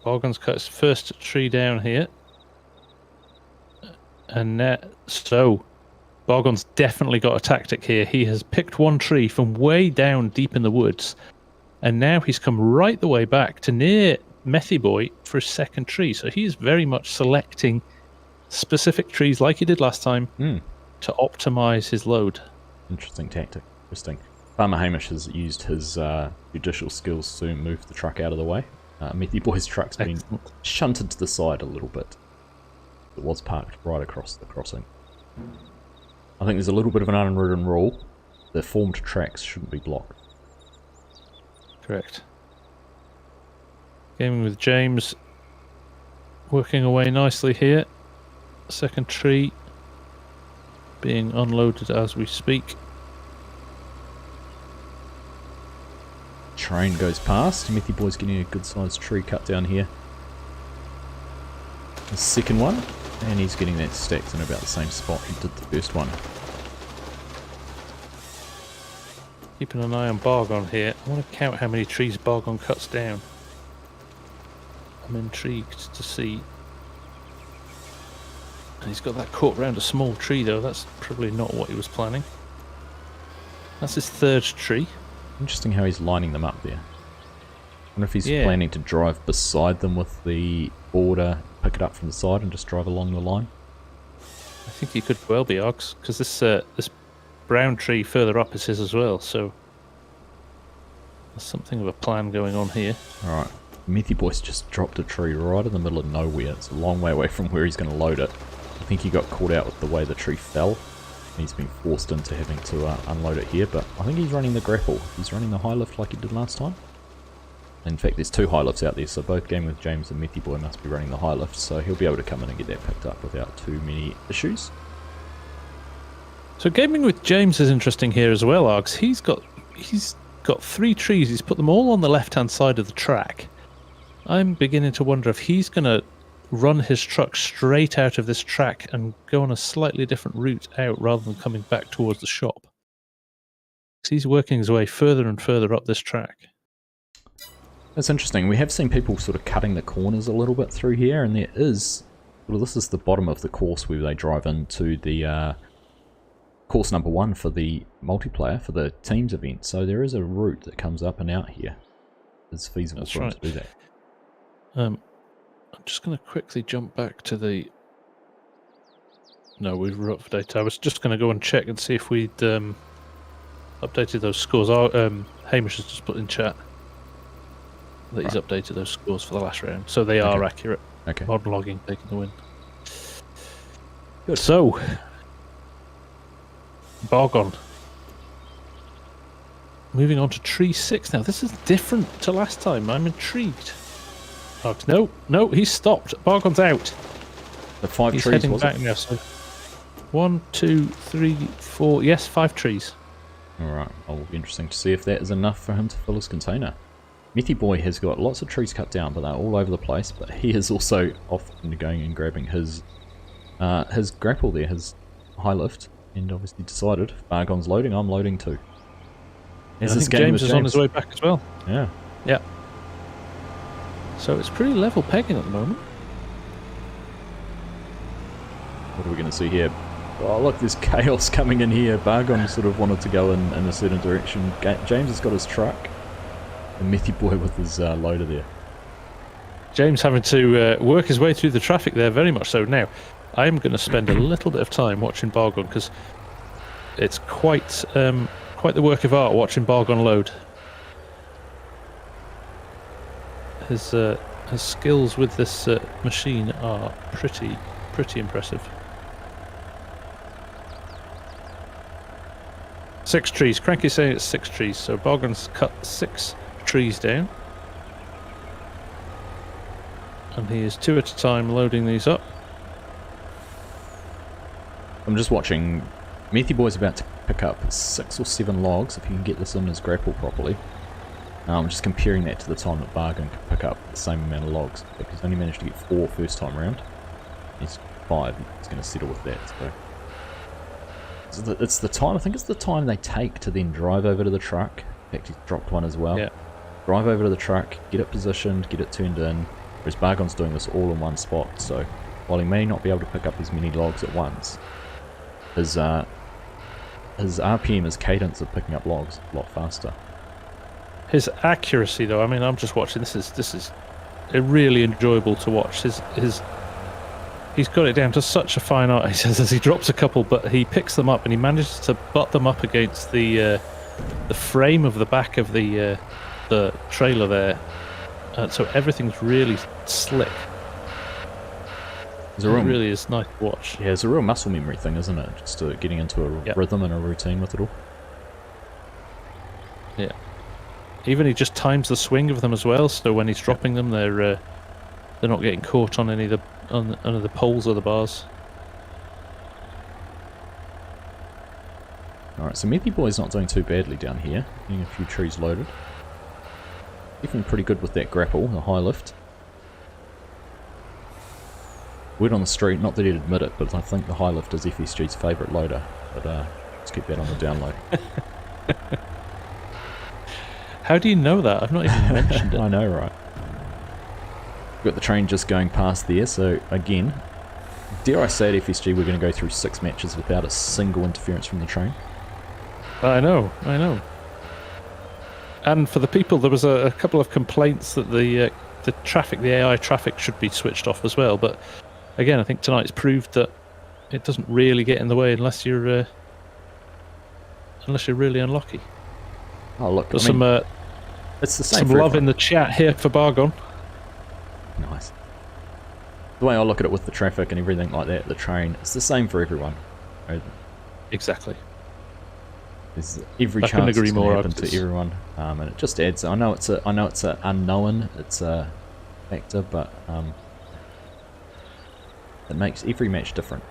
Bargon's cut his first tree down here. And so, Bargon's definitely got a tactic here. He has picked one tree from way down deep in the woods, and now he's come right the way back to near Methyboy for his second tree. So he's very much selecting specific trees like he did last time to optimize his load. Interesting tactic. Interesting. Farmer Hamish has used his judicial skills to move the truck out of the way. Methyboy's truck's been shunted to the side a little bit. It was parked right across the crossing. I think there's a little bit of an unwritten rule. The formed tracks shouldn't be blocked. Correct. Gaming with James. Working away nicely here. Second tree being unloaded as we speak. Train goes past. Methyboy's getting a good sized tree cut down here. The second one, and he's getting that stacked in about the same spot he did the first one. Keeping an eye on Bargon here. I want to count how many trees Bargon cuts down. I'm intrigued to see. And he's got that caught round a small tree though. That's probably not what he was planning. That's his third tree. Interesting how he's lining them up there. I wonder if he's planning to drive beside them with the border, pick it up from the side and just drive along the line. I think he could well be, Args, because this brown tree further up is his as well, so there's something of a plan going on here. Alright, Methyboy's just dropped a tree right in the middle of nowhere. It's a long way away from where he's going to load it. I think he got caught out with the way the tree fell. He's been forced into having to unload it here, but I think he's running the grapple. He's running the high lift like he did last time. In fact, there's two high lifts out there, so both Gaming with James and Methyboy must be running the high lift, so he'll be able to come in and get that picked up without too many issues. So Gaming with James is interesting here as well, Args. He's got three trees. He's put them all on the left-hand side of the track. I'm beginning to wonder if he's going to run his truck straight out of this track and go on a slightly different route out rather than coming back towards the shop. He's working his way further and further up this track. That's interesting. We have seen people sort of cutting the corners a little bit through here, and there is... Well, this is the bottom of the course where they drive into the course number 1 for the multiplayer, for the teams event. So there is a route that comes up and out here. It's feasible for them to do that. I'm just going to quickly jump back to the... No, we've updated. I was just going to go and check and see if we'd updated those scores. Hamish has just put in chat that he's updated those scores for the last round. So they are accurate. Okay. Modern logging taking the win. Good. So, Bargon moving on to tree 6 now. This is different to last time. I'm intrigued. Args, no, he's stopped. Bargon's out. The 5 He's trees, heading was back it? now. So 1, 2, 3, 4. Yes, 5 trees. Alright, well, it'll be interesting to see if that is enough for him to fill his container. Methy Boy has got lots of trees cut down, but they're all over the place. But he is also off into going and grabbing his grapple there, his high lift, and obviously decided if Bargon's loading, I'm loading too. I think James is on his way back as well. Yeah. Yeah. So it's pretty level pegging at the moment. What are we going to see here? Oh, look, there's chaos coming in here. Bargon sort of wanted to go in a certain direction. James has got his truck. And Methy Boy with his loader there. James having to work his way through the traffic there, very much so. Now, I'm going to spend a little bit of time watching Bargon, because it's quite the work of art watching Bargon load. His skills with this machine are pretty impressive. 6 trees. Cranky's saying it's 6 trees, so Bargon's cut 6 trees down. And he is 2 at a time loading these up. I'm just watching. Methy Boy's about to pick up 6 or 7 logs if he can get this in his grapple properly. I'm just comparing that to the time that Bargon could pick up the same amount of logs, because he's only managed to get 4 first time round. He's 5, he's going to settle with that. So it's the time, I think it's the time they take to then drive over to the truck. In fact, he's dropped one as well. Yeah. Drive over to the truck, get it positioned, get it turned in, whereas Bargon's doing this all in one spot. So while he may not be able to pick up as many logs at once, his RPM, his cadence of picking up logs, a lot faster. His accuracy, though, I mean, I'm just watching. This is really enjoyable to watch. He's got it down to such a fine art. He says as he drops a couple, but he picks them up and he manages to butt them up against the frame of the back of the trailer there. So everything's really slick. It really is nice to watch. Yeah, it's a real muscle memory thing, isn't it? Just getting into a rhythm and a routine with it all. Yeah. Even he just times the swing of them as well, so when he's dropping them, they're not getting caught on any of the poles or the bars. Alright, so Methy Boy's not doing too badly down here, getting a few trees loaded. Definitely pretty good with that grapple, the high lift. Word on the street, not that he'd admit it, but I think the high lift is FSG's favourite loader. But let's keep that on the download. How do you know that? I've not even mentioned it. I know, right? We've got the train just going past there, so again, dare I say at FSG we're going to go through 6 matches without a single interference from the train. I know. And for the people, there was a couple of complaints that the AI traffic should be switched off as well, but again, I think tonight's proved that it doesn't really get in the way unless you're really unlucky. Oh look, There's it's the same. Some love in the chat here for Bargon. Nice. The way I look at it with the traffic and everything like that, the train, it's the same for everyone. Right? Exactly. There's every chance it's going to happen to everyone, and it just adds. I know it's an unknown, it's a factor, but it makes every match different.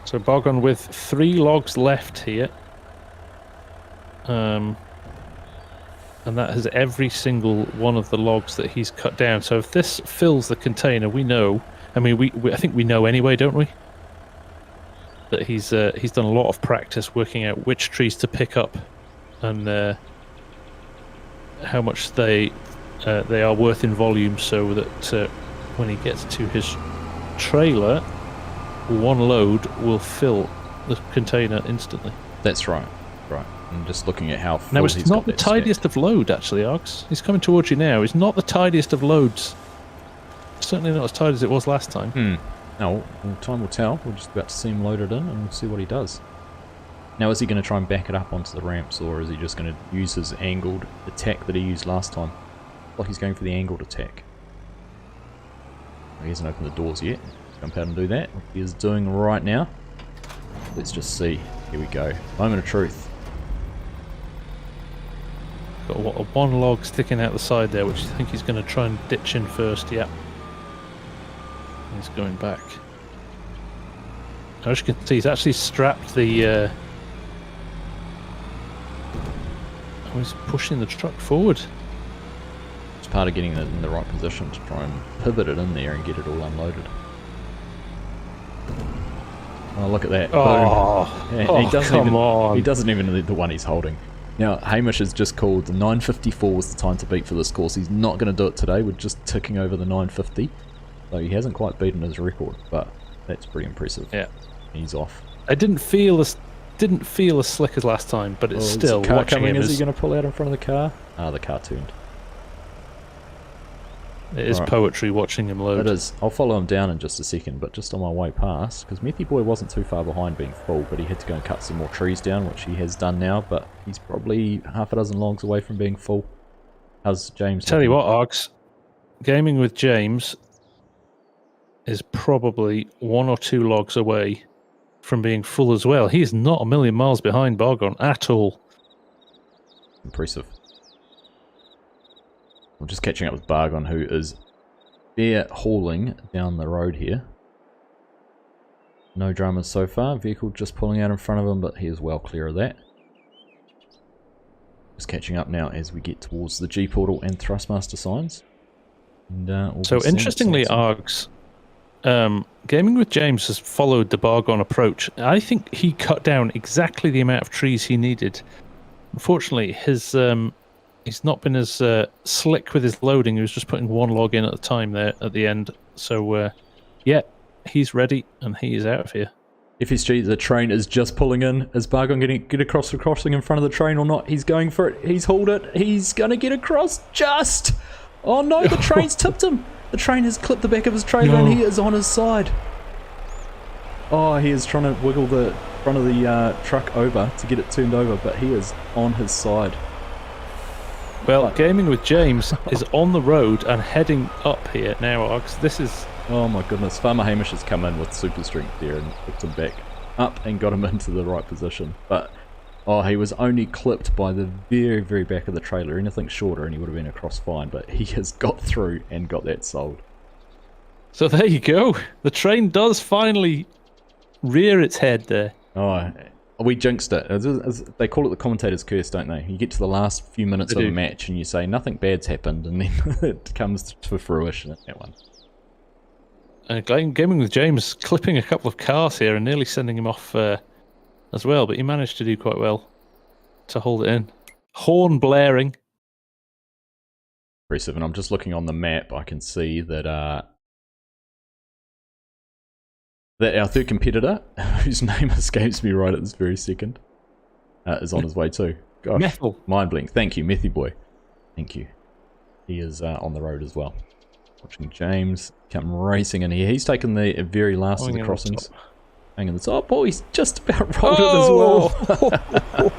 So Bargon with 3 logs left here. And that has every single one of the logs that he's cut down. So if this fills the container, we know. I mean, I think we know anyway, don't we? That he's done a lot of practice working out which trees to pick up, and how much they are worth in volume, so that when he gets to his trailer, 1 load will fill the container instantly. That's right. Right. I'm just looking at how full now it's not the tidiest of load, actually, Args. He's coming towards you now. It's not the tidiest of loads. Certainly not as tight as it was last time. No, well, time will tell. We're just about to see him loaded in, and we'll see what he does. Now, is he going to try and back it up onto the ramps, or is he just going to use his angled attack that he used last time? Like he's going for the angled attack. He hasn't opened the doors yet. Let's jump out and do that. He is doing right now. Let's just see. Here we go. Moment of truth. Got one log sticking out the side there, which I think he's going to try and ditch in first. Yeah. He's going back. As you can see, he's actually strapped the... he's pushing the truck forward. It's part of getting it in the right position to try and pivot it in there and get it all unloaded. Oh, look at that. Oh, Boom. come on. He doesn't even need the one he's holding. Now, Hamish has just called 9:54 was the time to beat for this course. He's not going to do it today. We're just ticking over the 9:50. So he hasn't quite beaten his record, but that's pretty impressive. Yeah. He's off. I didn't feel as slick as last time, but it's still is the car watching coming. him. Is he going to pull out in front of the car? Ah, the car turned. It is poetry watching him load. It is. I'll follow him down in just a second, but just on my way past, because Methy Boy wasn't too far behind being full, but he had to go and cut some more trees down, which he has done now, but he's probably half a dozen logs away from being full. How's James? Tell you what, Args, gaming with James is probably 1 or 2 logs away from being full as well. He is not a million miles behind Bargon at all. Impressive. I'm just catching up with Bargon, who is there hauling down the road here. No dramas so far. Vehicle just pulling out in front of him, but he is well clear of that. Just catching up now as we get towards the G portal and Thrustmaster signs. And, so interestingly, Args, gaming with James has followed the Bargon approach. I think he cut down exactly the amount of trees he needed. Unfortunately, his he's not been as slick with his loading. He was just putting 1 log in at a time there at the end. So, yeah, he's ready and he is out of here. FSG, the train is just pulling in. Is Bargon going to get across the crossing in front of the train or not? He's going for it. He's hauled it. He's going to get across just. Oh no, the train's tipped him. The train has clipped the back of his trailer and he is on his side. Oh, he is trying to wiggle the front of the truck over to get it turned over, but he is on his side. Well, gaming with James is on the road and heading up here now, Args. This is... Oh my goodness, Farmer Hamish has come in with super strength there and picked him back up and got him into the right position. But, oh, he was only clipped by the very, very back of the trailer. Anything shorter and he would have been across fine, but he has got through and got that sold. So there you go. The train does finally rear its head there. Oh, we jinxed it. They call it the commentator's curse, don't they? You get to the last few minutes of a match and you say nothing bad's happened, and then it comes to fruition at that one. Gaming with James clipping a couple of cars here and nearly sending him off as well, but he managed to do quite well to hold it in. Horn blaring. Impressive, and I'm just looking on the map. I can see that that our third competitor, whose name escapes me right at this very second, is on his way too. Gosh, Methyl. Mind blink. Thank you, Methy Boy. Thank you. He is on the road as well. Watching James come racing in here. He's taken the very last of the crossings. Hanging the top. Oh, he's just about rolled it as well.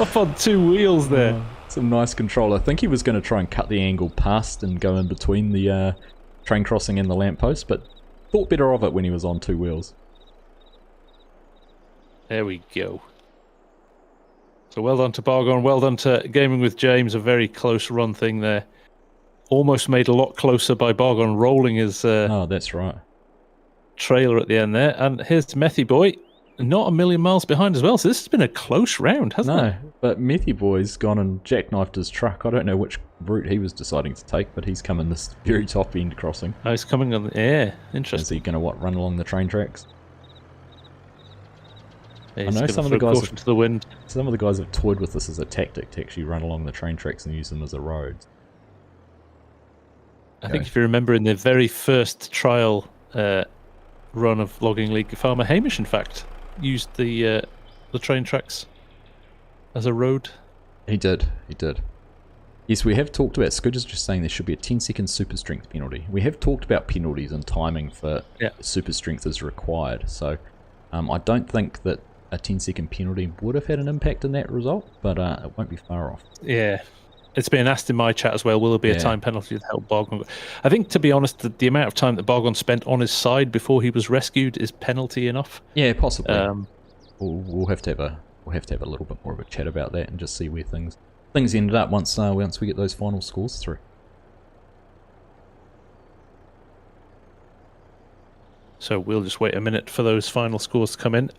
Up on 2 wheels there. Some nice control. I think he was going to try and cut the angle past and go in between the train crossing and the lamppost, but thought better of it when he was on 2 wheels. There we go. So well done to Bargon, well done to Gaming with James, a very close run thing there. Almost made a lot closer by Bargon rolling his oh, that's right. Trailer at the end there. And here's Methy Boy, not a million miles behind as well. So this has been a close round, hasn't it? No, but Methy Boy's gone and jackknifed his truck. I don't know which route he was deciding to take, but he's come in this very top end crossing. Oh, he's coming on the air. Interesting. Is he going to run along the train tracks? Yeah, I know some of the guys to the wind. Some of the guys have toyed with this as a tactic to actually run along the train tracks and use them as a road. I think if you remember in the very first trial run of Logging League, Farmer Hamish, in fact, used the train tracks as a road. He did. Yes, we have talked about, Scooter's just saying there should be a 10-second super strength penalty. We have talked about penalties and timing for super strength is required, so I don't think that a 10-second penalty would have had an impact in that result, but it won't be far off. Yeah. It's been asked in my chat as well, will there be a time penalty to help Bargon? I think, to be honest, the amount of time that Bargon spent on his side before he was rescued is penalty enough. Yeah, possibly. We'll have to have a little bit more of a chat about that and just see where things things ended up once we get those final scores through. So we'll just wait a minute for those final scores to come in.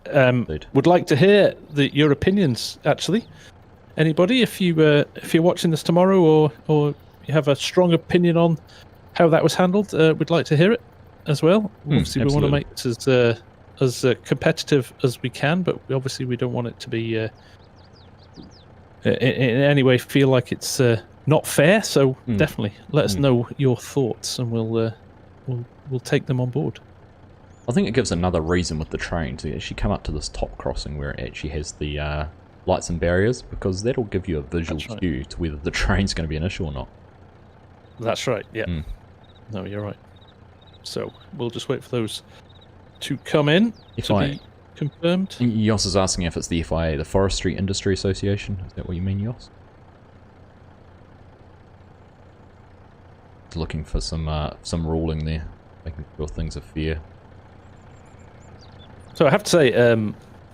Would like to hear your opinions, actually. Anybody, if you're watching this tomorrow, or you have a strong opinion on how that was handled, we'd like to hear it as well. Obviously, we want to make this as competitive as we can, but obviously we don't want it to be in any way feel like it's not fair. So definitely let us know your thoughts, and we'll take them on board. I think it gives another reason with the train to actually come up to this top crossing where it actually has the lights and barriers, because that'll give you a visual cue to whether the train's going to be an issue or not. That's right, yeah. No, you're right. So we'll just wait for those to come in to be confirmed. Yoss is asking if it's the FIA, the Forestry Industry Association. Is that what you mean, Yoss? Looking for some ruling there, making sure things are fair. So I have to say,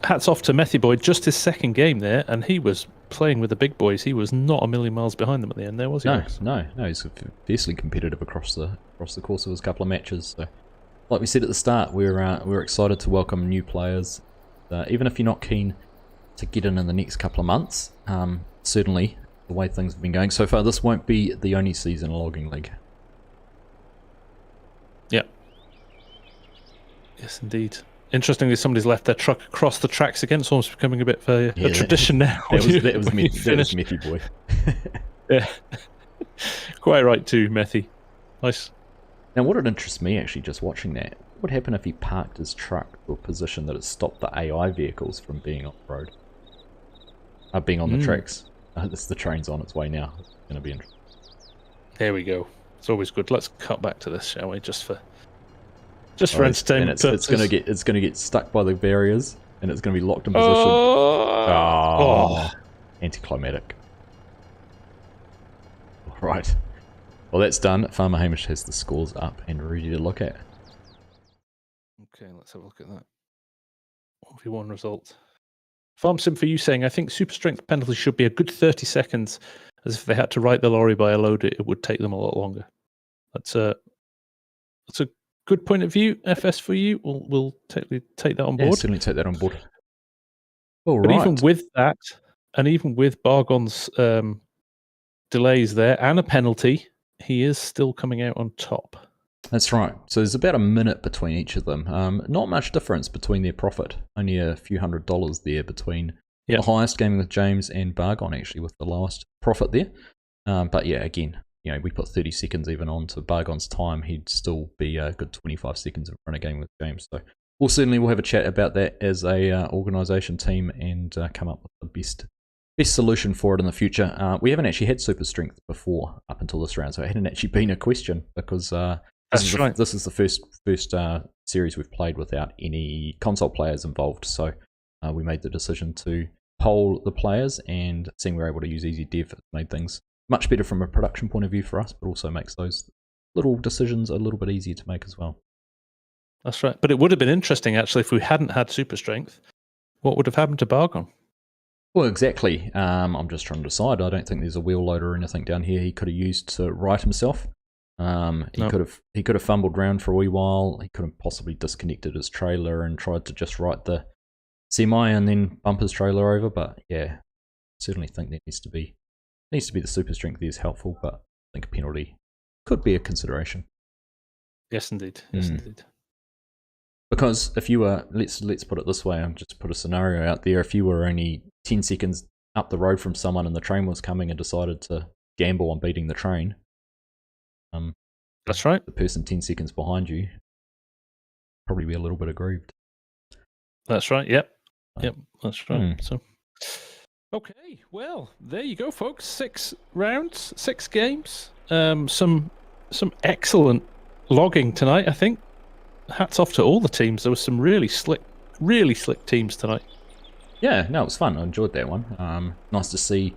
hats off to Methy Boy. Just his second game there, and he was playing with the big boys. He was not a million miles behind them at the end there, was he? No. He's fiercely competitive across the course of his couple of matches. So, like we said at the start, we're excited to welcome new players. Even if you're not keen to get in the next couple of months, certainly the way things have been going so far, this won't be the only season in Logging League. Yeah. Yes, indeed. Interestingly, somebody's left their truck across the tracks again. It's almost becoming a bit of a tradition now. That was Methy Boy. Yeah. Quite right too, Methy. Nice. Now, what would interest me actually just watching that, what would happen if he parked his truck to a position that it stopped the AI vehicles from being on the road? Being on the tracks. The train's on its way now. It's going to be interesting. There we go. It's always good. Let's cut back to this, shall we? Just for entertainment purposes. It's gonna get stuck by the barriers, and it's gonna be locked in position. Anticlimactic. Right. Well, that's done. Farmer Hamish has the scores up and ready to look at. Okay, let's have a look at that. 1v1 result. Farm Sim for you saying, I think super strength penalties should be a good 30 seconds, as if they had to right the lorry by a load, it would take them a lot longer. That's a good point of view, FS, for you. We'll take that on board. Yeah, certainly take that on board. But even with that, and even with Bargon's delays there and a penalty, he is still coming out on top. That's right. So there's about a minute between each of them. Not much difference between their profit. Only a few $100s there between the highest gaming with James and Bargon, actually, with the lowest profit there. But yeah, again, we put 30 seconds even on to Bargon's time, he'd still be a good 25 seconds in front of game with James. So we'll have a chat about that as a organisation team and come up with the best solution for it in the future. We haven't actually had super strength before up until this round, so it hadn't actually been a question because this is the first series we've played without any console players involved. So we made the decision to poll the players, and seeing we're able to use Easy Dev made things much better from a production point of view for us, but also makes those little decisions a little bit easier to make as well. That's right. But it would have been interesting, actually, if we hadn't had super strength. What would have happened to Bargon? Well, exactly. I'm just trying to decide. I don't think there's a wheel loader or anything down here he could have used to right himself. He could have fumbled around for a wee while. He could have possibly disconnected his trailer and tried to just right the semi and then bump his trailer over. But yeah, certainly think there needs to be the super strength there is helpful, but I think a penalty could be a consideration. Yes, indeed. Yes, indeed. Because if you were, let's put it this way, I'll just put a scenario out there. If you were only 10 seconds up the road from someone and the train was coming and decided to gamble on beating the train, that's right. The person 10 seconds behind you probably be a little bit aggrieved. That's right. Yep, that's right. So. Okay, well, there you go, folks. 6 rounds, 6 games. Some excellent logging tonight, I think. Hats off to all the teams. There was some really slick teams tonight. Yeah, no, it was fun. I enjoyed that one. Nice to see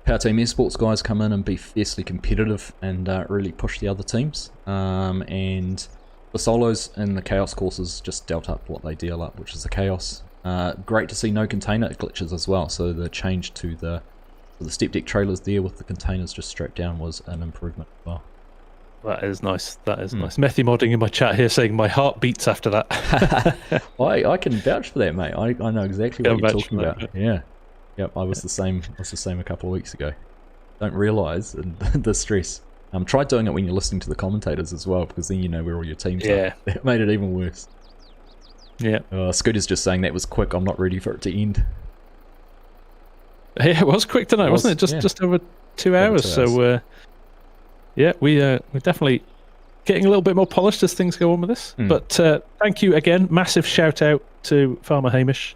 Power Team Esports guys come in and be fiercely competitive and really push the other teams. And the solos and the chaos courses just dealt up what they deal up, which is the chaos. Great to see no container glitches as well. So the change to the the step deck trailers there with the containers just strapped down was an improvement as well. That is nice. That is nice. Methy modding in my chat here saying my heart beats after that. I can vouch for that, mate. I know exactly what you're talking about. Yeah. Yep, I was the same. I was the same a couple of weeks ago. Don't realise the stress. Try doing it when you're listening to the commentators as well, because then you know where all your teams are. That made it even worse. Yeah. Scooter's just saying that was quick. I'm not ready for it to end. Yeah, it was quick tonight, wasn't it? Just over 2 hours. So, yeah, we're definitely getting a little bit more polished as things go on with this. But thank you again. Massive shout out to Farmer Hamish,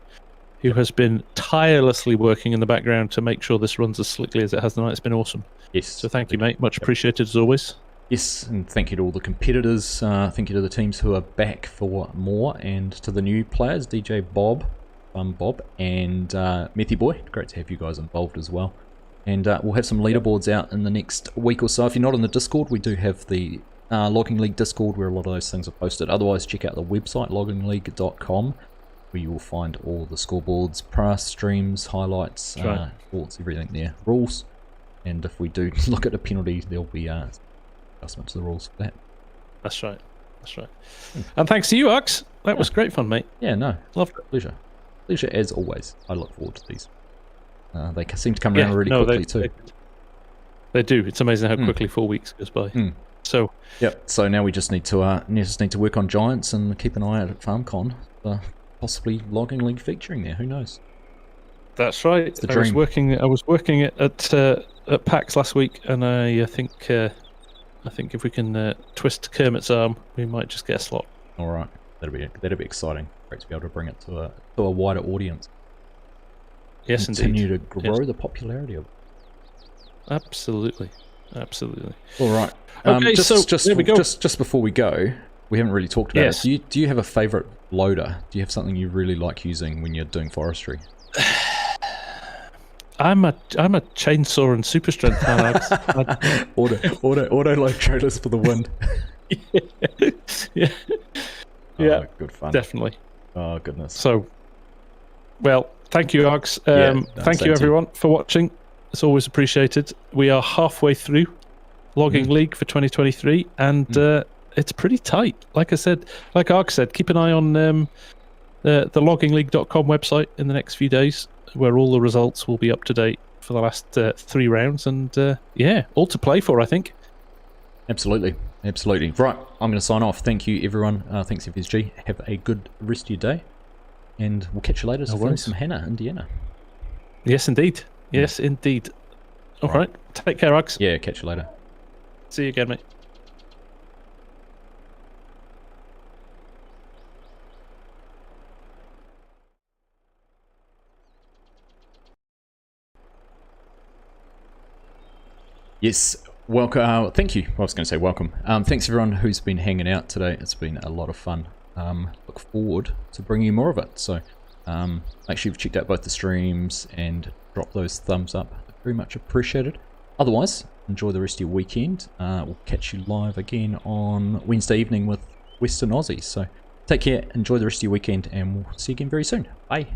who has been tirelessly working in the background to make sure this runs as slickly as it has tonight. It's been awesome. Yes. So thank you, mate. Much appreciated as always. Yes, and thank you to all the competitors. Thank you to the teams who are back for more, and to the new players, DJ Bob, Bob, and Methy Boy. Great to have you guys involved as well. And we'll have some leaderboards out in the next week or so. If you're not in the Discord, we do have the Logging League Discord where a lot of those things are posted. Otherwise, check out the website, loggingleague.com, where you will find all the scoreboards, price, streams, highlights, thoughts, everything there, rules. And if we do look at a penalty, there'll be adjustments to the rules for that. That's right. That's right. And thanks to you, Args. That was great fun, mate. Yeah, no. Loved it. Pleasure. Pleasure as always. I look forward to these. They seem to come around really quickly too. They do. It's amazing how quickly 4 weeks goes by. So yep. So now we just need to work on Giants and keep an eye out at FarmCon, possibly Logging League featuring there. Who knows? That's right. I was working at PAX last week, and I think if we can twist Kermit's arm, we might just get a slot. All right. That'd be exciting. Great to be able to bring it to a wider audience. Yes, continue indeed. to grow the popularity of it. Absolutely. Absolutely. All right. Okay, there we go. Just before we go, we haven't really talked about it. Do you have a favourite loader? Do you have something you really like using when you're doing forestry? I'm a chainsaw and super strength fan. auto load trailers for the win. Yeah. Yeah. Good fun. Definitely. Oh goodness. So, well, thank you, Args. Thank you, everyone, for watching. It's always appreciated. We are halfway through Logging League for 2023, and it's pretty tight. Like I said, like Args said, keep an eye on the loggingleague.com website in the next few days, where all the results will be up to date for the last 3 rounds, and all to play for, I think. Absolutely. Right, I'm going to sign off. Thank you, everyone. Thanks, FSG. Have a good rest of your day, and we'll catch you later to film some Hannah, Indiana. Yes, indeed. Yes, indeed. All right. Take care, Args. Yeah, catch you later. See you again, mate. Yes, welcome. Thank you. I was going to say welcome. Thanks everyone who's been hanging out today. It's been a lot of fun. Look forward to bringing you more of it. So make sure you've checked out both the streams and drop those thumbs up. Very much appreciated. Otherwise, enjoy the rest of your weekend. We'll catch you live again on Wednesday evening with Western Aussies. So take care, enjoy the rest of your weekend, and we'll see you again very soon. Bye.